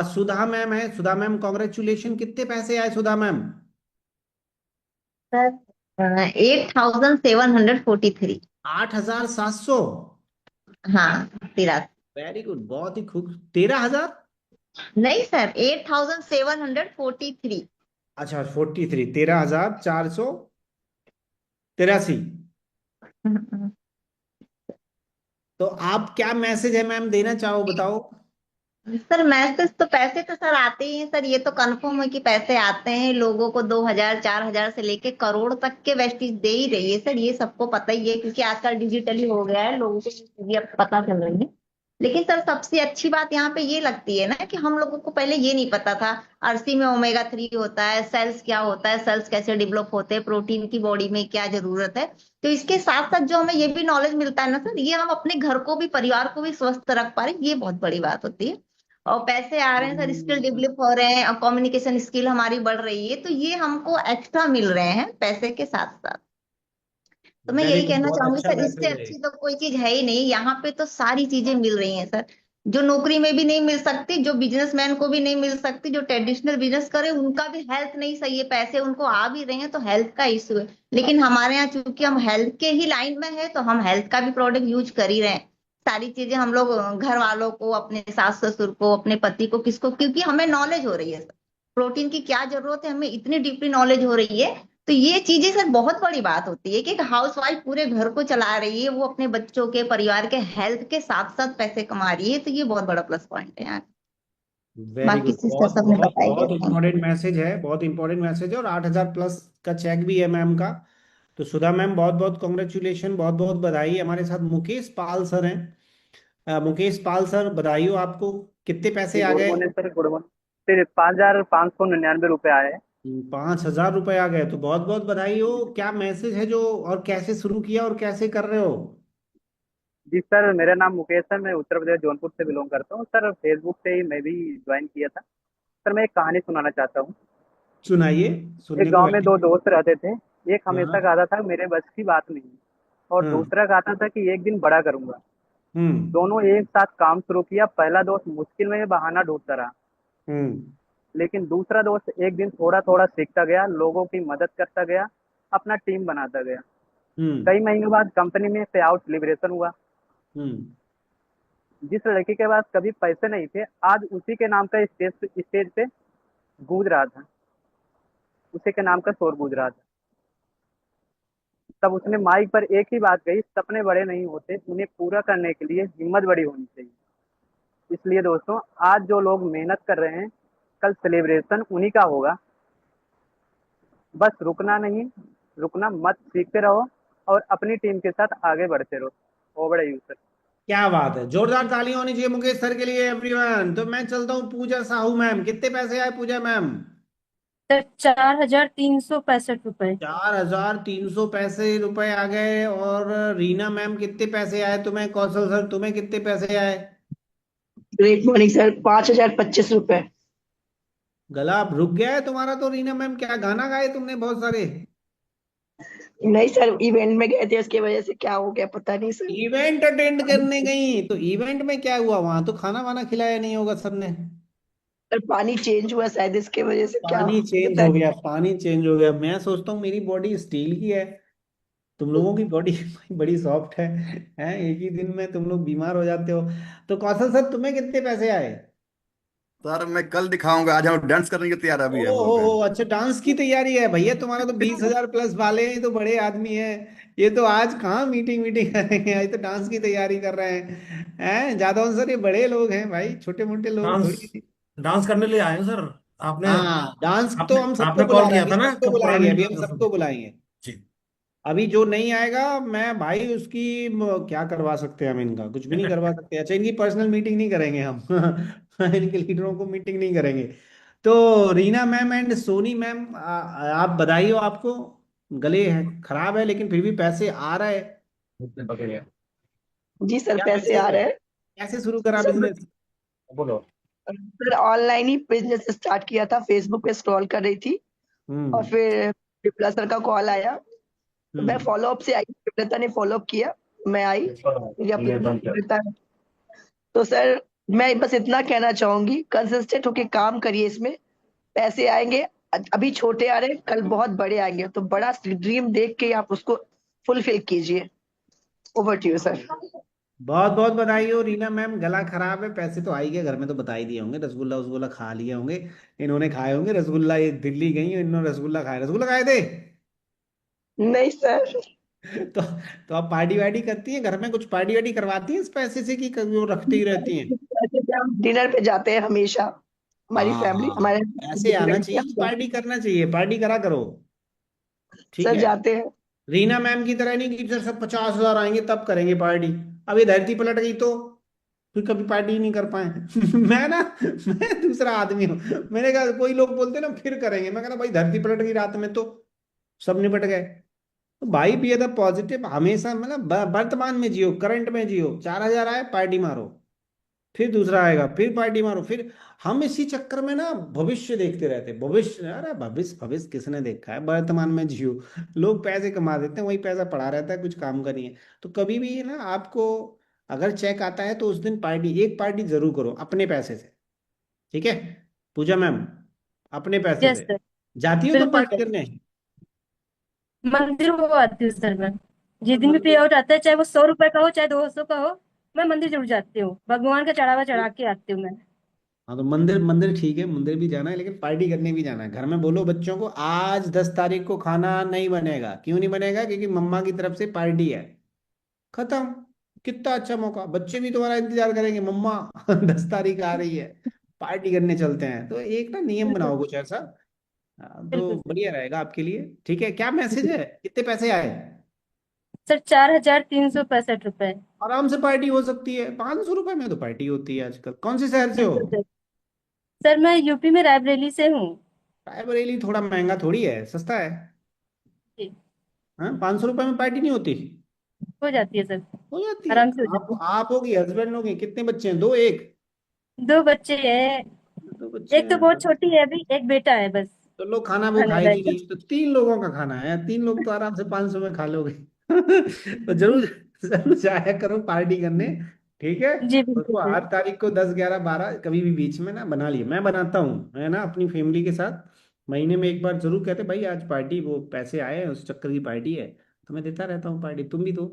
सुधा मैम है। सुधा मैम, कॉन्ग्रेचुलेशन। कितने पैसे आए सुधा मैम? सर 8,743। 8,700? हाँ, 13। वेरी गुड, बहुत ही खूब। 13,000? नहीं सर, 8,743। अच्छा, 43। 13,483। तो आप क्या मैसेज है मैम देना चाहो, बताओ। सर मैसेज तो पैसे तो सर आते ही हैं सर, ये तो कंफर्म है कि पैसे आते हैं। लोगों को 2,000 4,000 से लेके करोड़ तक के वेस्टीज दे ही रही है सर, ये सबको पता ही है क्योंकि आजकल डिजिटली हो गया है, लोगों को ये चीजें अब पता चल रही है। लेकिन सर सबसे अच्छी बात यहाँ पे ये लगती है ना कि हम लोगों को पहले ये नहीं पता था अर्सी में ओमेगा 3 होता है, सेल्स क्या होता है, सेल्स कैसे डेवलप होते हैं, प्रोटीन की बॉडी में क्या जरूरत है। तो इसके साथ साथ जो हमें ये भी नॉलेज मिलता है ना सर, ये हम अपने घर को भी, परिवार को भी स्वस्थ रख पा रहे हैं, ये बहुत बड़ी बात होती है। और पैसे आ रहे हैं सर, स्किल डेवलप हो रहे हैं और कम्युनिकेशन स्किल हमारी बढ़ रही है, तो ये हमको एक्स्ट्रा मिल रहे हैं पैसे के साथ साथ। तो मैं वेरी यही गुड, कहना बहुत चाहूंगी अच्छा सर, इससे मैसेज है। अच्छी तो कोई चीज है ही नहीं। यहाँ पे तो सारी चीजें मिल रही हैं सर, जो नौकरी में भी नहीं मिल सकती, जो बिजनेसमैन को भी नहीं मिल सकती, जो ट्रेडिशनल बिजनेस करे उनका भी हेल्थ नहीं सही है, पैसे उनको आ भी रहे हैं तो हेल्थ का इशू है। लेकिन हमारे यहाँ चूंकि हम हेल्थ के ही लाइन में है तो हम हेल्थ का भी प्रोडक्ट यूज कर ही रहे हैं। सारी चीजें हम लोग घर वालों को, अपने सास ससुर को, अपने पति को, किसको, क्योंकि हमें नॉलेज हो रही है सर, प्रोटीन की क्या जरूरत है हमें इतनी डीपली नॉलेज हो रही है। तो ये चीजें सर बहुत बड़ी बात होती है कि एक हाउस वाइफ पूरे घर को चला रही है, वो अपने बच्चों के, परिवार के हेल्थ के साथ साथ पैसे कमा रही है, तो ये बहुत बड़ा प्लस पॉइंट है यार। वेरी बाकी गुड, सिस्टर बहुत सबने बहुत बताई है। बहुत इंपॉर्टेंट मैसेज है, बहुत इंपॉर्टेंट मैसेज है। और 8,000 प्लस का चेक भी है मैम का। तो सुधा मैम, बहुत बहुत कॉन्ग्रेचुलेशन, बहुत बहुत बधाई। हमारे साथ मुकेश पाल सर हैं। मुकेश पाल सर, बधाई हो आपको। कितने पैसे जी आ गुड गए? Morning sir, good morning. फिर 5,599 रुपये आए। 5,000 रुपए आ गए, तो बहुत बहुत बधाई हो। क्या मैसेज है जो, और कैसे शुरू किया और कैसे कर रहे हो? जी सर, मेरा नाम मुकेश है, मैं उत्तर प्रदेश जौनपुर से बिलोंग करता हूँ सर। फेसबुक से ही मैं भी ज्वाइन किया था सर। मैं एक कहानी सुनाना चाहता हूँ। सुनाइए, एक सुनने को गांव में बैठे। दो दोस्त रहते थे। एक हमेशा हाँ। कहता था मेरे बस की बात नहीं, और हाँ। दूसरा कहता था कि एक दिन बड़ा करूंगा। हम्म। दोनों एक साथ काम शुरू किया। पहला दोस्त मुश्किल में बहाना ढूंढता रहा, हम्म। लेकिन दूसरा दोस्त एक दिन थोड़ा थोड़ा सीखता गया, लोगों की मदद करता गया, अपना टीम बनाता गया। हम्म। कई महीनों बाद कंपनी में पे आउट सेलिब्रेशन हुआ। हम्म। जिस लड़के के पास कभी पैसे नहीं थे, आज उसी के नाम का स्टेज पे गूंज रहा था, उसी के नाम का शोर गूंज रहा था। तब उसने माइक पर एक ही बात कही, सपने बड़े नहीं होते, उन्हें पूरा करने के लिए हिम्मत बड़ी होनी चाहिए। इसलिए दोस्तों, आज जो लोग मेहनत कर रहे हैं, कल सेलिब्रेशन उन्हीं का होगा। बस रुकना नहीं, रुकना मत, सीखते रहो और अपनी टीम के साथ आगे बढ़ते रहो। Over you sir. क्या बात है, जोरदार ताली होनी चाहिए मुकेश सर के लिए एवरीवन। तो मैं चलता हूँ पूजा साहू मैम। कितने पैसे आए पूजा मैम? सर 4,365 रुपए। 4,300 पैसे रुपए आ गए। और रीना मैम, कितने पैसे आए तुम्हें? कौशल सर, तुम्हें कितने पैसे आए? ग्रेट मॉर्निंग सर, 5,025 रुपए। गला अब रुक गया है तुम्हारा तो। रीना मैम, क्या गाना गाए तुमने बहुत सारे? नहीं सर, इवेंट में गए थे, उसकी वजह से क्या हो गया पता नहीं सर। इवेंट अटेंड करने गई तो इवेंट में क्या हुआ? वहां तो खाना वाना खिलाया नहीं होगा सबने? सर पानी चेंज हुआ शायद, इसके वजह से क्या पानी चेंज पता हो नहीं। गया, पानी चेंज हो गया। मैं सोचता हूँ मेरी बॉडी स्टील की है, तुम लोगों की बॉडी बड़ी सॉफ्ट है, एक ही दिन में तुम लोग बीमार हो जाते हो। तो कौशल सर, तुम्हें कितने पैसे आए? सर मैं कल दिखाऊंगा, आज हम डांस करने की तैयार अभी है हम लोग का। अच्छा, डांस की तैयारी है भैया तुम्हारा? तो 20,000 प्लस वाले हैं, ये तो बड़े आदमी हैं। ये तो आज कहाँ मीटिंग मीटिंग करेंगे, आज तो डांस की तैयारी कर रहे हैं जादव सर, ये बड़े लोग हैं भाई, छोटे मोटे लोग डांस थोड़ी। डांस करने लिए आए हैं सर। आपने हाँ, डांस तो आपने हम सबको आपने बुला कॉल रहे हैं, किया अभी था ना सबको कब पूरा बुलाएंगे, अभी मीटिंग हम कर सबको सकते। बुलाएंगे। जी। अभी जो नहीं आएगा मैं भाई उसकी क्या करवा सकते हैं हम? इनका कुछ भी नहीं करवा सकते। अच्छा, इनकी पर्सनल मीटिंग नहीं करेंगे हम इनके लीडरों को मीटिंग नहीं करेंगे। तो Reena ma'am and Soni ma'am, आप बधाई हो आपको। गले है खराब है लेकिन फिर भी पैसे आ रहा है। जी सर, क्या पैसे आ मैसेज है? रहे हैं कैसे शुरू करा सर। बिजनेस? बोलो। सर ऑनलाइन ही बिजनेस स्टार्ट किया था, फेसबुक पे स्क्रॉल कर रही थी और हम्म। फिर विप्ला सर का कॉल आया, तो मैं हम्म। फॉलो अप से आई, विप्लता ने फॉलो अप किया, मैं आई, मुझे अपना विप्लता। तो सर मैं बस इतना कहना चाहूंगी, कंसिस्टेंट होके काम करिए, इसमें पैसे आएंगे। अभी छोटे आ रहे हैं, कल बहुत बड़े आएंगे, तो बड़ा ड्रीम देख के आप उसको फुलफिल कीजिए। Over to you sir. बहुत बहुत बधाई हो रीना मैम। गला खराब है, पैसे तो आई गए, घर में तो बता ही दिए होंगे, रसगुल्ला रसगुल्ला खा लिए होंगे इन्होंने, खाए होंगे रसगुल्ला। ये दिल्ली गई इन्होंने रसगुल्ला खाए, रसगुल्ला खाए थे? नहीं सर। तो तो आप पार्टी वार्टी करती हैं घर में? कुछ पार्टी वार्टी करवाती हैं इस पैसे से कि कभी वो रखती ही रहती हैं? डिनर पे जाते हैं हमेशा, हमारी फैमिली, हाँ, हमारे ऐसे आना चाहिए कि पार्टी करना चाहिए, पार्टी करा करो। ठीक सर है। जाते हैं। रीना मैम की तरह नहीं कि सर सब 50,000 आएंगे तब करेंगे पार्टी। अब ये धरती पलट गई तो फिर कभी पार्टी ही नहीं कर पाए मैं दूसरा आदमी हूँ। मैंने कहा, कोई लोग बोलते ना फिर करेंगे, मैं कहना भाई धरती पलट गई रात में तो सब निपट गए। तो भाई बी द पॉजिटिव, हमेशा मतलब वर्तमान में जियो, करंट में जियो। 4,000 आए पार्टी मारो, फिर दूसरा आएगा फिर पार्टी मारो, फिर हम इसी चक्कर में ना भविष्य देखते रहते हैं। भविष्य, अरे भविष्य भविष्य किसने देखा है? वर्तमान में जियो। लोग पैसे कमा देते हैं, वही पैसा पड़ा रहता है, कुछ काम का नहीं है। तो कभी भी ना आपको अगर चेक आता है तो उस दिन पार्टी, एक पार्टी जरूर करो अपने पैसे से। ठीक है पूजा मैम, अपने पैसे यस से सर, जाती हो तुम बिल्कुल पार्टी सर। करने? मंदिर वो आती हूँ सर मैं, जिस दिन भी पे मंदिर। आउट आता है, चाहे वो 100 रुपए का हो चाहे 200 का हो, मैं मंदिर जरूर जाती हूँ, भगवान का चढ़ावा चढ़ा के आती हूँ मैं। हाँ तो मंदिर, मंदिर ठीक है, मंदिर भी जाना है लेकिन पार्टी करने भी जाना है। घर में बोलो बच्चों को आज 10 तारीख को खाना नहीं बनेगा। क्यों नहीं बनेगा? क्योंकि मम्मा की तरफ से पार्टी है। खत्म। कितना अच्छा मौका, बच्चे भी तुम्हारा इंतजार करेंगे, मम्मा 10 तारीख आ रही है, पार्टी करने चलते हैं। तो एक ना नियम बिल्कुल बनाओ कुछ ऐसा। तो बिल्कुल बढ़िया रहेगा आपके लिए। ठीक है, क्या मैसेज है? कितने पैसे आए? सर। 4,365 रुपए। आराम से पार्टी हो सकती है, 500 रुपए में तो पार्टी होती है आजकल। कौन से शहर से हो? बिल्कुल सर। सर मैं यूपी में रायबरेली से हूँ। रायबरेली थोड़ा महंगा थोड़ी है, सस्ता है। जी, हाँ, 500 रुपए में पार्टी नहीं होती? हो जाती है सर, हो जाती है। आराम से हो आप जाती आप होगी, हस्बैंड होगी, कितने बच्चे हैं? दो, एक? है। 2 बच्चे हैं, दो बच्चे एक तो हैं बहुत तो छोटी है, अभी एक बेटा है बस। तो लोग खाना वो खाना खाएगी लायक। नहीं, तो 3 लोगों का खाना है, 3 लोग तो आराम से 500 में खा लोगे तो जरूर जरूर जाया करो पार्टी करने। ठीक है। जी बिल्कुल उसको सर। हर तारीख को 10, 11, 12 कभी भी बीच में ना बना लिए। मैं बनाता हूँ, मैं ना अपनी फैमिली के साथ महीने में एक बार जरूर कहते भाई आज पार्टी, वो पैसे आए हैं उस चक्कर की पार्टी है, तो मैं देता रहता हूँ पार्टी, तुम भी दो।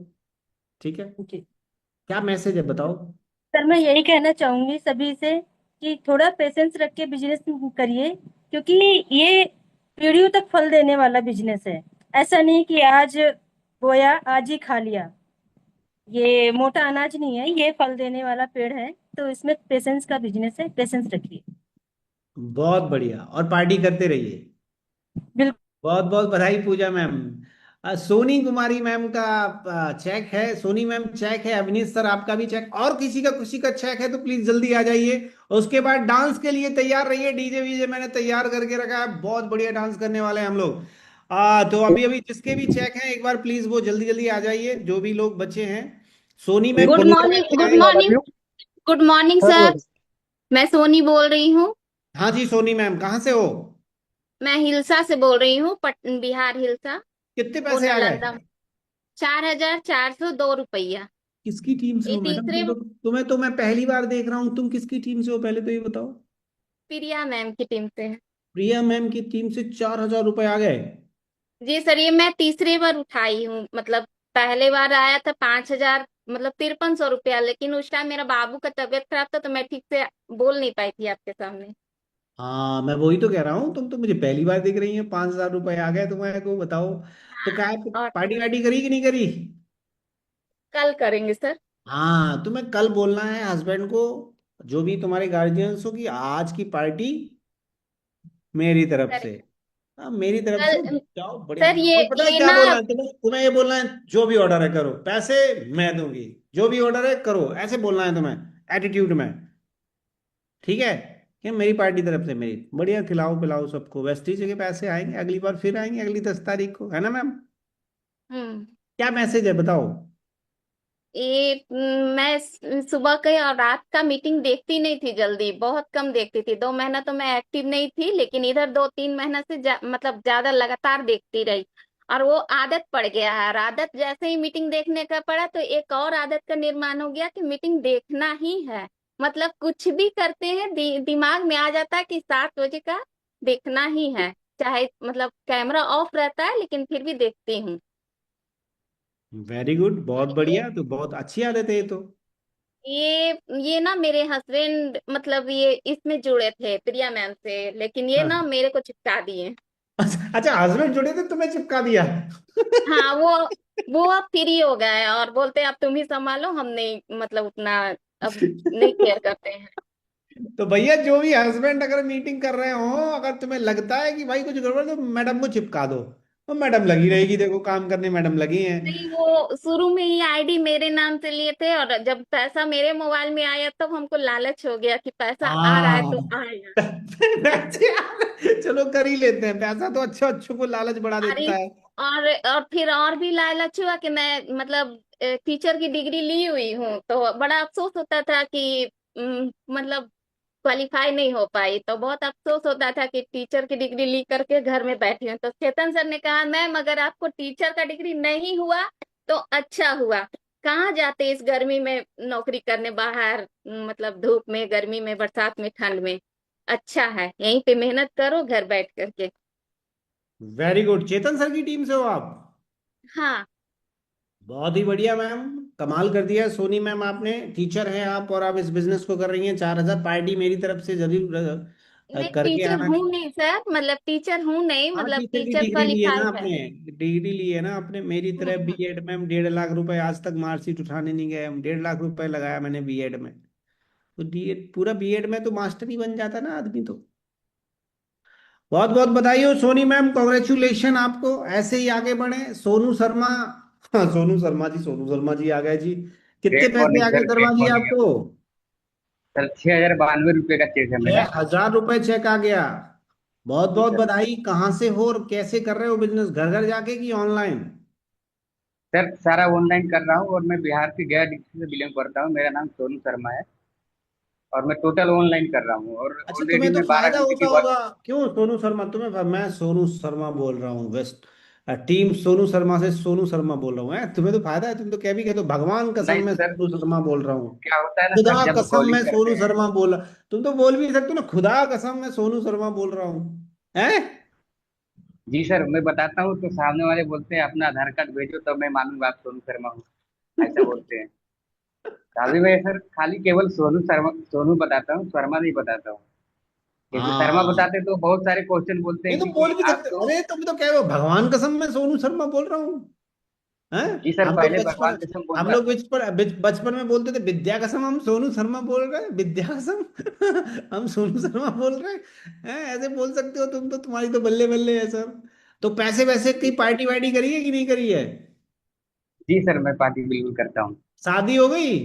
ठीक है। जी क्या मैसेज है बताओ? सर, मैं यही कहना चाहूंगी सभी से कि थोड़ा पेशेंस रख के बिजनेस करिए, क्योंकि ये पीढ़ियों तक फल देने वाला बिजनेस है। ऐसा नहीं कि आज बोया आज ही खा लिया। ये मोटा अनाज नहीं है, ये फल देने वाला पेड़ है। तो इसमें पेशेंस का बिजनेस है, पेशेंस रखिए। बहुत बढ़िया, और पार्टी करते रहिए। बिल्कुल। बहुत बहुत बधाई पूजा मैम। सोनी कुमारी मैम का चेक है, सोनी मैम चेक है, अवनीश सर आपका भी चेक, और किसी का चेक है तो प्लीज जल्दी आ जाइए। उसके बाद डांस के लिए तैयार रहिए, डीजे वीजे मैंने तैयार करके रखा है, बहुत बढ़िया डांस करने वाले हैं हम लोग। तो अभी अभी जिसके भी चेक हैं एक बार प्लीज वो जल्दी जल्दी आ जाइए, जो भी लोग बचे हैं। सोनी मैम, गुड पूजा मॉर्निंग, मैम गुड आए? Morning, good morning sir. मैं सोनी बोल रही हूँ। हाँ जी सोनी मैम, कहाँ से हो? मैं हिलसा से बोल रही हूँ, बिहार हिलसा। कितने वो पैसे आ गए? नालंदा 4,402 रुपया। किसकी टीम से ये हो मैडम? तीसरे तुम्हें तो मैं पहली बार देख रहा हूँ। तुम किसकी टीम से हो पहले तो ये बताओ। प्रिया मैम की टीम से है। प्रिया मैम की टीम से 4,000 रुपए आ गए। जी सर, ये मैं तीसरी बार उठाई हूँ। मतलब पहले बार आया था 5,000, मतलब 5300 रुपया, लेकिन उस टाइम मेरा बाबू का तबीयत खराब था तो मैं ठीक से बोल नहीं पाई थी आपके सामने। हाँ, मैं वही तो कह रहा हूँ। तुम तो मुझे पहली बार दिख रही है। 5,000 रुपए आ गए तुम्हारे को, बताओ। तो क्या और पार्टी वार्टी करी कि नहीं करी? कल करेंगे सर। हाँ, तुम्हें कल बोलना है हस्बैंड को, जो भी तुम्हारे गार्जियंस हो, कि आज की पार्टी मेरी तरफ सर से। हाँ, मेरी तरफ से कल जाओ बढ़िया। सर ये और पता है ये क्या ना बोलना है तुम्हें? तुम्हें ये बोलना है, जो भी ऑर्डर है करो, पैसे मैं दूंगी, जो भी ऑर्डर है करो, ऐसे बोलना है तुम्हें एटीट्यूड में। ठीक है? कि मेरी पार्टी तरफ से मेरी बढ़िया, खिलाओ पिलाओ सबको। वेस्टीज के पैसे आएंगे अगली बार, फिर आएंगे अगली 10 तारीख को, है ना मैम? हम्म क्या मैसेज है बताओ। ये मैं सुबह के और रात का मीटिंग देखती नहीं थी, जल्दी बहुत कम देखती थी। 2 महीना तो मैं एक्टिव नहीं थी, लेकिन इधर 2-3 महीना से मतलब ज्यादा लगातार देखती रही। और वो आदत पड़ गया है। और आदत जैसे ही मीटिंग देखने का पड़ा तो एक और आदत का निर्माण हो गया कि मीटिंग देखना ही है। मतलब कुछ भी करते हैं दिमाग में आ जाता है कि 7 बजे का देखना ही है। चाहे मतलब कैमरा ऑफ रहता है लेकिन फिर भी देखती हूँ। वेरी गुड, बहुत बढ़िया। तो बहुत अच्छी आदत है ये तो। ये ना मेरे हस्बैंड मतलब ये इसमें जुड़े थे प्रिया मैम से, लेकिन ये ना हाँ। मेरे को चिपका दिए। अच्छा, हस्बैंड जुड़े थे, तुम्हें चिपका दिया? हाँ, वो अब फ्री हो गए और बोलते हैं अब तुम ही संभालो, हम नहीं मतलब उतना अब नहीं केयर करते हैं। तो भैया, जो भी हस्बैंड अगर मीटिंग कर रहे हो, अगर तुम्हें लगता है कि भाई कुछ गड़बड़, तो मैडम को चिपका दो। तो मैडम लगी रहेगी, देखो काम करने मैडम लगी हैं। नहीं, वो शुरू में ही आईडी मेरे नाम से लिए थे और जब पैसा मेरे मोबाइल में आया तब हमको लालच हो गया कि पैसा आ रहा है तो हाँ। आएगा। चलो कर ही लेते हैं, पैसा तो अच्छे अच्छों को लालच बढ़ा अरे देता है। और फिर और भी लालच हुआ कि मैं मतलब टीचर की डिग्री ली हुई हूँ, तो बड़ा अफसोस होता था कि मतलब क्वालिफाई नहीं हो पाई। तो बहुत अफसोस होता था कि टीचर की डिग्री ली करके घर में बैठी हूँ। तो चेतन सर ने कहा मैम अगर आपको टीचर का डिग्री नहीं हुआ तो अच्छा हुआ, कहाँ जाते इस गर्मी में नौकरी करने बाहर, मतलब धूप में, गर्मी में, बरसात में, ठंड में। अच्छा है यहीं पे मेहनत करो घर बैठ करके। Very good. चेतन सर की टीम से हो आप? हाँ। बहुत ही बढ़िया मैम। कमाल कर दिया सोनी मैम, आपने। टीचर हैं आप और आप इस बिजनेस को कर रही हैं। 4,000 पार्टी मेरी तरफ से जरूर मैं करके टीचर आना। हूँ नहीं सर, मतलब टीचर हूँ नहीं, हाँ, मतलब टीचर की टीचर डिग्री ली है ना क्वालिफाइड है। आपने। डिग्री ली है ना आपने मेरी तरह। हम्म। बीएड में हम 1.5 लाख रुपए, आज तक मार्कशीट उठाने नहीं गए हम। 1.5 लाख रुपए लगाया मैंने बीएड में। तो बीएड, पूरा बीएड में तो मास्टर ही बन जाता ना आदमी तो। बहुत बहुत बधाई हो सोनी मैम, कॉन्ग्रेचुलेशन आपको। ऐसे ही आगे बढ़े। सोनू शर्मा। हाँ, सोनू शर्मा जी, सोनू शर्मा जी आ गए जी। कितने ग्रेट पैसे मॉर्निंग आ गए सर, शर्मा ग्रेट जी मॉर्निंग। आपको? सर 6,092 रुपये का चेक है मेरा। 6,000 रुपए चेक आ गया। बहुत जी बहुत सर। बधाई। कहाँ से हो और कैसे कर रहे हो बिजनेस? घर घर जाके कि ऑनलाइन? सर सारा ऑनलाइन कर रहा हूँ और मैं बिहार के गया डिस्ट्रिक्ट से बिलोंग करता हूँ। मेरा नाम सोनू शर्मा है और मैं टोटल ऑनलाइन कर रहा हूँ और अच्छा, ऑलरेडी तुम्हें तो मैं बारह फायदा घंटे होता की होगा। वर्क। क्यों सोनू शर्मा? मैं सोनू शर्मा बोल रहा हूँ, वेस्ट टीम सोनू शर्मा से सोनू शर्मा बोल रहा हूँ। तुम्हें तो फायदा है। तुम तो क्या भी कहते हो, भगवान कसम नहीं मैं सर, सोनू शर्मा बोल रहा हूँ। क्या होता है ना सर, खुदा जब कसम कॉलिंग मैं करते सोनू हैं। शर्मा बोल रहा। तुम तो बोल भी नहीं सकते हो ना, खुदा कसम मैं सोनू शर्मा बोल रहा हूँ। हैं? जी सर, मैं बताता हूँ तो सामने वाले बोलते हैं अपना आधार कार्ड भेजो तब मैं मानूंगा आप सोनू शर्मा हूँ, ऐसा बोलते हैं। तो अभी मैं सर खाली केवल सोनू शर्मा सोनू बताता हूँ, शर्मा नहीं बताता हूँ। क्योंकि शर्मा हाँ, बताते तो बहुत सारे क्वेश्चन बोलते नहीं हैं तो कि बोल भी आप सकते। तो। अरे तुम तो कह रहे हो भगवान कसम मैं सोनू शर्मा बोल रहा हूँ। हैं? जी सर, हम लोग पहले बचपन भगवान कसम हम बोलता लोग था। बचपन में बोलते थे विद्या कसम हम सोनू शर्मा बोल रहे हैं, विद्या कसम। हम सोनू शर्मा बोल रहे हैं। ऐसे बोल सकते हो तुम तो, तुम्हारी तो बल्ले बल्ले है सर। तो पैसे वैसे की पार्टी वार्टी करी है कि नहीं करी है? जी सर, मैं पार्टी बिल्कुल करता हूँ। शादी हो गई?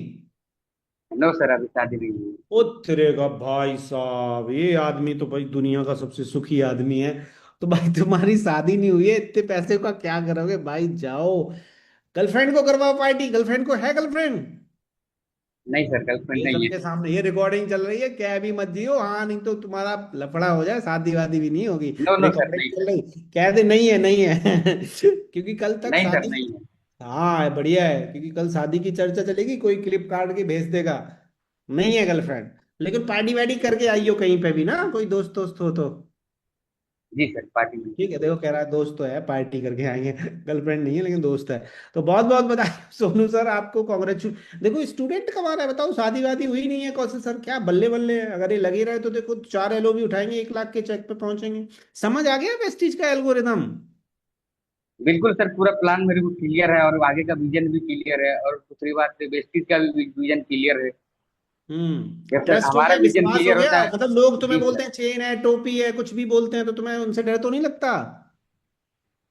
नो सर, अभी शादी नहीं हुई। ओ तेरे का भाई साहब, ये आदमी तो भाई दुनिया का सबसे सुखी आदमी है। तो भाई तुम्हारी शादी नहीं हुई है, इतने पैसे का क्या करोगे भाई? जाओ, गर्लफ्रेंड को करवाओ पार्टी। गर्लफ्रेंड को है गर्लफ्रेंड? नहीं सर, गर्लफ्रेंड ये नहीं है। सबके सामने ये रिकॉर्डिंग चल रही है, कह भी मत जियो, हाँ नहीं तो तुम्हारा लफड़ा हो जाए, शादी वादी भी नहीं होगी। नो नो सर, रिकॉर्डिंग नहीं चल सर। रही, कह दे नहीं है नहीं है क्योंकि कल तक नहीं सर, शादी। नहीं है। हाँ बढ़िया है, क्योंकि कल शादी की चर्चा चलेगी, कोई क्लिप काट के भेज देगा नहीं है गर्लफ्रेंड। लेकिन पार्टी वार्टी करके आइयो कहीं पे भी ना, कोई दोस्त दोस्त हो तो। जी सर, पार्टी में। ठीक है, देखो कह रहा है दोस्त तो है, पार्टी करके आएंगे गर्लफ्रेंड नहीं है लेकिन दोस्त है। तो बहुत बहुत बधाई सोनू सर आपको, कॉन्ग्रेचुल। देखो स्टूडेंट कमा रहा है, बताओ शादी वादी हुई नहीं है कौशल सर, क्या बल्ले बल्ले है। अगर ये लगे रहे तो देखो 4 LO भी उठाएंगे, 1 लाख के चेक पे पहुंचेंगे। समझ आ गया वेस्टीज का एल्गोरिदम? बिल्कुल सर, पूरा प्लान मेरे को क्लियर है और आगे का विजन भी क्लियर है, और दूसरी बात बेस्टीज का भी विजन क्लियर है। जब तक ट्रस्ट हो हमारा गया, विजन विश्वास हो क्लियर होता गया, है। मतलब लोग तुम्हें जी बोलते सर। हैं चेन है, टोपी है, कुछ भी बोलते हैं तो तुम्हें उनसे डर तो नहीं लगता?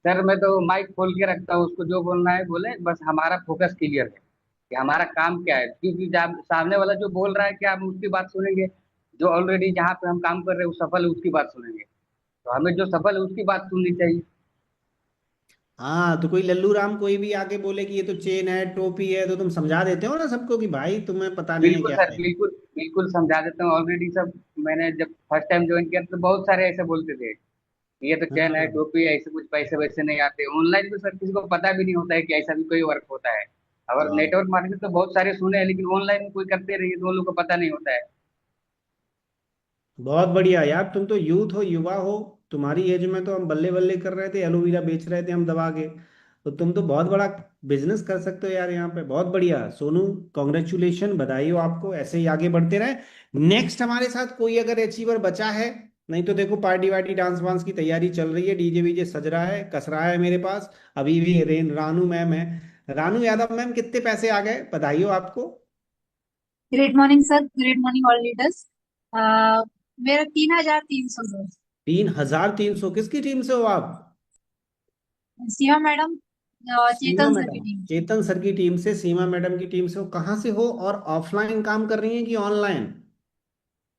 सर मैं तो माइक खोल के रखता हूँ, उसको जो बोलना है बोले, बस हमारा फोकस क्लियर है कि हमारा काम क्या है, क्योंकि जब सामने वाला जो बोल रहा है क्या हम उसकी बात सुनेंगे? जो ऑलरेडी जहाँ पे हम काम कर रहे हैं वो सफल है, उसकी बात सुनेंगे। तो हमें जो सफल है उसकी बात सुननी चाहिए। हाँ, तो कोई लल्लू राम कोई भी आके बोले कि ये तो चेन है, टोपी है, तो तुम समझा देते हो ना सबको कि भाई तुम्हें पता नहीं है बिल्कुल क्या सर, है। बिल्कुल बिल्कुल समझा देता हूँ ऑलरेडी सब। मैंने जब फर्स्ट टाइम ज्वाइन किया तो बहुत सारे ऐसे बोलते थे, ये तो चैन है, हाँ टोपी है, ऐसे कुछ पैसे वैसे नहीं आते। ऑनलाइन में सर किसी को पता भी नहीं होता है कि ऐसा भी कोई वर्क होता है। और वाह, नेटवर्क मार्केटिंग तो बहुत सारे सुने हैं, लेकिन ऑनलाइन में कोई करते रहिए तो उन लोगों को पता नहीं होता है। बहुत बढ़िया यार, तुम तो यूथ हो, युवा हो। तुम्हारी एज में तो हम बल्ले बल्ले कर रहे थे, एलोवेरा बेच रहे थे हम दबा के। तो तुम तो बहुत बड़ा बिजनेस कर सकते हो यार यहाँ पे। बहुत बढ़िया सोनू, कॉन्ग्रेचुलेशन, बधाई हो आपको, ऐसे ही आगे बढ़ते रहे। नेक्स्ट हमारे साथ कोई अगर अचीवर बचा है, नहीं तो देखो पार्टी वार्टी डांस वांस की तैयारी चल रही है, डीजे वीजे सज रहा है, कस रहा है मेरे पास। अभी भी रानू मैम है, रानू यादव मैम, कितने पैसे आ गए, बधाई हो आपको। Great morning sir, great morning all leaders. मेरा 3,300 सर। 3,300? किसकी टीम से हो आप? सीमा मैडम और सीमा चेतन सर की मैडम, टीम से। चेतन सर की टीम से, सीमा मैडम की टीम से हो। कहाँ से हो और ऑफलाइन काम कर रही हैं कि ऑनलाइन?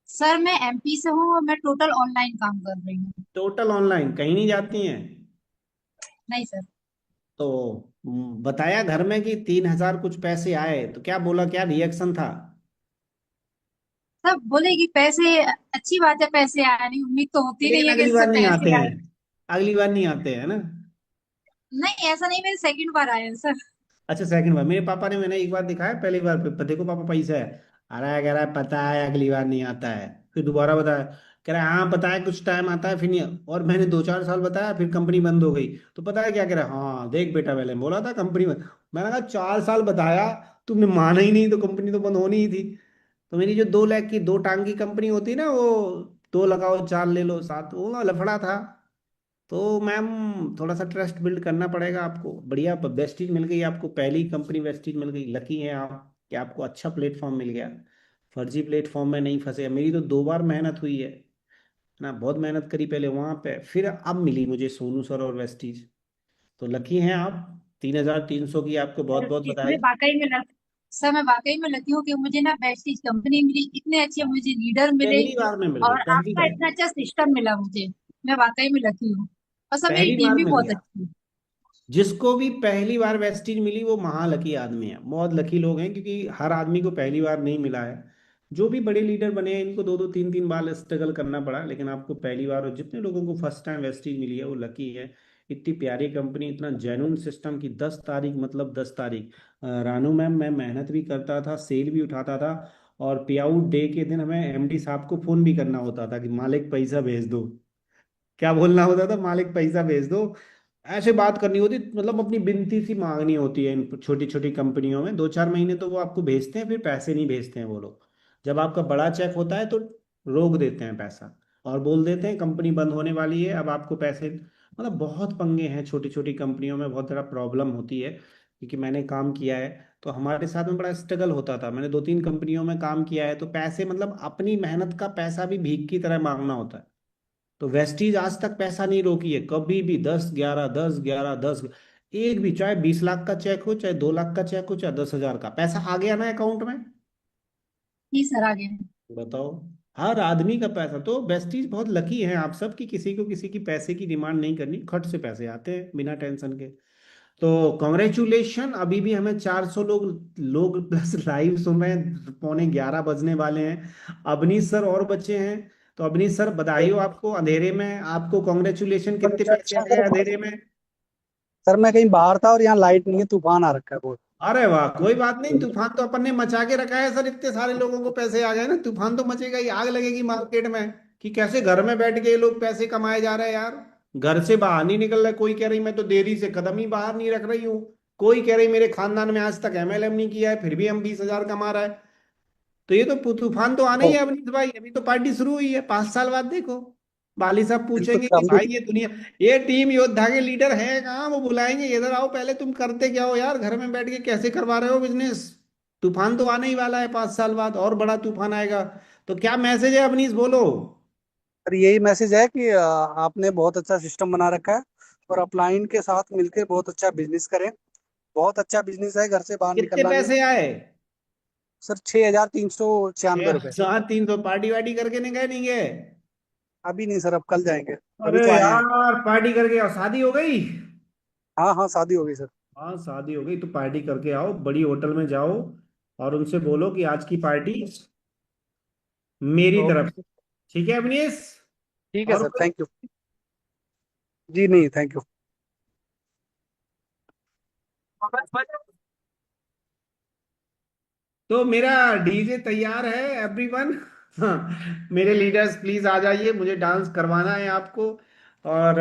सर मैं MP से हूँ और मैं टोटल ऑनलाइन काम कर रही हूँ। टोटल ऑनलाइन, कहीं नहीं जाती हैं? नहीं सर। तो बताया घर में कि 3,000 कुछ पैसे आए, तो क्या बोला, क्या रिएक्शन था? सब बोले कि पैसे, अच्छी बात है पैसे आए, नहीं उम्मीद तो होती नहीं लेकिन है कि अगली इससे बार नहीं आते पैसे हैं, आए। अगली बार नहीं आते हैं ना? नहीं ऐसा नहीं, मेरे सेकंड बार आए हैं सर। अच्छा, सेकंड बार। मेरे पापा ने, मैंने एक बार दिखाया, पहली बार पे देखो पापा पैसा है, अरे कह रहा है पता है अगली बार नहीं आता है। फिर दोबारा बताया, कह रहा है हाँ पता है कुछ टाइम आता है फिर नहीं। और मैंने 2-4 साल बताया, फिर कंपनी बंद हो गई। तो पता है क्या कह रहा है, हाँ देख बेटा मैंने बोला था कंपनी बंद। मैंने कहा 4 साल बताया, तुमने माना ही नहीं, तो कंपनी तो बंद होनी ही थी। तो मेरी जो 2 लाख की 2 टांग की कंपनी होती है ना, वो 2 लगाओ 4 ले लो 7, वो ना लफड़ा था। तो मैम, थोड़ा सा ट्रस्ट बिल्ड करना पड़ेगा आपको। बढ़िया, वेस्टीज मिल गई आपको, पहली कंपनी वेस्टीज मिल गई, लकी हैं आप कि आपको अच्छा प्लेटफॉर्म मिल गया। फर्जी प्लेटफॉर्म में नहीं फंसे। मेरी तो 2 बार मेहनत हुई है ना, बहुत मेहनत करी पहले वहां पे, फिर अब मिली मुझे सोनू सर और वेस्टीज। तो लकी हैं आप। 3,300 की आपको बहुत सर बहुत इसमें बधाई। वाकई में सर मैं वाकई में लकी हूँ कि मुझे ना बेस्टीज कंपनी मिली, इतने अच्छे मुझे लीडर मिले पहली बार में मिल गई, और पहली आपका बार, इतना अच्छा सिस्टम मिला मुझे। मैं वाकई में लकी हूँ और सर मेरी पहली टीम बार भी मिल बहुत गया। अच्छी है। जिसको भी पहली बार वेस्टीज मिली वो महालकी आदमी है, बहुत लकी लोग हैं, क्योंकि हर आदमी को पहली बार नहीं मिला है। जो भी बड़े लीडर बने हैं इनको 2-2 3-3 बार स्ट्रगल करना पड़ा, लेकिन आपको पहली बार, और जितने लोगों को फर्स्ट टाइम वेस्टीज मिली है वो लकी है। इतनी प्यारी कंपनी, इतना जेन्युइन सिस्टम की 10 तारीख, मतलब 10 तारीख, रानू मैम, मैं मेहनत भी करता था, सेल भी उठाता था, और पे आउट डे के दिन हमें MD साहब को फोन भी करना होता था कि मालिक पैसा भेज दो। क्या बोलना होता था, मालिक पैसा भेज दो। ऐसे बात करनी होती, मतलब अपनी बिनती सी मांगनी होती है इन छोटी छोटी कंपनियों में। 2-4 महीने तो वो आपको भेजते हैं, फिर पैसे नहीं भेजते हैं वो लोग। जब आपका बड़ा चेक होता है तो रोक देते हैं पैसा, और बोल देते हैं कंपनी बंद होने वाली है, अब आपको पैसे, मतलब बहुत पंगे हैं छोटी छोटी कंपनियों में, बहुत ज़्यादा प्रॉब्लम होती है। क्योंकि मैंने काम किया है, तो हमारे साथ में बड़ा स्ट्रगल होता था। मैंने 2-3 कंपनियों में काम किया है, तो पैसे, मतलब अपनी मेहनत का पैसा भी भीख की तरह मांगना होता है। तो वेस्टीज आज तक पैसा नहीं रोकी है कभी भी, 10-11, 10-11, 10, एक भी, चाहे 20 लाख का चेक हो, चाहे 2 लाख का चेक हो, चाहे 10,000 का पैसा आ गया ना अकाउंट में। जी सर आगे। बताओ, हर आदमी का पैसा। तो वेस्टीज बहुत लकी है आप सब, कि किसी को किसी की पैसे की डिमांड नहीं करनी, खट से पैसे आते हैं बिना टेंशन के। तो कॉन्ग्रेचुलेशन, अभी भी हमें 400 लोग प्लस लाइव सुन रहे हैं, 11:15 बजने वाले हैं। अवनीश सर और बचे हैं, तो अवनीश सर बधाई हो आपको अंधेरे में, आपको कॉन्ग्रेचुलेशन। कितने पैसे आ गए अंधेरे में? सर मैं कहीं बाहर था और यहाँ लाइट नहीं है, तूफान आ रखा है बहुत। अरे वाह, कोई बात नहीं, तूफान तो अपन ने मचा के रखा है सर, इतने सारे लोगों को पैसे आ गए ना, तूफान तो मचेगा ही, आग लगेगी मार्केट में कि कैसे घर में बैठ के ये लोग पैसे कमाए जा रहे हैं यार। घर से बाहर नहीं निकल रहा, कोई कह रही मैं तो देरी से कदम ही बाहर नहीं रख रही हूँ, कोई कह रही मेरे खानदान में आज तक MLM नहीं किया है फिर भी हम 20,000 कमा रहा है। तो ये तो तूफान तो आना ही है अवनीश भाई, अभी तो पार्टी शुरू हुई है, 5 साल बाद देखो बाली साहब बिल्कुल पूछेंगे सर, कि भाई ये दुनिया, ये टीम योद्धा के लीडर है कहाँ, वो बुलाएंगे इधर आओ, पहले तुम करते क्या हो यार, घर में बैठ के कैसे करवा रहे हो बिजनेस। तूफान तो आने ही वाला है 5 साल बाद, और बड़ा तूफान आएगा। तो क्या मैसेज है अवनीश, बोलो। सर यही मैसेज है कि आपने बहुत अच्छा सिस्टम बना रखा है और अपलाइन के साथ मिलकर बहुत अच्छा बिजनेस करें। बहुत अच्छा बिजनेस है, घर से बाहर कितने निकलना नहीं। पैसे आए? सर 6,396 रुपए। 6,300 पार्टी वार्टी करके नहीं गए, नहीं गए? अभी नहीं सर, अब कल जाएंगे, अभी अरे तो आए हैं। यार पार्टी करके आओ, शादी हो गई? हाँ हाँ, शादी हो गई सर। हाँ शादी हो गई तो पार्टी करके आओ, बड़ी होटल में जाओ और उनसे बोलो कि आज की पार्टी मेरी तरफ ओके, से। ठीक है अवनीश? ठीक है और सर, कोई? Thank you. जी नहीं, थैंक यू। तो मेरा डीजे तैयार है एवरीवन। हाँ, मेरे लीडर्स प्लीज आ जाइए, मुझे डांस करवाना है आपको। और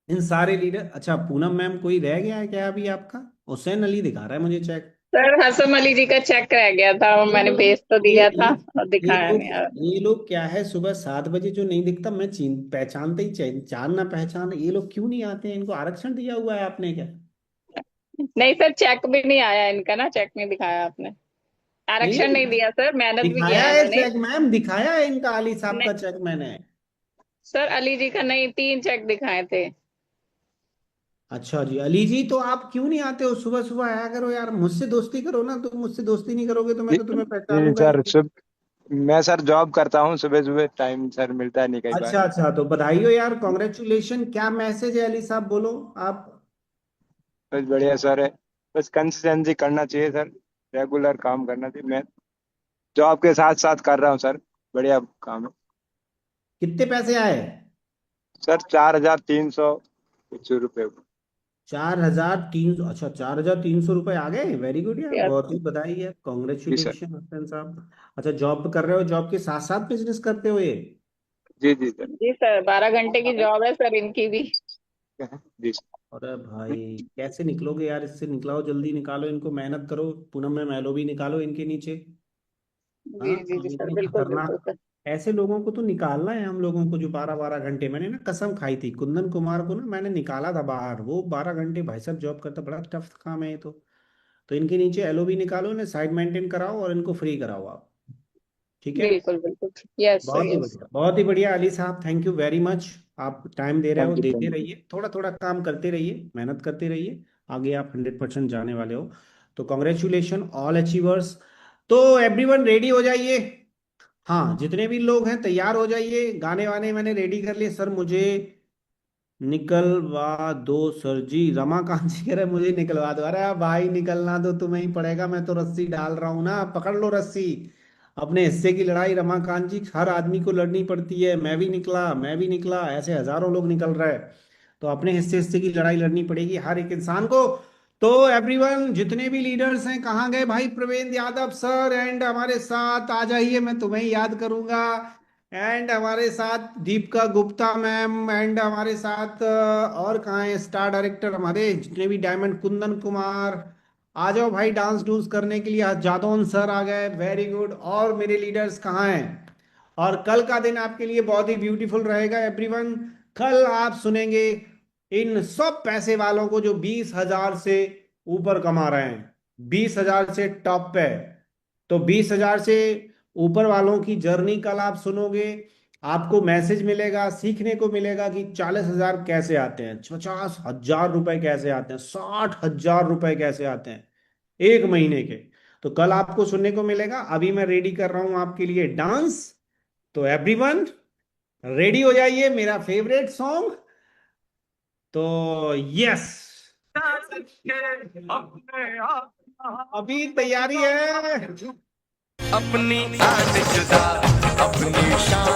इन सारे लीडर, अच्छा पूनम मैम कोई रह गया है क्या अभी आपका? हुसैन अली दिखा रहा है मुझे चेक। सर हसम अली जी का चेक रह गया था, वो ये मैंने लोग भेज तो ये दिया था ये और ये दिखाया लोग नहीं। ये लोग क्या है, सुबह 7 बजे जो नहीं दिखता मैं पहचानते ही चांद ना पहचान, ये लोग क्यों नहीं आते हैं? इनको आरक्षण दिया हुआ है आपने क्या? नहीं सर, चेक भी नहीं आया इनका ना, चेक नहीं दिखाया आपने। आरक्षण नहीं, नहीं दिया सर, मेहनत भी दिखाया किया है है इन्होंने। चेक मैम, दिखाया है इनका अली साहब नहीं का चेक मैंने। सर, अली जी का नहीं, 3 चेक दिखाए थे। अच्छा जी, अली जी तो आप क्यों नहीं आते हो? सुबह सुबह आया करो यार, मुझसे दोस्ती करो ना, तुम मुझसे दोस्ती नहीं करोगे तो मैं जी तो तुम्हें जी पहचानूंगा ही सर, नहीं। मैं सर जॉब करता हूँ, सुबह सुबह टाइम सर मिलता है नहीं कई बार। अच्छा अच्छा, तो बधाई हो यार, कॉन्ग्रेचुलेशन। क्या मैसेज है अली साहब, बोलो आप। बस बढ़िया सर है, बस कंसिस्टेंसी करना चाहिए सर, रेगुलर काम करना चाहिए। मैं जॉब के साथ साथ कर रहा हूँ सर, बढ़िया काम है। कितने पैसे आए? सर 4,300 कुछ रुपए। 4,300? अच्छा 4,300 रुपये आ गए, वेरी गुड यार, यस बहुत ही बधाई है, जी सर। कॉन्ग्रेचुलेशन हसन साहब। अच्छा जॉब कर रहे हो, जॉब के साथ साथ बिजनेस करते हो ये? जी जी सर। जी सर, 12 घंटे की जॉब है सर इनकी भी। जी सर। अरे भाई कैसे निकलोगे यार इससे? निकलाओ, जल्दी निकालो इनको, मेहनत करो, पूनम में मैलो भी निकालो इनके नीचे। हाँ जी जी जी ये सर, इतने बिल्कुल बिल्कुल खतरनाक, सर। ऐसे लोगों को तो निकालना है हम लोगों को, जो 12-12 घंटे, मैंने ना कसम खाई थी कुंदन कुमार को ना, मैंने निकाला था बाहर, वो 12 घंटे भाई साहब जॉब करता, बड़ा टफ काम है ये तो इनके नीचे LOB निकालो, इन्हें साइड मेंटेन कराओ और इनको फ्री कराओ आप। ठीक है, बिल्कुल बिल्कुल, यस सर बहुत ही यस। बढ़िया, बहुत ही बढ़िया अली साहब, थैंक यू वेरी मच। आप टाइम दे रहे हो, थैंक यू देते थैंक यू। रहिए, थोड़ा थोड़ा काम करते रहिए, मेहनत करते रहिए, आगे आप 100% जाने वाले हो। तो कॉन्ग्रेचुलेशन ऑल अचीवर्स। तो एवरीवन रेडी हो जाइए, हाँ जितने भी लोग हैं तैयार हो जाइए, गाने वाने मैंने रेडी कर लिए। सर मुझे निकलवा दो सर जी, रमाकांत जी कह रहे मुझे निकलवा दो। अरे भाई निकलना तो तुम्हें ही पड़ेगा, मैं तो रस्सी डाल रहा हूं ना, पकड़ लो रस्सी। अपने हिस्से की लड़ाई रमाकांत जी हर आदमी को लड़नी पड़ती है, मैं भी निकला, मैं भी निकला, ऐसे हजारों लोग निकल रहे हैं, तो अपने हिस्से हिस्से की लड़ाई लड़नी पड़ेगी हर एक इंसान को। तो एवरीवन जितने भी लीडर्स हैं, कहाँ गए भाई प्रवीण यादव सर, एंड हमारे साथ आ जाइए, मैं तुम्हें ही याद करूंगा। एंड हमारे साथ दीपिका गुप्ता मैम, एंड हमारे साथ और कहाँ है स्टार डायरेक्टर हमारे जितने भी, डायमंड कुंदन कुमार, आ जाओ भाई डांस डूंस करने के लिए। आज जादौन सर आ गए, वेरी गुड। और मेरे लीडर्स कहाँ हैं? और कल का दिन आपके लिए बहुत ही ब्यूटीफुल रहेगा एवरीवन। कल आप सुनेंगे इन सब पैसे वालों को जो 20,000 से ऊपर कमा रहे हैं, 20,000 से टॉप पे। तो 20,000 से ऊपर वालों की जर्नी कल आप सुनोगे, आपको मैसेज मिलेगा, सीखने को मिलेगा कि 40,000 कैसे आते हैं, 50,000 रुपए कैसे आते हैं, 60,000 रुपए कैसे आते हैं एक महीने के। तो कल आपको सुनने को मिलेगा। अभी मैं रेडी कर रहा हूं आपके लिए डांस, तो एवरीवन रेडी हो जाइए, मेरा फेवरेट सॉन्ग। तो यस अभी तैयारी है। अपनी आन जुदा, अपनी शान